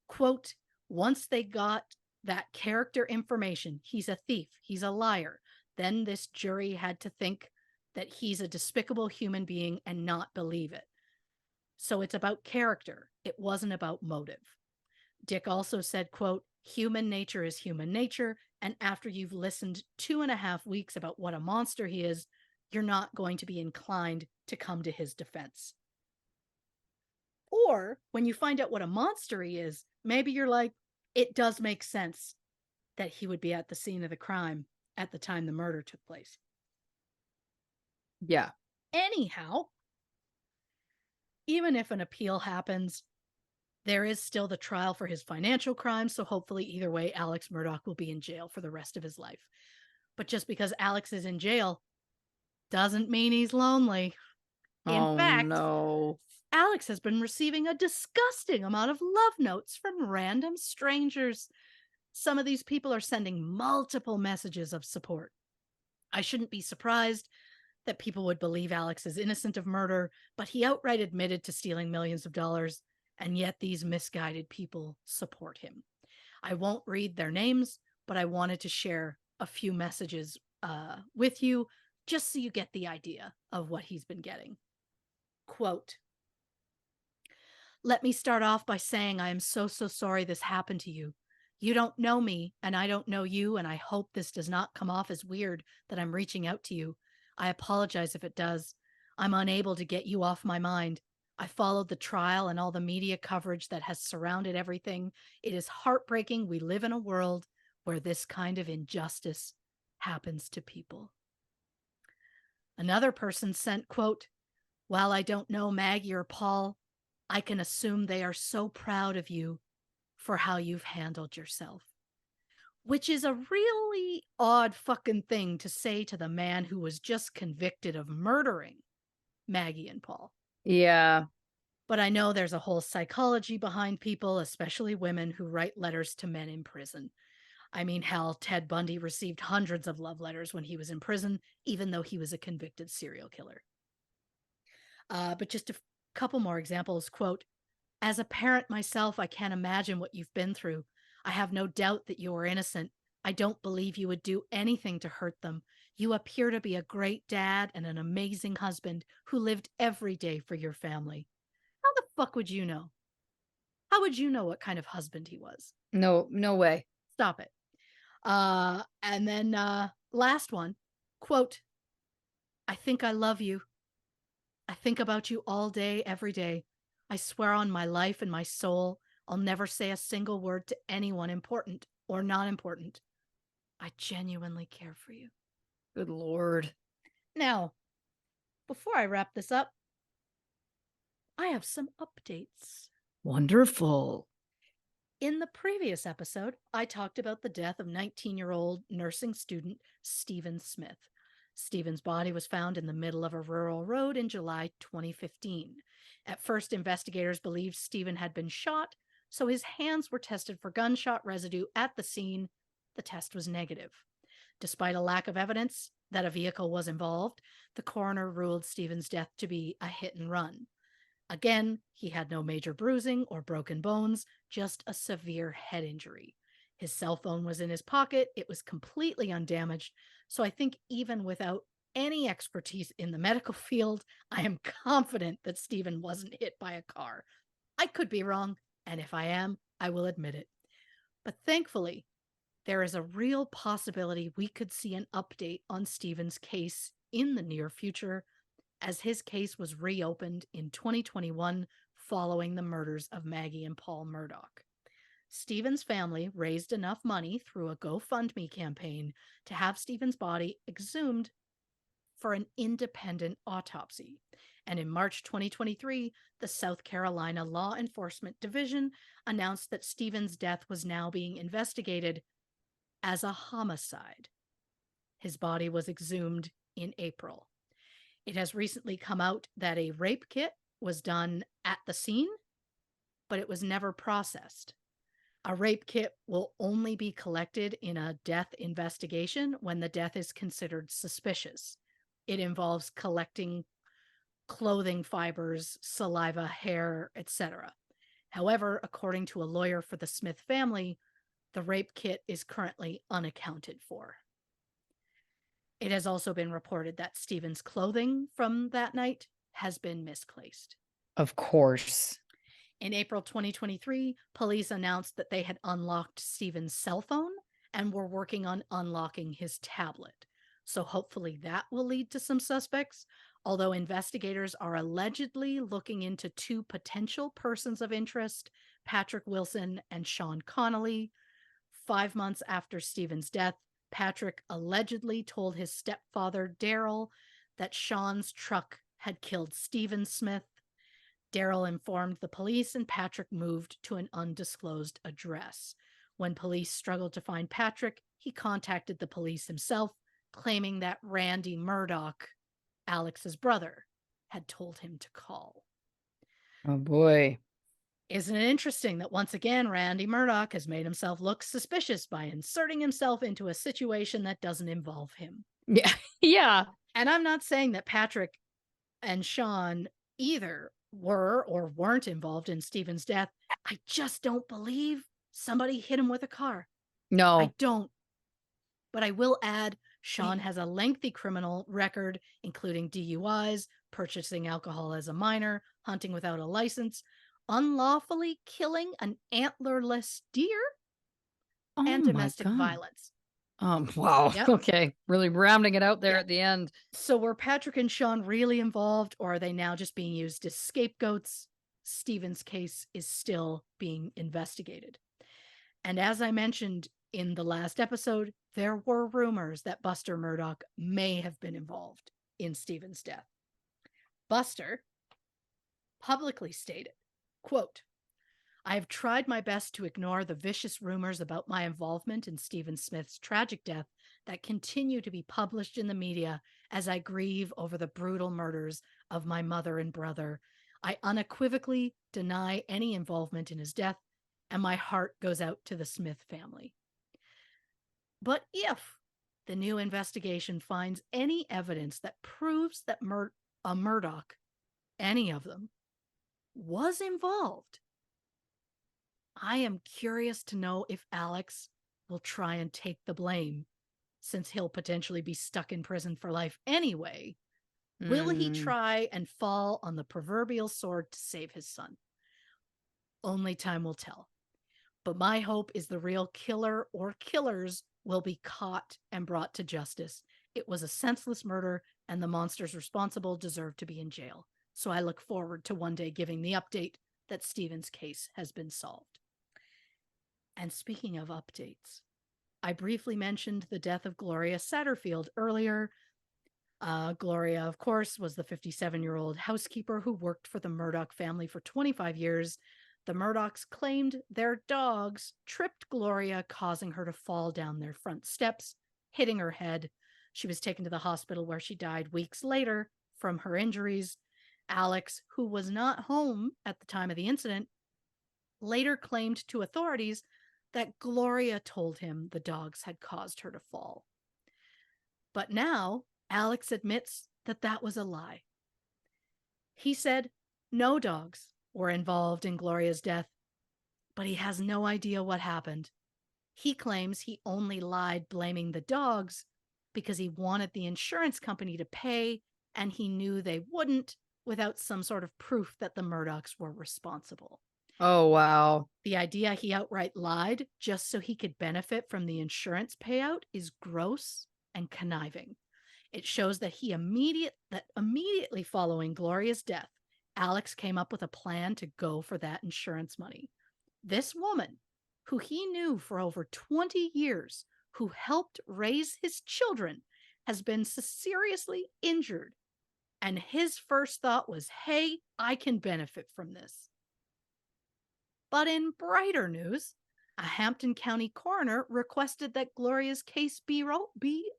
quote, once they got that character information, he's a thief, he's a liar, then this jury had to think that he's a despicable human being and not believe it. So it's about character. It wasn't about motive. Dick also said, quote, human nature is human nature. And after you've listened 2.5 weeks about what a monster he is, you're not going to be inclined to come to his defense. Or when you find out what a monster he is, maybe you're like, it does make sense that he would be at the scene of the crime at the time the murder took place. Yeah. Anyhow, even if an appeal happens, there is still the trial for his financial crimes. So hopefully, either way, Alex Murdaugh will be in jail for the rest of his life. But just because Alex is in jail doesn't mean he's lonely. In fact, no. Alex has been receiving a disgusting amount of love notes from random strangers. Some of these people are sending multiple messages of support. I shouldn't be surprised that people would believe Alex is innocent of murder, but he outright admitted to stealing millions of dollars, and yet these misguided people support him. I won't read their names, but I wanted to share a few messages with you just so you get the idea of what he's been getting. Quote, let me start off by saying I am so sorry this happened to you. You don't know me, and I don't know you, and I hope this does not come off as weird that I'm reaching out to you. I apologize if it does. I'm unable to get you off my mind. I followed the trial and all the media coverage that has surrounded everything. It is heartbreaking we live in a world where this kind of injustice happens to people. Another person sent, quote, while I don't know Maggie or Paul, I can assume they are so proud of you for how you've handled yourself. Which is a really odd fucking thing to say to the man who was just convicted of murdering Maggie and Paul. Yeah. But I know there's a whole psychology behind people, especially women who write letters to men in prison. I mean, hell, Ted Bundy received hundreds of love letters when he was in prison, even though he was a convicted serial killer. But just a couple more examples. Quote, as a parent myself, I can't imagine what you've been through. I have no doubt that you are innocent. I don't believe you would do anything to hurt them. You appear to be a great dad and an amazing husband who lived every day for your family. How the fuck would you know? How would you know what kind of husband he was? No way. Stop it. And then last one, quote, I think I love you. I think about you all day, every day. I swear on my life and my soul, I'll never say a single word to anyone important or not important. I genuinely care for you. Good Lord. Now, before I wrap this up, I have some updates. Wonderful. In the previous episode, I talked about the death of 19-year-old nursing student Stephen Smith. Stephen's body was found in the middle of a rural road in July 2015. At first, investigators believed Stephen had been shot, so his hands were tested for gunshot residue at the scene. The test was negative. Despite a lack of evidence that a vehicle was involved, the coroner ruled Stephen's death to be a hit and run. Again, he had no major bruising or broken bones, just a severe head injury. His cell phone was in his pocket. It was completely undamaged. So I think even without any expertise in the medical field, I am confident that Stephen wasn't hit by a car. I could be wrong, and if I am, I will admit it. But thankfully, there is a real possibility we could see an update on Stephen's case in the near future, as his case was reopened in 2021 following the murders of Maggie and Paul Murdaugh. Stephen's family raised enough money through a GoFundMe campaign to have Stephen's body exhumed for an independent autopsy. And in March 2023, the South Carolina Law Enforcement Division announced that Stephen's death was now being investigated as a homicide. His body was exhumed in April. It has recently come out that a rape kit was done at the scene, but it was never processed. A rape kit will only be collected in a death investigation when the death is considered suspicious. It involves collecting clothing fibers, saliva, hair, etc. However, according to a lawyer for the Smith family, the rape kit is currently unaccounted for. It has also been reported that Stephen's clothing from that night has been misplaced. Of course. In April 2023, police announced that they had unlocked Stephen's cell phone and were working on unlocking his tablet. So hopefully that will lead to some suspects, although investigators are allegedly looking into two potential persons of interest, Patrick Wilson and Sean Connolly. 5 months after Stephen's death, Patrick allegedly told his stepfather, Daryl, that Sean's truck had killed Stephen Smith. Daryl informed the police, and Patrick moved to an undisclosed address. When police struggled to find Patrick, he contacted the police himself, claiming that Randy Murdaugh, Alex's brother, had told him to call. Oh boy. Isn't it interesting that once again, Randy Murdaugh has made himself look suspicious by inserting himself into a situation that doesn't involve him? Yeah. Yeah. And I'm not saying that Patrick and Sean either were or weren't involved in Stephen's death. I just don't believe somebody hit him with a car. No. I don't. But I will add, Sean has a lengthy criminal record, including DUIs, purchasing alcohol as a minor, hunting without a license, unlawfully killing an antlerless deer, and domestic violence. Wow. Yep. Okay. Really rounding it out there at the end. So were Patrick and Sean really involved, or are they now just being used as scapegoats? Stephen's case is still being investigated. And as I mentioned in the last episode, there were rumors that Buster Murdaugh may have been involved in Stephen's death. Buster publicly stated, quote, "I have tried my best to ignore the vicious rumors about my involvement in Stephen Smith's tragic death that continue to be published in the media as I grieve over the brutal murders of my mother and brother. I unequivocally deny any involvement in his death, and my heart goes out to the Smith family." But if the new investigation finds any evidence that proves that Murdaugh, any of them, was involved, I am curious to know if Alex will try and take the blame, since he'll potentially be stuck in prison for life anyway. Will he try and fall on the proverbial sword to save his son? Only time will tell. But my hope is the real killer or killers will be caught and brought to justice. It was a senseless murder, and the monsters responsible deserve to be in jail. So I look forward to one day giving the update that Stephen's case has been solved. And speaking of updates, I briefly mentioned the death of Gloria Satterfield earlier. Gloria, of course, was the 57-year-old housekeeper who worked for the Murdaugh family for 25 years. The Murdaughs claimed their dogs tripped Gloria, causing her to fall down their front steps, hitting her head. She was taken to the hospital where she died weeks later from her injuries. Alex, who was not home at the time of the incident, later claimed to authorities that Gloria told him the dogs had caused her to fall. But now, Alex admits that that was a lie. He said no dogs were involved in Gloria's death, but he has no idea what happened. He claims he only lied blaming the dogs because he wanted the insurance company to pay, and he knew they wouldn't without some sort of proof that the Murdaughs were responsible. Oh, wow. The idea he outright lied just so he could benefit from the insurance payout is gross and conniving. It shows that immediately following Gloria's death, Alex came up with a plan to go for that insurance money. This woman, who he knew for over 20 years, who helped raise his children, has been seriously injured. And his first thought was, hey, I can benefit from this. But in brighter news, a Hampton County coroner requested that Gloria's case be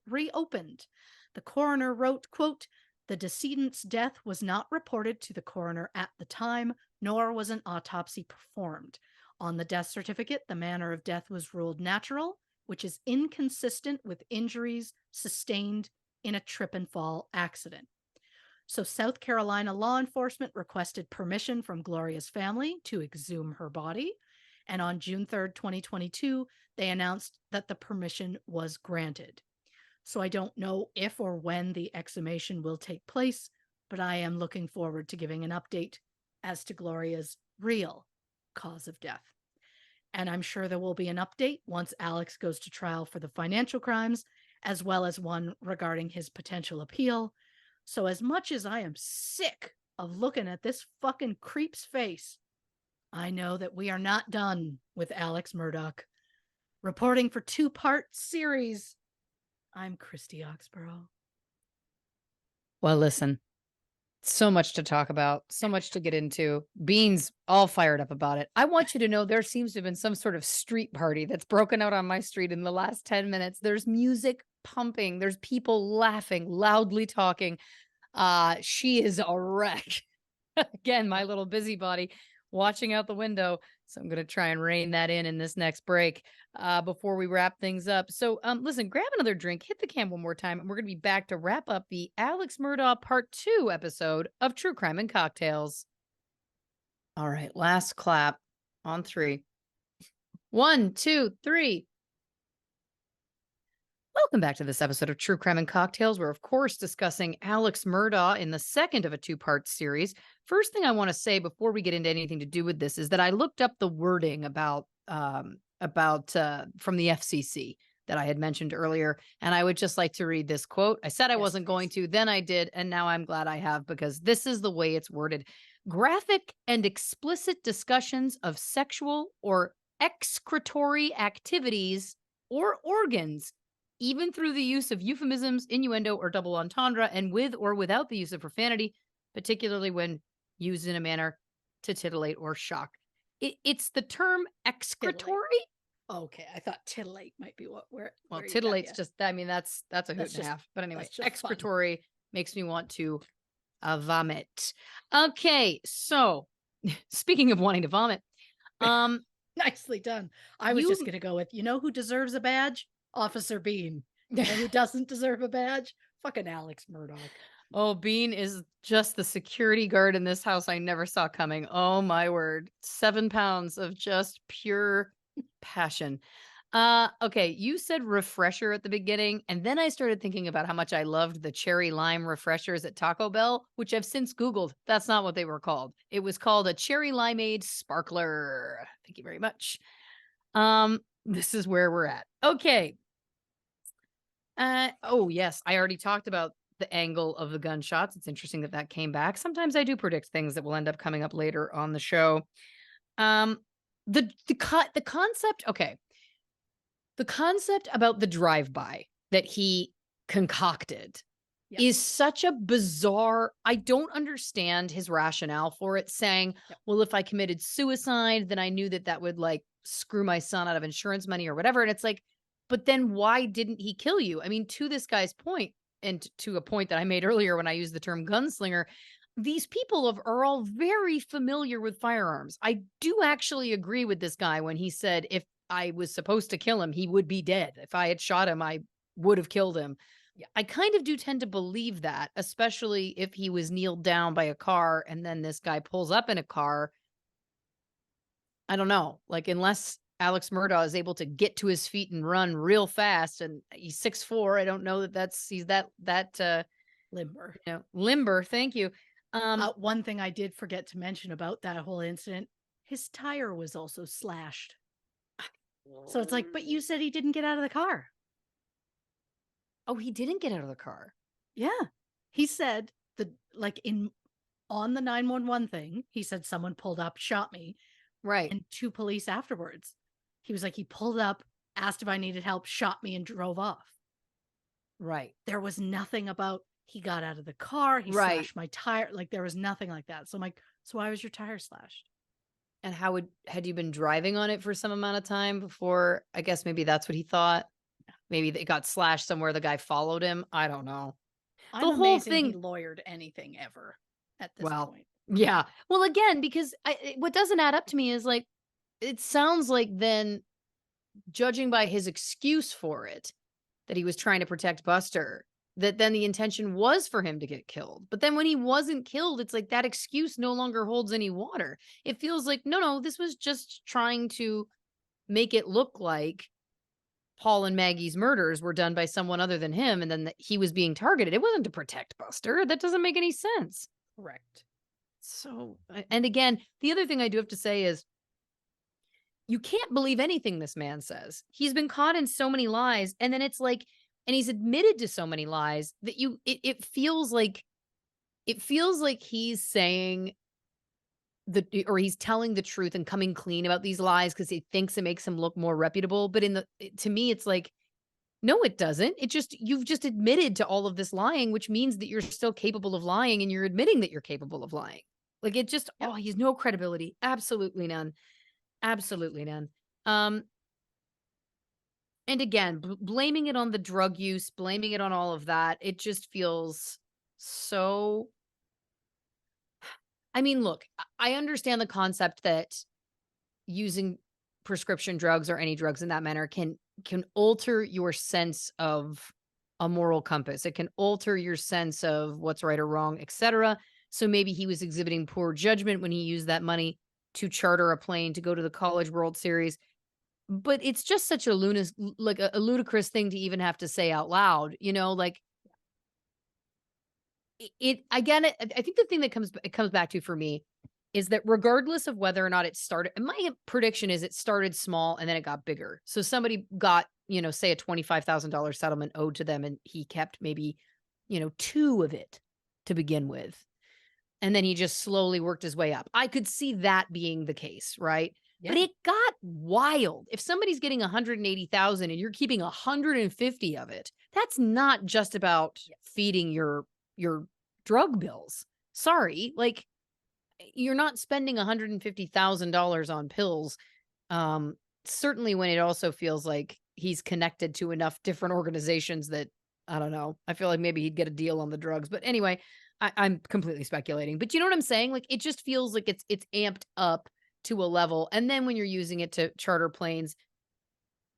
reopened. The coroner wrote, quote, "The decedent's death was not reported to the coroner at the time, nor was an autopsy performed. On the death certificate, the manner of death was ruled natural, which is inconsistent with injuries sustained in a trip and fall accident. So, South Carolina law enforcement requested permission from Gloria's family to exhume her body. And on June 3rd, 2022, they announced that the permission was granted. So, I don't know if or when the exhumation will take place, but I am looking forward to giving an update as to Gloria's real cause of death. And I'm sure there will be an update once Alex goes to trial for the financial crimes, as well as one regarding his potential appeal. So, as much as I am sick of looking at this fucking creep's face, I know that we are not done with Alex Murdaugh. Reporting for two-part series, I'm Christy Oxborrow. Well, listen, so much to talk about, so much to get into. Bean's all fired up about it. I want you to know there seems to have been some sort of street party that's broken out on my street in the last 10 minutes. There's music pumping. There's people laughing, loudly talking. She is a wreck. Again, my little busybody watching out the window. So I'm going to try and rein that in this next break before we wrap things up. So listen, grab another drink, hit the cam one more time, and we're going to be back to wrap up the Alex Murdaugh Part 2 episode of True Crime and Cocktails. All right, last clap on 3. 1, 2, 3. Welcome back to this episode of True Crime and Cocktails. We're, of course, discussing Alex Murdaugh in the second of a 2-part series. First thing I want to say before we get into anything to do with this is that I looked up the wording about from the FCC that I had mentioned earlier, and I would just like to read this quote. I said I wasn't going to, then I did, and now I'm glad I have, because this is the way it's worded. Graphic and explicit discussions of sexual or excretory activities or organs, even through the use of euphemisms, innuendo, or double entendre, and with or without the use of profanity, particularly when used in a manner to titillate or shock. It's the term excretory. Okay, I thought titillate might be where Titillate's just, I mean, that's a hoot and a half. But anyway, excretory makes me want to vomit. Okay, so speaking of wanting to vomit, nicely done. I was just going to go with, you know who deserves a badge? Officer Bean. And who doesn't deserve a badge? Fucking Alex Murdaugh. Oh, Bean is just the security guard in this house I never saw coming. Oh, my word. 7 pounds of just pure passion. Okay, you said refresher at the beginning, and then I started thinking about how much I loved the cherry lime refreshers at Taco Bell, which I've since Googled. That's not what they were called. It was called a cherry limeade sparkler. Thank you very much. This is where we're at. Okay. Oh, yes, I already talked about the angle of the gunshots. It's interesting that that came back. Sometimes I do predict things that will end up coming up later on the show. The concept, okay. The concept about the drive-by that he concocted is such a bizarre, I don't understand his rationale for it, saying, well, if I committed suicide, then I knew that that would like screw my son out of insurance money or whatever. And it's like, but then why didn't he kill you? I mean, to this guy's point, and to a point that I made earlier when I used the term gunslinger, these people are all very familiar with firearms. I do actually agree with this guy when he said, if I was supposed to kill him, he would be dead. If I had shot him, I would have killed him. Yeah, I kind of do tend to believe that, especially if he was kneeled down by a car and then this guy pulls up in a car. I don't know. Like, unless Alex Murdaugh is able to get to his feet and run real fast, and he's 6'4", I don't know that he's that limber. You know, limber. Thank you. One thing I did forget to mention about that whole incident, his tire was also slashed. So it's like, but you said he didn't get out of the car. Oh, he didn't get out of the car. Yeah. He said on the 911 thing, he said someone pulled up, shot me. Right. And 2 police afterwards. He was like, he pulled up, asked if I needed help, shot me, and drove off. Right. There was nothing about he got out of the car, he slashed my tire. Like, there was nothing like that. So I'm like, so why was your tire slashed? And had you been driving on it for some amount of time before? I guess maybe that's what he thought. Maybe it got slashed somewhere. The guy followed him. I don't know. The whole thing. He lawyered anything ever at this point. Yeah. Well, again, because what doesn't add up to me is like, it sounds like then, judging by his excuse for it, that he was trying to protect Buster, that then the intention was for him to get killed. But then when he wasn't killed, it's like that excuse no longer holds any water. It feels like, no, this was just trying to make it look like Paul and Maggie's murders were done by someone other than him, and then that he was being targeted. It wasn't to protect Buster. That doesn't make any sense. Correct. So, and again, the other thing I do have to say is, you can't believe anything this man says. He's been caught in so many lies, and then it's like, and he's admitted to so many lies that it feels like, he's saying or he's telling the truth and coming clean about these lies because he thinks it makes him look more reputable. But to me, it's like, no, it doesn't. It just, you've just admitted to all of this lying, which means that you're still capable of lying, and you're admitting that you're capable of lying. Like, it just, Yep. oh, he has no credibility. Absolutely none. Absolutely none. And again, blaming it on the drug use, blaming it on all of that, it just feels so. I mean, look, I understand the concept that using prescription drugs or any drugs in that manner can alter your sense of a moral compass. It can alter your sense of what's right or wrong, etc. So maybe he was exhibiting poor judgment when he used that money to charter a plane to go to the College World Series. But it's just such a a ludicrous thing to even have to say out loud, like again, I think the thing that it comes back to for me is that regardless of whether or not it started, and my prediction is it started small and then it got bigger. So somebody got, say a $25,000 settlement owed to them, and he kept maybe, two of it to begin with. And then he just slowly worked his way up. I could see that being the case, right? Yeah. But it got wild. If somebody's getting 180,000 and you're keeping 150 of it, that's not just about feeding your drug bills. Sorry, like, you're not spending $150,000 on pills. Certainly when it also feels like he's connected to enough different organizations that, I don't know, I feel like maybe he'd get a deal on the drugs. But anyway, I'm completely speculating. But you know what I'm saying? Like, it just feels like it's amped up to a level. And then when you're using it to charter planes,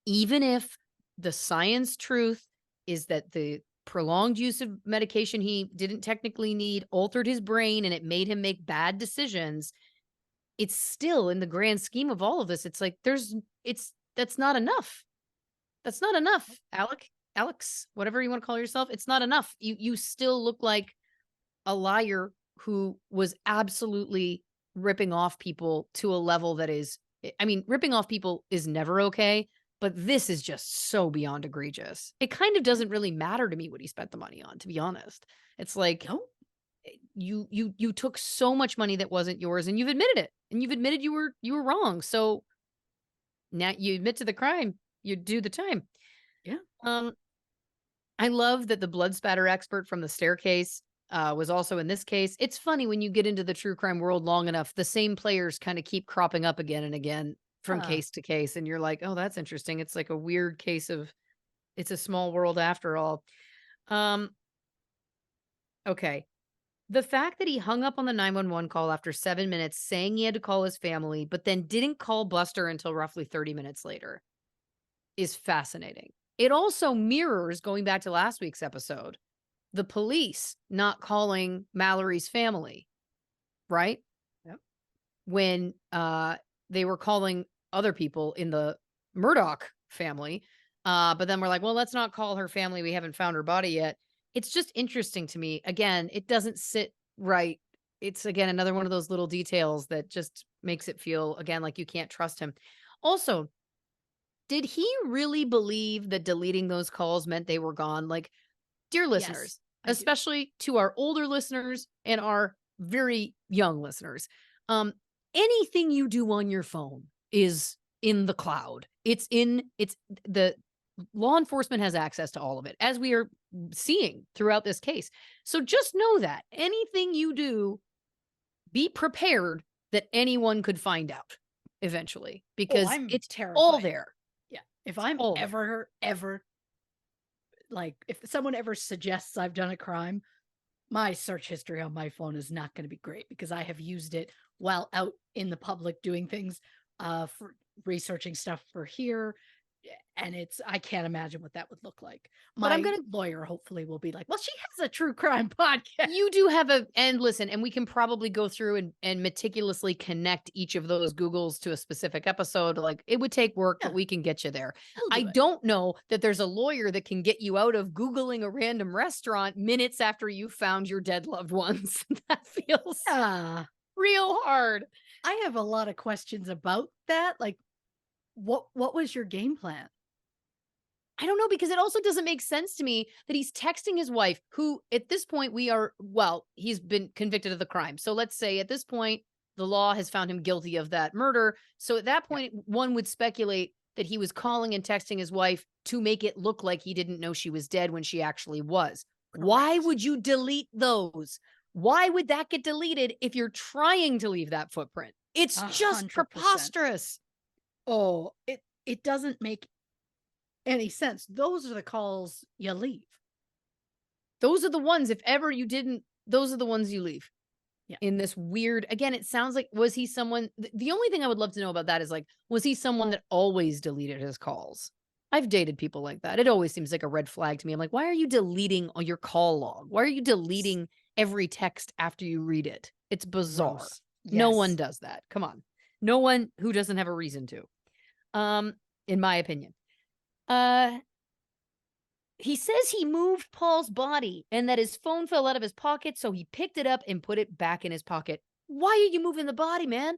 even if the science truth is that the prolonged use of medication he didn't technically need altered his brain and it made him make bad decisions, it's still, in the grand scheme of all of this, it's like that's not enough. That's not enough, Alex, whatever you want to call yourself. It's not enough. You still look like a liar who was absolutely ripping off people to a level that is, I mean, ripping off people is never okay, but this is just so beyond egregious. It kind of doesn't really matter to me what he spent the money on, to be honest. It's like, No. you took so much money that wasn't yours, and you've admitted it, and you've admitted you were wrong. So now you admit to the crime, you do the time. Yeah. I love that the blood spatter expert from the staircase was also in this case. It's funny when you get into the true crime world long enough, the same players kind of keep cropping up again and again from case to case. And you're like, oh, that's interesting. It's like a weird case of, it's a small world after all. Okay. The fact that he hung up on the 911 call after 7 minutes saying he had to call his family, but then didn't call Buster until roughly 30 minutes later is fascinating. It also mirrors, going back to last week's episode, the police not calling Mallory's family, right? Yep. When they were calling other people in the Murdaugh family. But then we're like, well, let's not call her family. We haven't found her body yet. It's just interesting to me. Again, it doesn't sit right. It's, again, another one of those little details that just makes it feel, again, like you can't trust him. Also, did he really believe that deleting those calls meant they were gone? Like, dear listeners, especially to our older listeners and our very young listeners, anything you do on your phone is in the cloud. It's the law enforcement has access to all of it, as we are seeing throughout this case. So just know that anything you do, be prepared that anyone could find out eventually, because it's terrified. all there. Yeah. If I'm ever, like, if someone ever suggests I've done a crime, my search history on my phone is not going to be great, because I have used it while out in the public doing things for researching stuff for here. And I can't imagine what that would look like. But I'm My gonna lawyer hopefully will be like, well, she has a true crime podcast. You do have and listen, and we can probably go through and meticulously connect each of those Googles to a specific episode. Like it would take work, Yeah. but we can get you there. He'll I do it. don't know that there's a lawyer that can get you out of Googling a random restaurant minutes after you found your dead loved ones. That feels real hard. I have a lot of questions about that. Like, what was your game plan? I don't know, because it also doesn't make sense to me that he's texting his wife, who at this point he's been convicted of the crime. So let's say at this point, the law has found him guilty of that murder. So at that point, one would speculate that he was calling and texting his wife to make it look like he didn't know she was dead when she actually was. Correct. Why would you delete those? Why would that get deleted if you're trying to leave that footprint? It's 100%. Just preposterous. Oh, it doesn't make any sense. Those are the calls you leave. Those are the ones, if ever you didn't, those are the ones you leave. Yeah. In this weird, again, it sounds like, was he someone, the only thing I would love to know about that is like, was he someone that always deleted his calls? I've dated people like that. It always seems like a red flag to me. I'm like, why are you deleting your call log? Why are you deleting every text after you read it? It's bizarre. Yes. No one does that. Come on. No one who doesn't have a reason to. In my opinion. He says he moved Paul's body and that his phone fell out of his pocket, so he picked it up and put it back in his pocket. Why are you moving the body, man?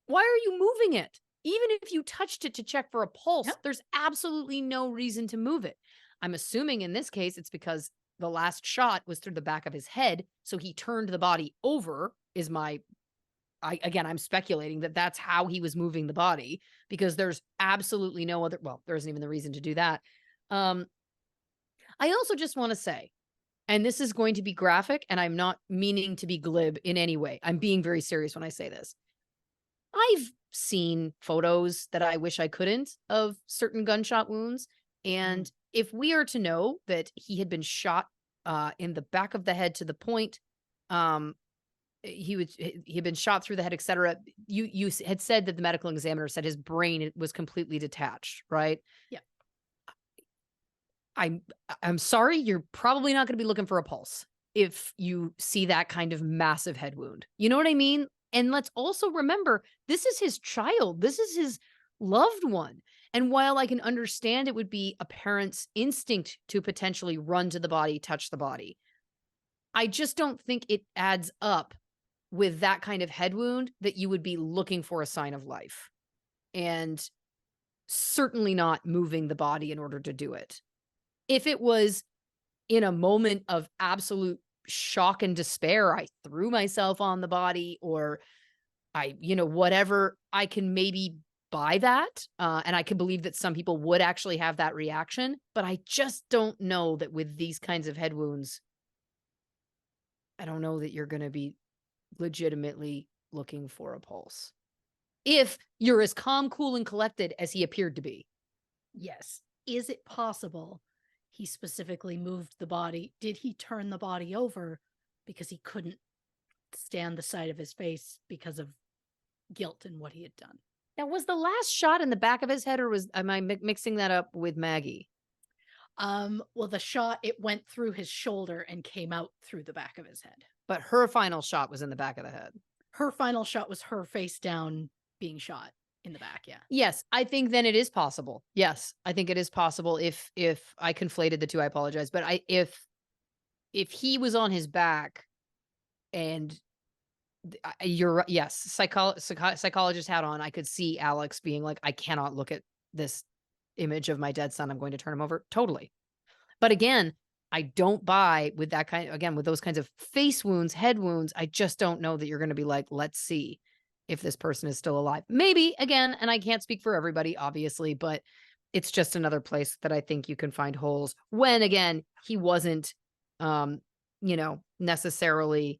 Why are you moving it? Even if you touched it to check for a pulse, there's absolutely no reason to move it. I'm assuming in this case, it's because the last shot was through the back of his head, so he turned the body over, I'm speculating that that's how he was moving the body, because there's absolutely no other, there isn't even the reason to do that. I also just want to say, and this is going to be graphic, and I'm not meaning to be glib in any way. I'm being very serious when I say this. I've seen photos that I wish I couldn't of certain gunshot wounds. And if we are to know that he had been shot in the back of the head to the point, he had been shot through the head, etc. You had said that the medical examiner said his brain was completely detached, right? Yeah. I'm sorry, you're probably not going to be looking for a pulse if you see that kind of massive head wound. You know what I mean? And let's also remember, this is his child. This is his loved one. And while I can understand it would be a parent's instinct to potentially run to the body, touch the body, I just don't think it adds up with that kind of head wound that you would be looking for a sign of life. And certainly not moving the body in order to do it. If it was in a moment of absolute shock and despair, I threw myself on the body, or whatever, I can maybe buy that. And I can believe that some people would actually have that reaction, but I just don't know that with these kinds of head wounds, I don't know that you're going to be legitimately looking for a pulse. If you're as calm, cool, and collected as he appeared to be. Yes. Is it possible he specifically moved the body? Did he turn the body over because he couldn't stand the sight of his face because of guilt and what he had done? Now, was the last shot in the back of his head, or am I mixing that up with Maggie? Well, the shot, it went through his shoulder and came out through the back of his head. But her final shot was in the back of the head. Her final shot was her face down being shot in the back. Yeah. Yes. I think then it is possible. Yes. I think it is possible. If I conflated the two, I apologize. But if he was on his back and you're, yes, psychologist hat on, I could see Alex being like, I cannot look at this image of my dead son. I'm going to turn him over. Totally. But again, I don't buy with that with those kinds of face wounds, head wounds. I just don't know that you're going to be like, let's see if this person is still alive. Maybe, again, and I can't speak for everybody, obviously, but it's just another place that I think you can find holes when, again, he wasn't, necessarily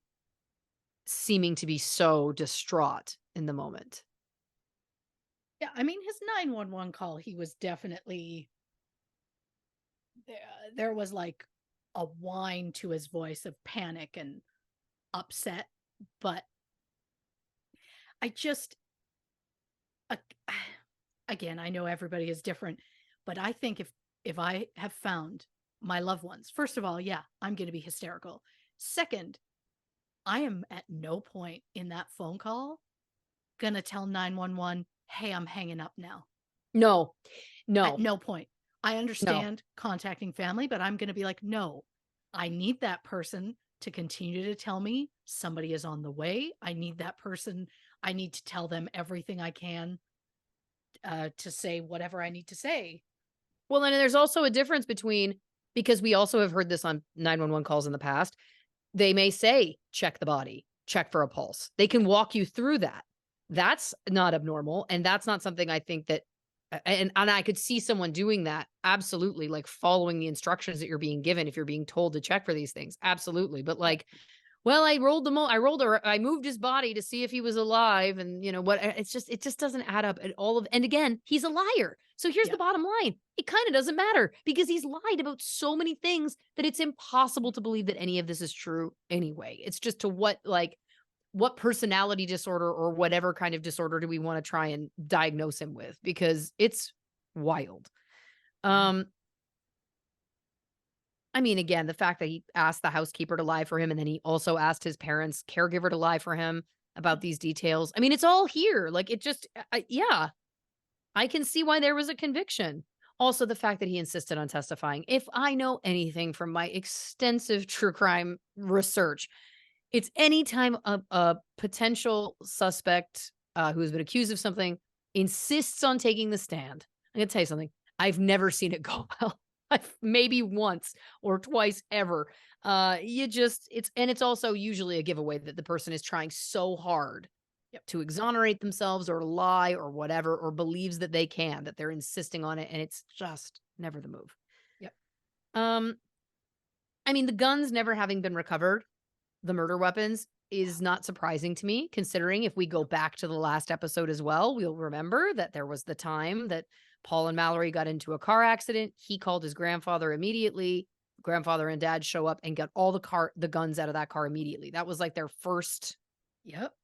seeming to be so distraught in the moment. Yeah, I mean, his 911 call, he was definitely, there was like a whine to his voice of panic and upset, but again, I know everybody is different, but I think if I have found my loved ones, first of all, yeah, I'm going to be hysterical. Second, I am at no point in that phone call going to tell 911, hey, I'm hanging up now. No, At no, no point. I no. understand contacting family, but I'm going to be like, no, I need that person to continue to tell me somebody is on the way. I need that person. I need to tell them everything I can to say whatever I need to say. Well, and there's also a difference between, because we also have heard this on 911 calls in the past. They may say, check the body, check for a pulse. They can walk you through that. That's not abnormal. And that's not something I think that, and I could see someone doing that. Absolutely. Like following the instructions that you're being given if you're being told to check for these things. Absolutely. But like, well, I moved his body to see if he was alive. And you know what? It just doesn't add up at all of, and again, he's a liar. So here's Yeah. the bottom line. It kind of doesn't matter because he's lied about so many things that it's impossible to believe that any of this is true anyway. It's just to what personality disorder or whatever kind of disorder do we want to try and diagnose him with? Because it's wild. I mean, again, the fact that he asked the housekeeper to lie for him and then he also asked his parents' caregiver to lie for him about these details. I mean, it's all here. Like it just, yeah, I can see why there was a conviction. Also, the fact that he insisted on testifying. If I know anything from my extensive true crime research, it's anytime a potential suspect who has been accused of something insists on taking the stand. I'm going to tell you something. I've never seen it go well. Maybe once or twice ever. It's also usually a giveaway that the person is trying so hard to exonerate themselves or lie or whatever, or believes that they can, that they're insisting on it. And it's just never the move. Yep. I mean, the guns never having been recovered, the murder weapons, is not surprising to me, considering if we go back to the last episode as well, we'll remember that there was the time that Paul and Mallory got into a car accident. He called his grandfather immediately. Grandfather and dad show up and got all the guns out of that car immediately. That was like their first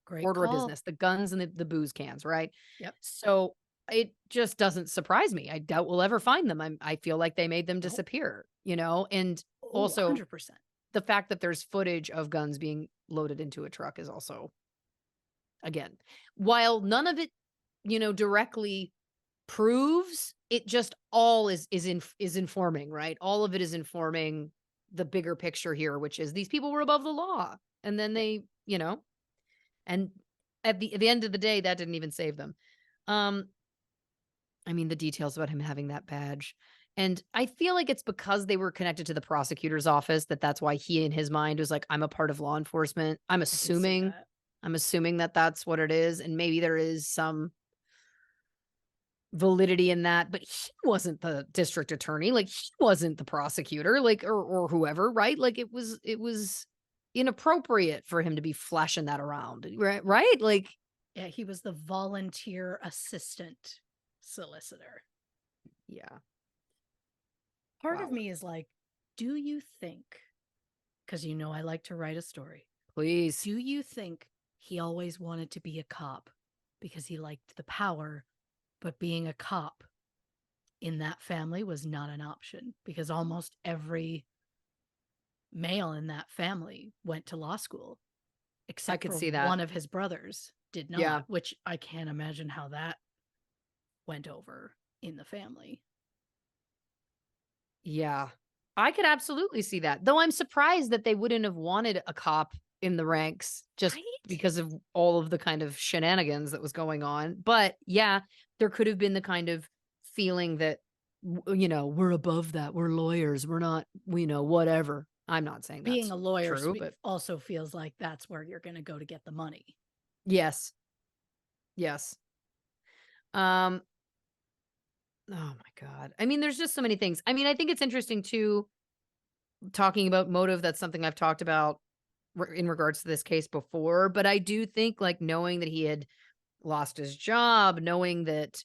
great order of call. business, the guns and the booze cans, right? Yep. So it just doesn't surprise me. I doubt we'll ever find them. I feel like they made them Nope. disappear, you know? And Oh, also 100%. the fact that there's footage of guns being loaded into a truck is also, again, while none of it, you know, directly proves, it just all is informing, right? All of it is informing the bigger picture here, which is these people were above the law. And then they, you know, and at the end of the day, that didn't even save them. I mean, the details about him having that badge. And I feel like it's because they were connected to the prosecutor's office that's why he in his mind was like, I'm a part of law enforcement. I'm assuming that that's what it is. And maybe there is some validity in that, but he wasn't the district attorney. Like he wasn't the prosecutor, like, or whoever, right? Like it was inappropriate for him to be flashing that around. Right? Like, yeah, he was the volunteer assistant solicitor. Yeah. Part of me is like, do you think, because you know I like to write a story. Please. Do you think he always wanted to be a cop because he liked the power, but being a cop in that family was not an option because almost every male in that family went to law school, except for one of his brothers did not, which I can't imagine how that went over in the family. Yeah, I could absolutely see that. Though I'm surprised that they wouldn't have wanted a cop in the ranks just because of all of the kind of shenanigans that was going on. But yeah, there could have been the kind of feeling that, you know, we're above that. We're lawyers. We're not, you know, whatever. I'm not saying that's being a lawyer true, but also feels like that's where you're going to go to get the money. Yes. Yes. Oh my God. I mean, there's just so many things. I mean, I think it's interesting too, talking about motive. That's something I've talked about in regards to this case before, but I do think like knowing that he had lost his job, knowing that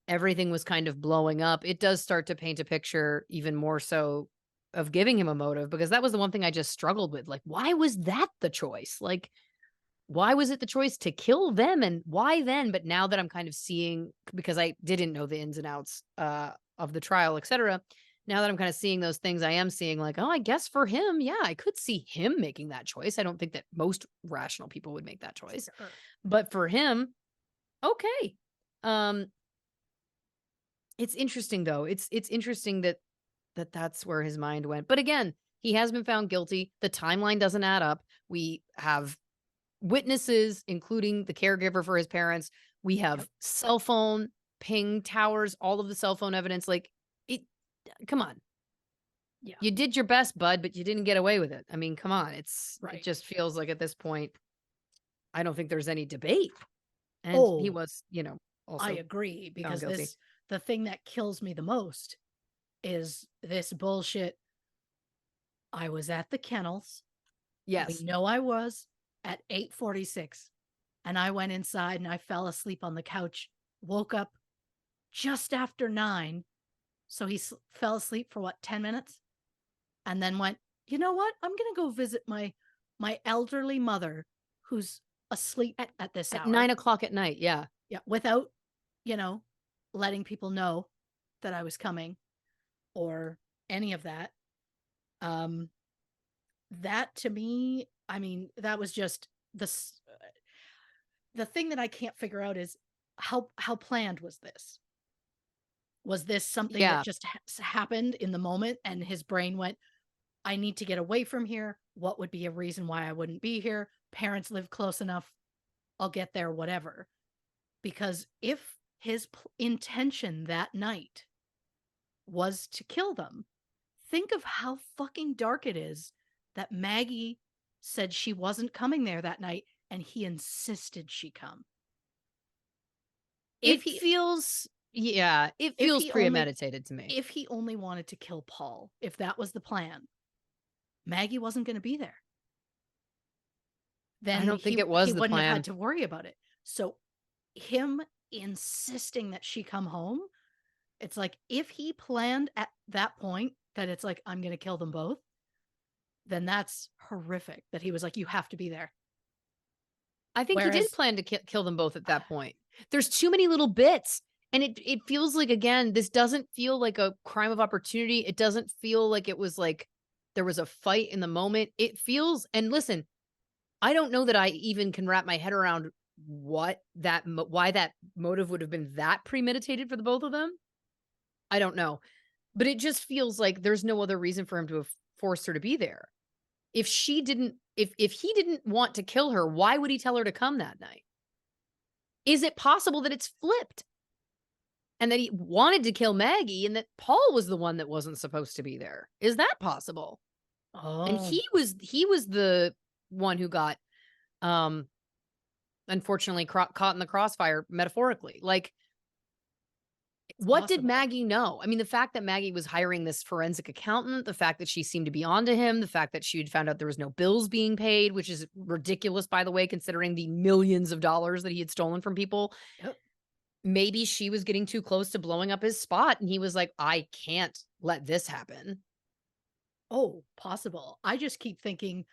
everything was kind of blowing up, it does start to paint a picture even more so of giving him a motive, because that was the one thing I just struggled with. Like, why was that the choice? Like, why was it the choice to kill them and why then? But now that I'm kind of seeing, because I didn't know the ins and outs of the trial, etc. Now that I'm kind of seeing those things, I am seeing like, oh, I guess for him, yeah, I could see him making that choice. I don't think that most rational people would make that choice. Sure. But for him, okay. It's interesting though. It's interesting that that's where his mind went. But again, he has been found guilty. The timeline doesn't add up. We have witnesses, including the caregiver for his parents. We have cell phone ping towers, all of the cell phone evidence. Like it, come on. Yeah. You did your best, bud, but you didn't get away with it. I mean, come on. It Right. just feels like at this point, I don't think there's any debate. And he Oh, was, also I agree, because guilty. the thing that kills me the most is this bullshit. I was at the kennels. Yes. We know I was at 8:46, and I went inside and I fell asleep on the couch, woke up just after 9. So he fell asleep for what, 10 minutes? And then went, you know what? I'm going to go visit my elderly mother who's asleep at this At hour. 9:00 at night. Yeah. Yeah. Without, letting people know that I was coming or any of that. That to me, I mean, that was just the thing that I can't figure out is how planned was this? Was this something Yeah. that just happened in the moment and his brain went, I need to get away from here. What would be a reason why I wouldn't be here? Parents live close enough. I'll get there, whatever. Because if his intention that night was to kill them, think of how fucking dark it is that Maggie said she wasn't coming there that night and he insisted she come. It feels premeditated to me. If he only wanted to kill Paul, if that was the plan, Maggie wasn't going to be there. Then I don't think it was he the wouldn't have plan. had to worry about it. So him insisting that she come home, it's like if he planned at that point that it's like, I'm going to kill them both, then that's horrific that he was like, you have to be there. I think he did plan to kill them both at that point. There's too many little bits. And it feels like, again, this doesn't feel like a crime of opportunity. It doesn't feel like it was like there was a fight in the moment. It feels, and listen, I don't know that I even can wrap my head around why that motive would have been that premeditated for the both of them. I don't know. But it just feels like there's no other reason for him to have forced her to be there. If he didn't want to kill her, why would he tell her to come that night? Is it possible that it's flipped? And that he wanted to kill Maggie and that Paul was the one that wasn't supposed to be there? Is that possible? Oh. And he was the one who got unfortunately caught in the crossfire, metaphorically. Like, what did Maggie know? I mean, the fact that Maggie was hiring this forensic accountant, the fact that she seemed to be onto him, the fact that she had found out there was no bills being paid, which is ridiculous, by the way, considering the millions of dollars that he had stolen from people. Yep. Maybe she was getting too close to blowing up his spot. And he was like, I can't let this happen. Oh, possible. I just keep thinking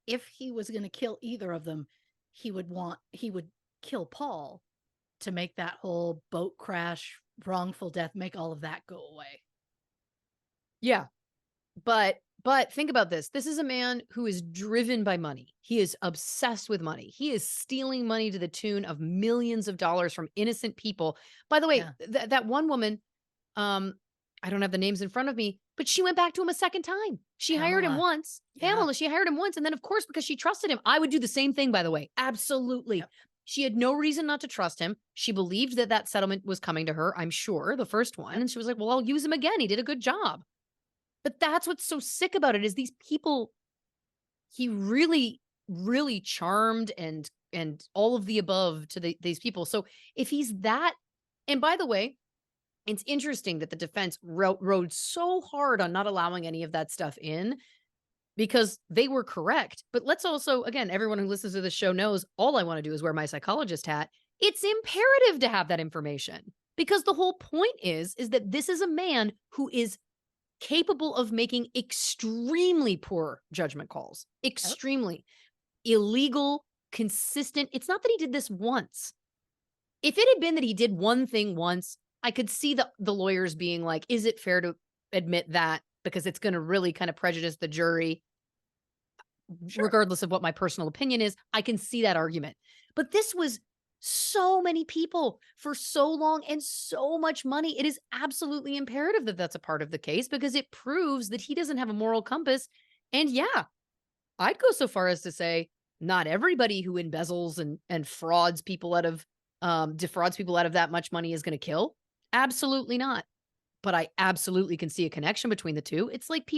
if he was going to kill either of them, he would kill Paul to make that whole boat crash, wrongful death, make all of that go away. Yeah. But think about this. This is a man who is driven by money. He is obsessed with money. He is stealing money to the tune of millions of dollars from innocent people. By the way, that one woman, I don't have the names in front of me, but she went back to him a second time. She hired him once. Pamela, she hired him once. And then, of course, because she trusted him, I would do the same thing, by the way. Absolutely. Yep. She had no reason not to trust him. She believed that settlement was coming to her, I'm sure, the first one. And she was like, well, I'll use him again. He did a good job. But that's what's so sick about it is these people, he really, really charmed and all of the above to these people. So if he's that, and by the way, it's interesting that the defense rode so hard on not allowing any of that stuff in because they were correct. But let's also, again, everyone who listens to the show knows all I want to do is wear my psychologist hat. It's imperative to have that information because the whole point is that this is a man who is capable of making extremely poor judgment calls, extremely illegal, consistent. It's not that he did this once. If it had been that he did one thing once, I could see the lawyers being like, is it fair to admit that? Because it's going to really kind of prejudice the jury, Sure. regardless of what my personal opinion is. I can see that argument. But this was so many people for so long and so much money. It is absolutely imperative that that's a part of the case because it proves that he doesn't have a moral compass. And yeah, I'd go so far as to say not everybody who embezzles and frauds people out of defrauds people out of that much money is going to kill. Absolutely not. But I absolutely can see a connection between the two. It's like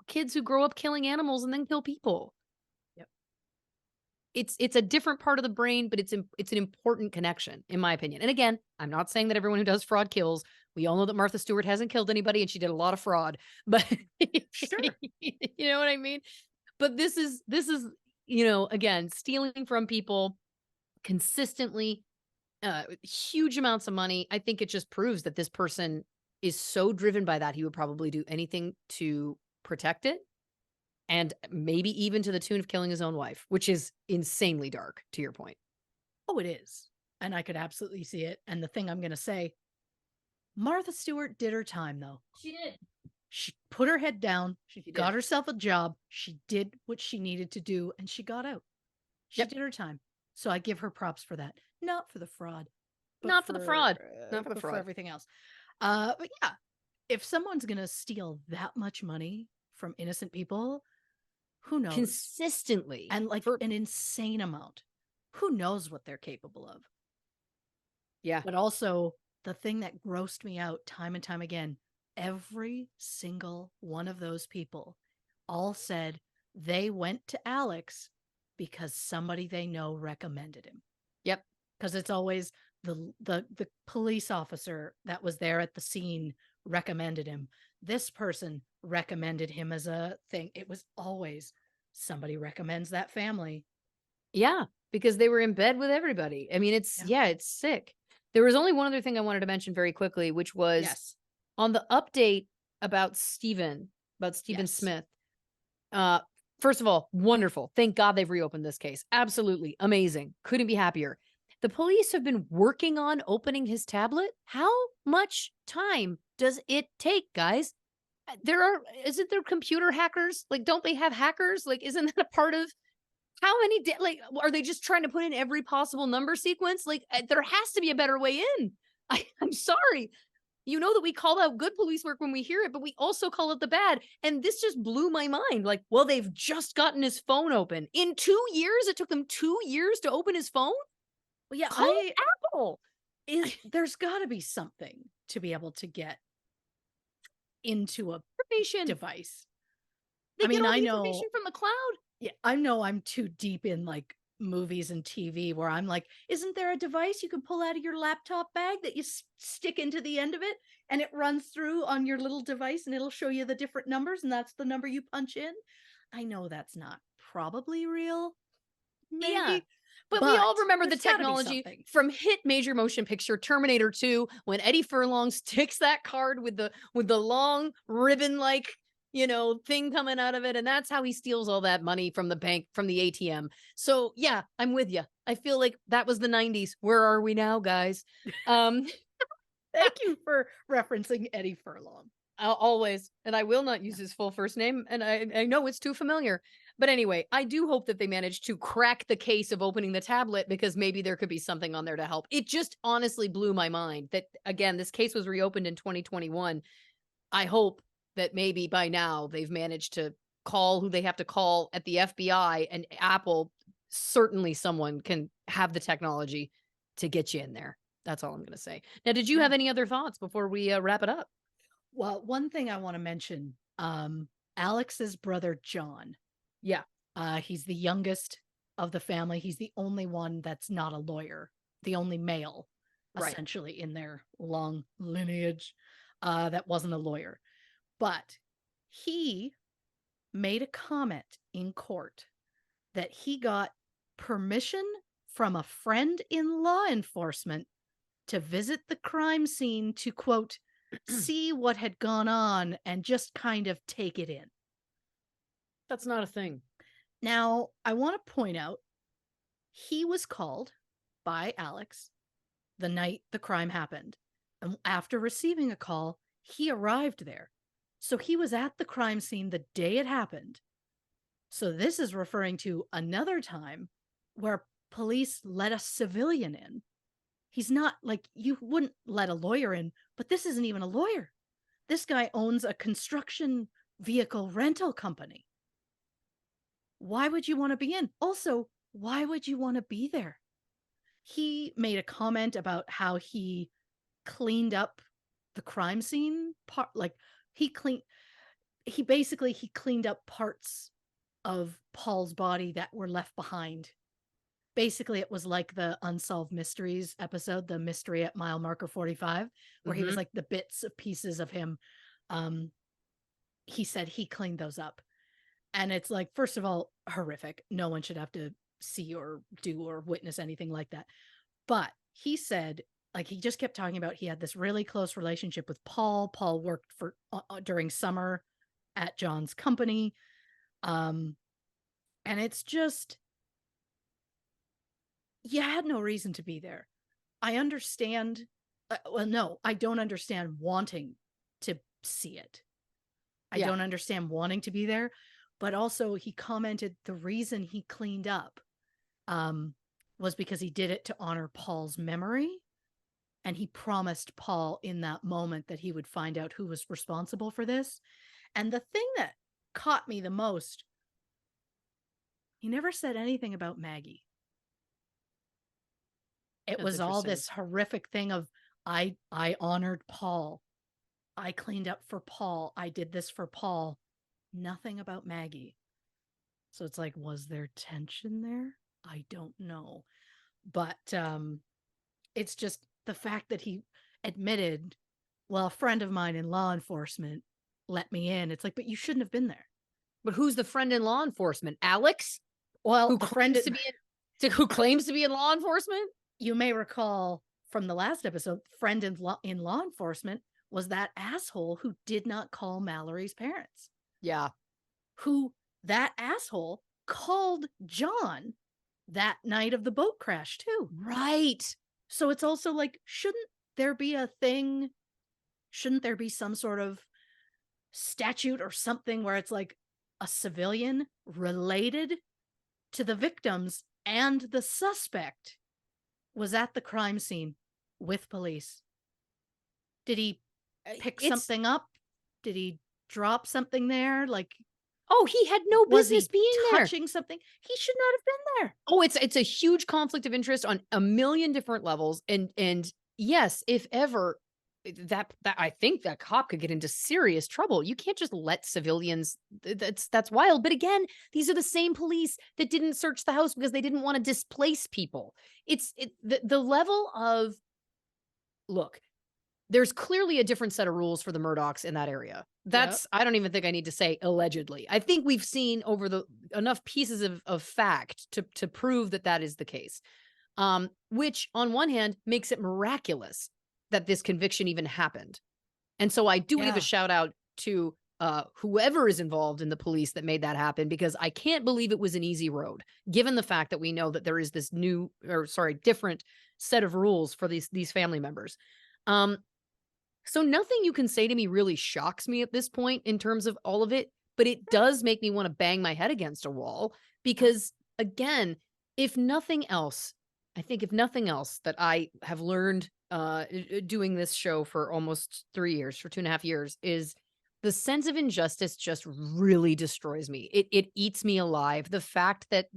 kids who grow up killing animals and then kill people. Yep. It's a different part of the brain, but it's an important connection, in my opinion. And again, I'm not saying that everyone who does fraud kills. We all know that Martha Stewart hasn't killed anybody and she did a lot of fraud. But Sure. you know what I mean? But this is, again, stealing from people consistently, huge amounts of money. I think it just proves that this person is so driven by that he would probably do anything to protect it. And maybe even to the tune of killing his own wife, which is insanely dark, to your point. Oh, it is. And I could absolutely see it. And the thing I'm going to say, Martha Stewart did her time, though. She did. She put her head down. She did. got herself a job. She did what she needed to do, and she got out. She did her time. So I give her props for that. Not for the fraud. Not for the fraud. Not for the but fraud. for everything else. But yeah, if someone's going to steal that much money from innocent people, who knows? Consistently. And like an insane amount. Who knows what they're capable of? Yeah. But also, the thing that grossed me out time and time again, every single one of those people all said they went to Alex because somebody they know recommended him. Yep. Because it's always the police officer that was there at the scene recommended him. This person recommended him as a thing. It was always somebody recommends that family. Yeah, because they were in bed with everybody. I mean, it's sick. There was only one other thing I wanted to mention very quickly, which was on the update about Stephen Smith. First of all, wonderful. Thank God they've reopened this case. Absolutely amazing. Couldn't be happier. The police have been working on opening his tablet. How much time does it take, guys? Isn't there computer hackers? Like, don't they have hackers? Like, isn't that a part of how many, are they just trying to put in every possible number sequence? Like, there has to be a better way in. I'm sorry. You know that we call out good police work when we hear it, but we also call it the bad. And this just blew my mind. Like, well, they've just gotten his phone open. In 2 years, it took them 2 years to open his phone? Well, yeah, Call Apple. There's got to be something to be able to get into a device. I mean, I know information from the cloud. Yeah, I know I'm too deep in like movies and TV where I'm like, isn't there a device you can pull out of your laptop bag that you stick into the end of it and it runs through on your little device and it'll show you the different numbers and that's the number you punch in? I know that's not probably real. Maybe. Yeah. But we all remember the technology from hit major motion picture Terminator 2 when Eddie Furlong sticks that card with the long ribbon like, thing coming out of it. And that's how he steals all that money from the bank, from the ATM. So yeah, I'm with you. I feel like that was the 90s. Where are we now, guys? Thank you for referencing Eddie Furlong. Always. And I will not use his full first name. And I know it's too familiar. But anyway, I do hope that they managed to crack the case of opening the tablet because maybe there could be something on there to help. It just honestly blew my mind that, again, this case was reopened in 2021. I hope that maybe by now they've managed to call who they have to call at the FBI and Apple. Certainly someone can have the technology to get you in there. That's all I'm going to say. Now, did you have any other thoughts before we wrap it up? Well, one thing I want to mention, Alex's brother, John. Yeah. He's the youngest of the family. He's the only one that's not a lawyer, the only male, essentially, in their long lineage that wasn't a lawyer. But he made a comment in court that he got permission from a friend in law enforcement to visit the crime scene to, quote, see what had gone on and just kind of take it in. That's not a thing. Now, I want to point out He was called by Alex the night the crime happened. And after receiving a call, he arrived there. So he was at the crime scene the day it happened. So this is referring to another time where police let a civilian in. He's not like, you wouldn't let a lawyer in, but this isn't even a lawyer. This guy owns a construction vehicle rental company. Why would you want to be in? Also, why would you want to be there? He made a comment about how he cleaned up the crime scene part. Like he cleaned up parts of Paul's body that were left behind. Basically, it was like the Unsolved Mysteries episode, the mystery at mile marker 45, where he was like the bits of pieces of him. He said he cleaned those up. And it's like, first of all, horrific. No one should have to see or do or witness anything like that. But he said, like, he just kept talking about he had this really close relationship with Paul. Paul worked for during summer at John's company. And it's just, you had no reason to be there. I understand. Well, no, I don't understand wanting to see it. I don't understand wanting to be there. But also he commented the reason he cleaned up was because he did it to honor Paul's memory. And he promised Paul in that moment that he would find out who was responsible for this. And the thing that caught me the most, he never said anything about Maggie. It was all this horrific thing of, I honored Paul. I cleaned up for Paul. I did this for Paul. Nothing about Maggie. So it's like, was there tension there? I don't know. But it's just the fact that he admitted, well, a friend of mine in law enforcement let me in. It's like, but you shouldn't have been there. But who's the friend in law enforcement? Alex? Well, who claims to be in law enforcement? You may recall from the last episode, friend in law enforcement was that asshole who did not call Mallory's parents. Yeah. Who that asshole called John that night of the boat crash too. Right. So it's also like, shouldn't there be a thing? Shouldn't there be some sort of statute or something where it's like a civilian related to the victims and the suspect was at the crime scene with police? Did he pick something up? Did he drop something there? Like, oh, he had no business being there. Touching something. He should not have been there. Oh, it's a huge conflict of interest on a million different levels. And yes, if ever that I think that cop could get into serious trouble. You can't just let civilians. That's wild. But again, these are the same police that didn't search the house because they didn't want to displace people. The level of, look, there's clearly a different set of rules for the Murdaughs in that area. That's, I don't even think I need to say allegedly. I think we've seen over enough pieces of fact to prove that is the case. Which on one hand makes it miraculous that this conviction even happened. And so I do give a shout out to whoever is involved in the police that made that happen, because I can't believe it was an easy road, given the fact that we know that there is this different set of rules for these family members. So nothing you can say to me really shocks me at this point in terms of all of it, but it does make me want to bang my head against a wall because, again, if nothing else that I have learned doing this show for almost 3 years, for 2.5 years, is the sense of injustice just really destroys me. It eats me alive. The fact that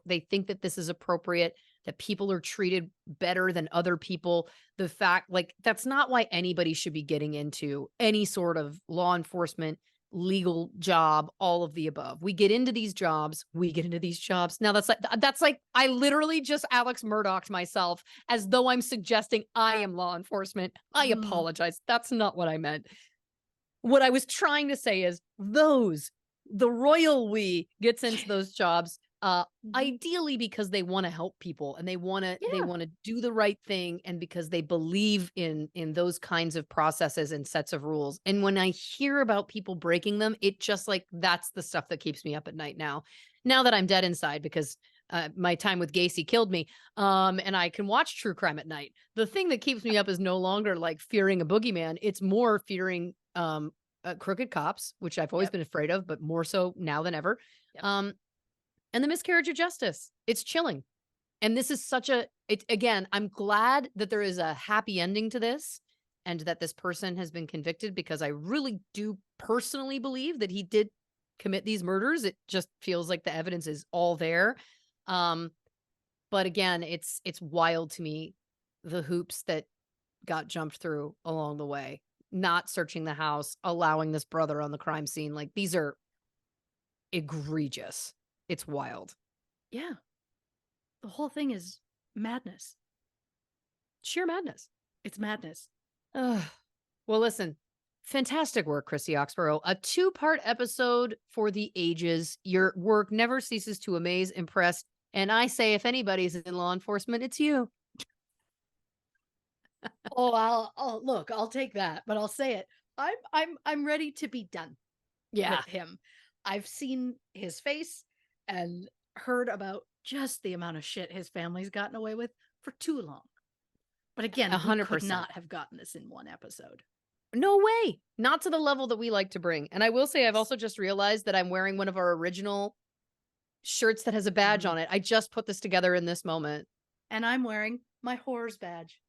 they think that this is appropriate, that people are treated better than other people. The fact, like, that's not why anybody should be getting into any sort of law enforcement, legal job, all of the above. We get into these jobs. Now that's like, I literally just Alex Murdaugh'd myself as though I'm suggesting I am law enforcement. I apologize. That's not what I meant. What I was trying to say is the royal we gets into those jobs, ideally because they want to help people and they want to do the right thing, and because they believe in those kinds of processes and sets of rules. And when I hear about people breaking them, it just, like, that's the stuff that keeps me up at night now that I'm dead inside, because my time with Gacy killed me. And I can watch true crime at night. The thing that keeps me up is no longer like fearing a boogeyman. It's more fearing crooked cops, which I've always been afraid of, but more so now than ever. Yep. And the miscarriage of justice. It's chilling. And this is again, I'm glad that there is a happy ending to this and that this person has been convicted, because I really do personally believe that he did commit these murders. It just feels like the evidence is all there. But again, it's wild to me, the hoops that got jumped through along the way, not searching the house, allowing this brother on the crime scene. Like, these are egregious. It's wild. Yeah. The whole thing is madness. Sheer madness. It's madness. Well, listen, fantastic work, Christy Oxborrow. A 2-part episode for the ages. Your work never ceases to amaze, impress, and I say, if anybody's in law enforcement, it's you. I'll look, I'll take that, but I'll say it. I'm ready to be done with him. I've seen his face and heard about just the amount of shit his family's gotten away with for too long. But again, 100%. We could not have gotten this in one episode. No way. Not to the level that we like to bring. And I will say, I've also just realized that I'm wearing one of our original shirts that has a badge on it. I just put this together in this moment. And I'm wearing my horrors badge.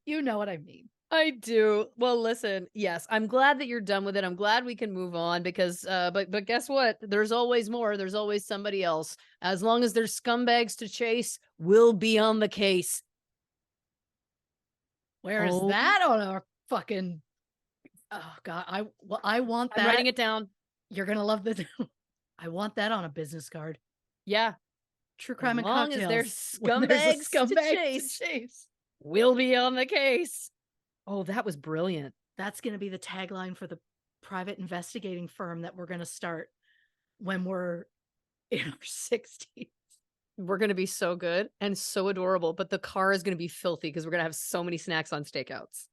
You know what I mean. I do. Well, listen, yes, I'm glad that you're done with it. I'm glad we can move on, because, but guess what? There's always more. There's always somebody else. As long as there's scumbags to chase, we'll be on the case. Where is that on our fucking? Oh God, I want that. I'm writing it down. You're gonna love this. I want that on a business card. Yeah. True crime and cocktails. As long as there's scumbags to chase, we'll be on the case. Oh, that was brilliant. That's going to be the tagline for the private investigating firm that we're going to start when we're in our 60s. We're going to be so good and so adorable, but the car is going to be filthy because we're going to have so many snacks on stakeouts.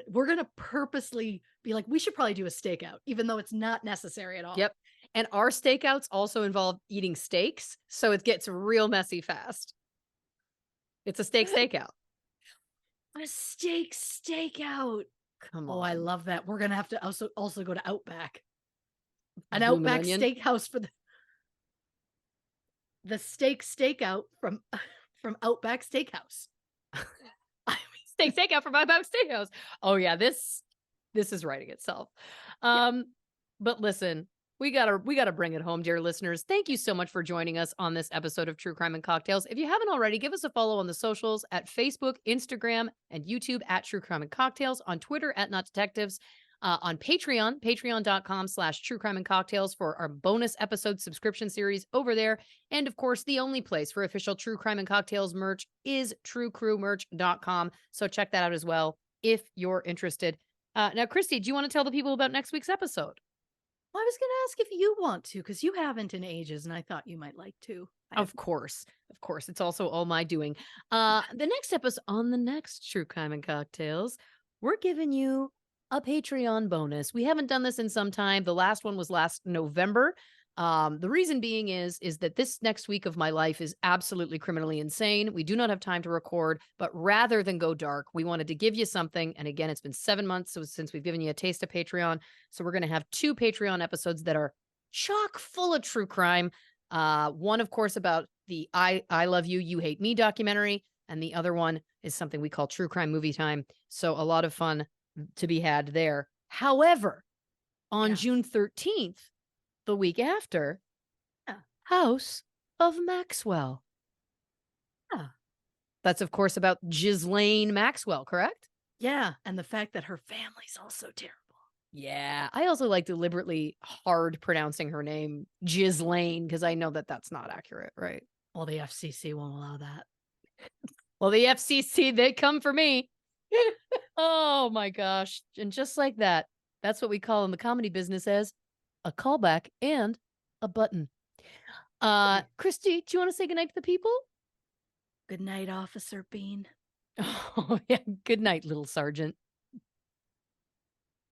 We're going to purposely be like, we should probably do a stakeout, even though it's not necessary at all. Yep. And our stakeouts also involve eating steaks, so it gets real messy fast. It's a steak stakeout. A steak stakeout. Come on. Oh, I love that. We're gonna have to also go to Outback. An Outback steakhouse for the steak stakeout from Outback Steakhouse. Steak stakeout from Outback Steakhouse. Oh yeah, this is writing itself. But listen, we gotta bring it home, dear listeners. Thank you so much for joining us on this episode of True Crime and Cocktails. If you haven't already, give us a follow on the socials at Facebook, Instagram, and YouTube at True Crime and Cocktails, on Twitter at Not Detectives, on Patreon, patreon.com/True Crime and Cocktails for our bonus episode subscription series over there. And of course, the only place for official True Crime and Cocktails merch is truecrewmerch.com. So check that out as well if you're interested. Now, Christy, do you want to tell the people about next week's episode? Well, I was going to ask if you want to, because you haven't in ages, and I thought you might like to. Of course. It's also all my doing. The next episode on the next True Crime and Cocktails, we're giving you a Patreon bonus. We haven't done this in some time. The last one was last November. The reason being is that this next week of my life is absolutely criminally insane. We do not have time to record, but rather than go dark, we wanted to give you something. And again, it's been 7 months since we've given you a taste of Patreon. So we're going to have 2 Patreon episodes that are chock full of true crime. One, of course, about the I Love You, You Hate Me documentary. And the other one is something we call True Crime Movie Time. So a lot of fun to be had there. However, on June 13th, the week after, House of Maxwell. That's, of course, about Ghislaine Maxwell, correct? Yeah, and the fact that her family's also terrible. Yeah, I also like deliberately hard pronouncing her name, Ghislaine, because I know that that's not accurate, right? Well, the FCC won't allow that. Well, the FCC, they come for me. Oh, my gosh. And just like that, that's what we call in the comedy business as a callback and a button. Christy, do you want to say goodnight to the people? Good night, Officer Bean. Oh, yeah. Good night, little sergeant.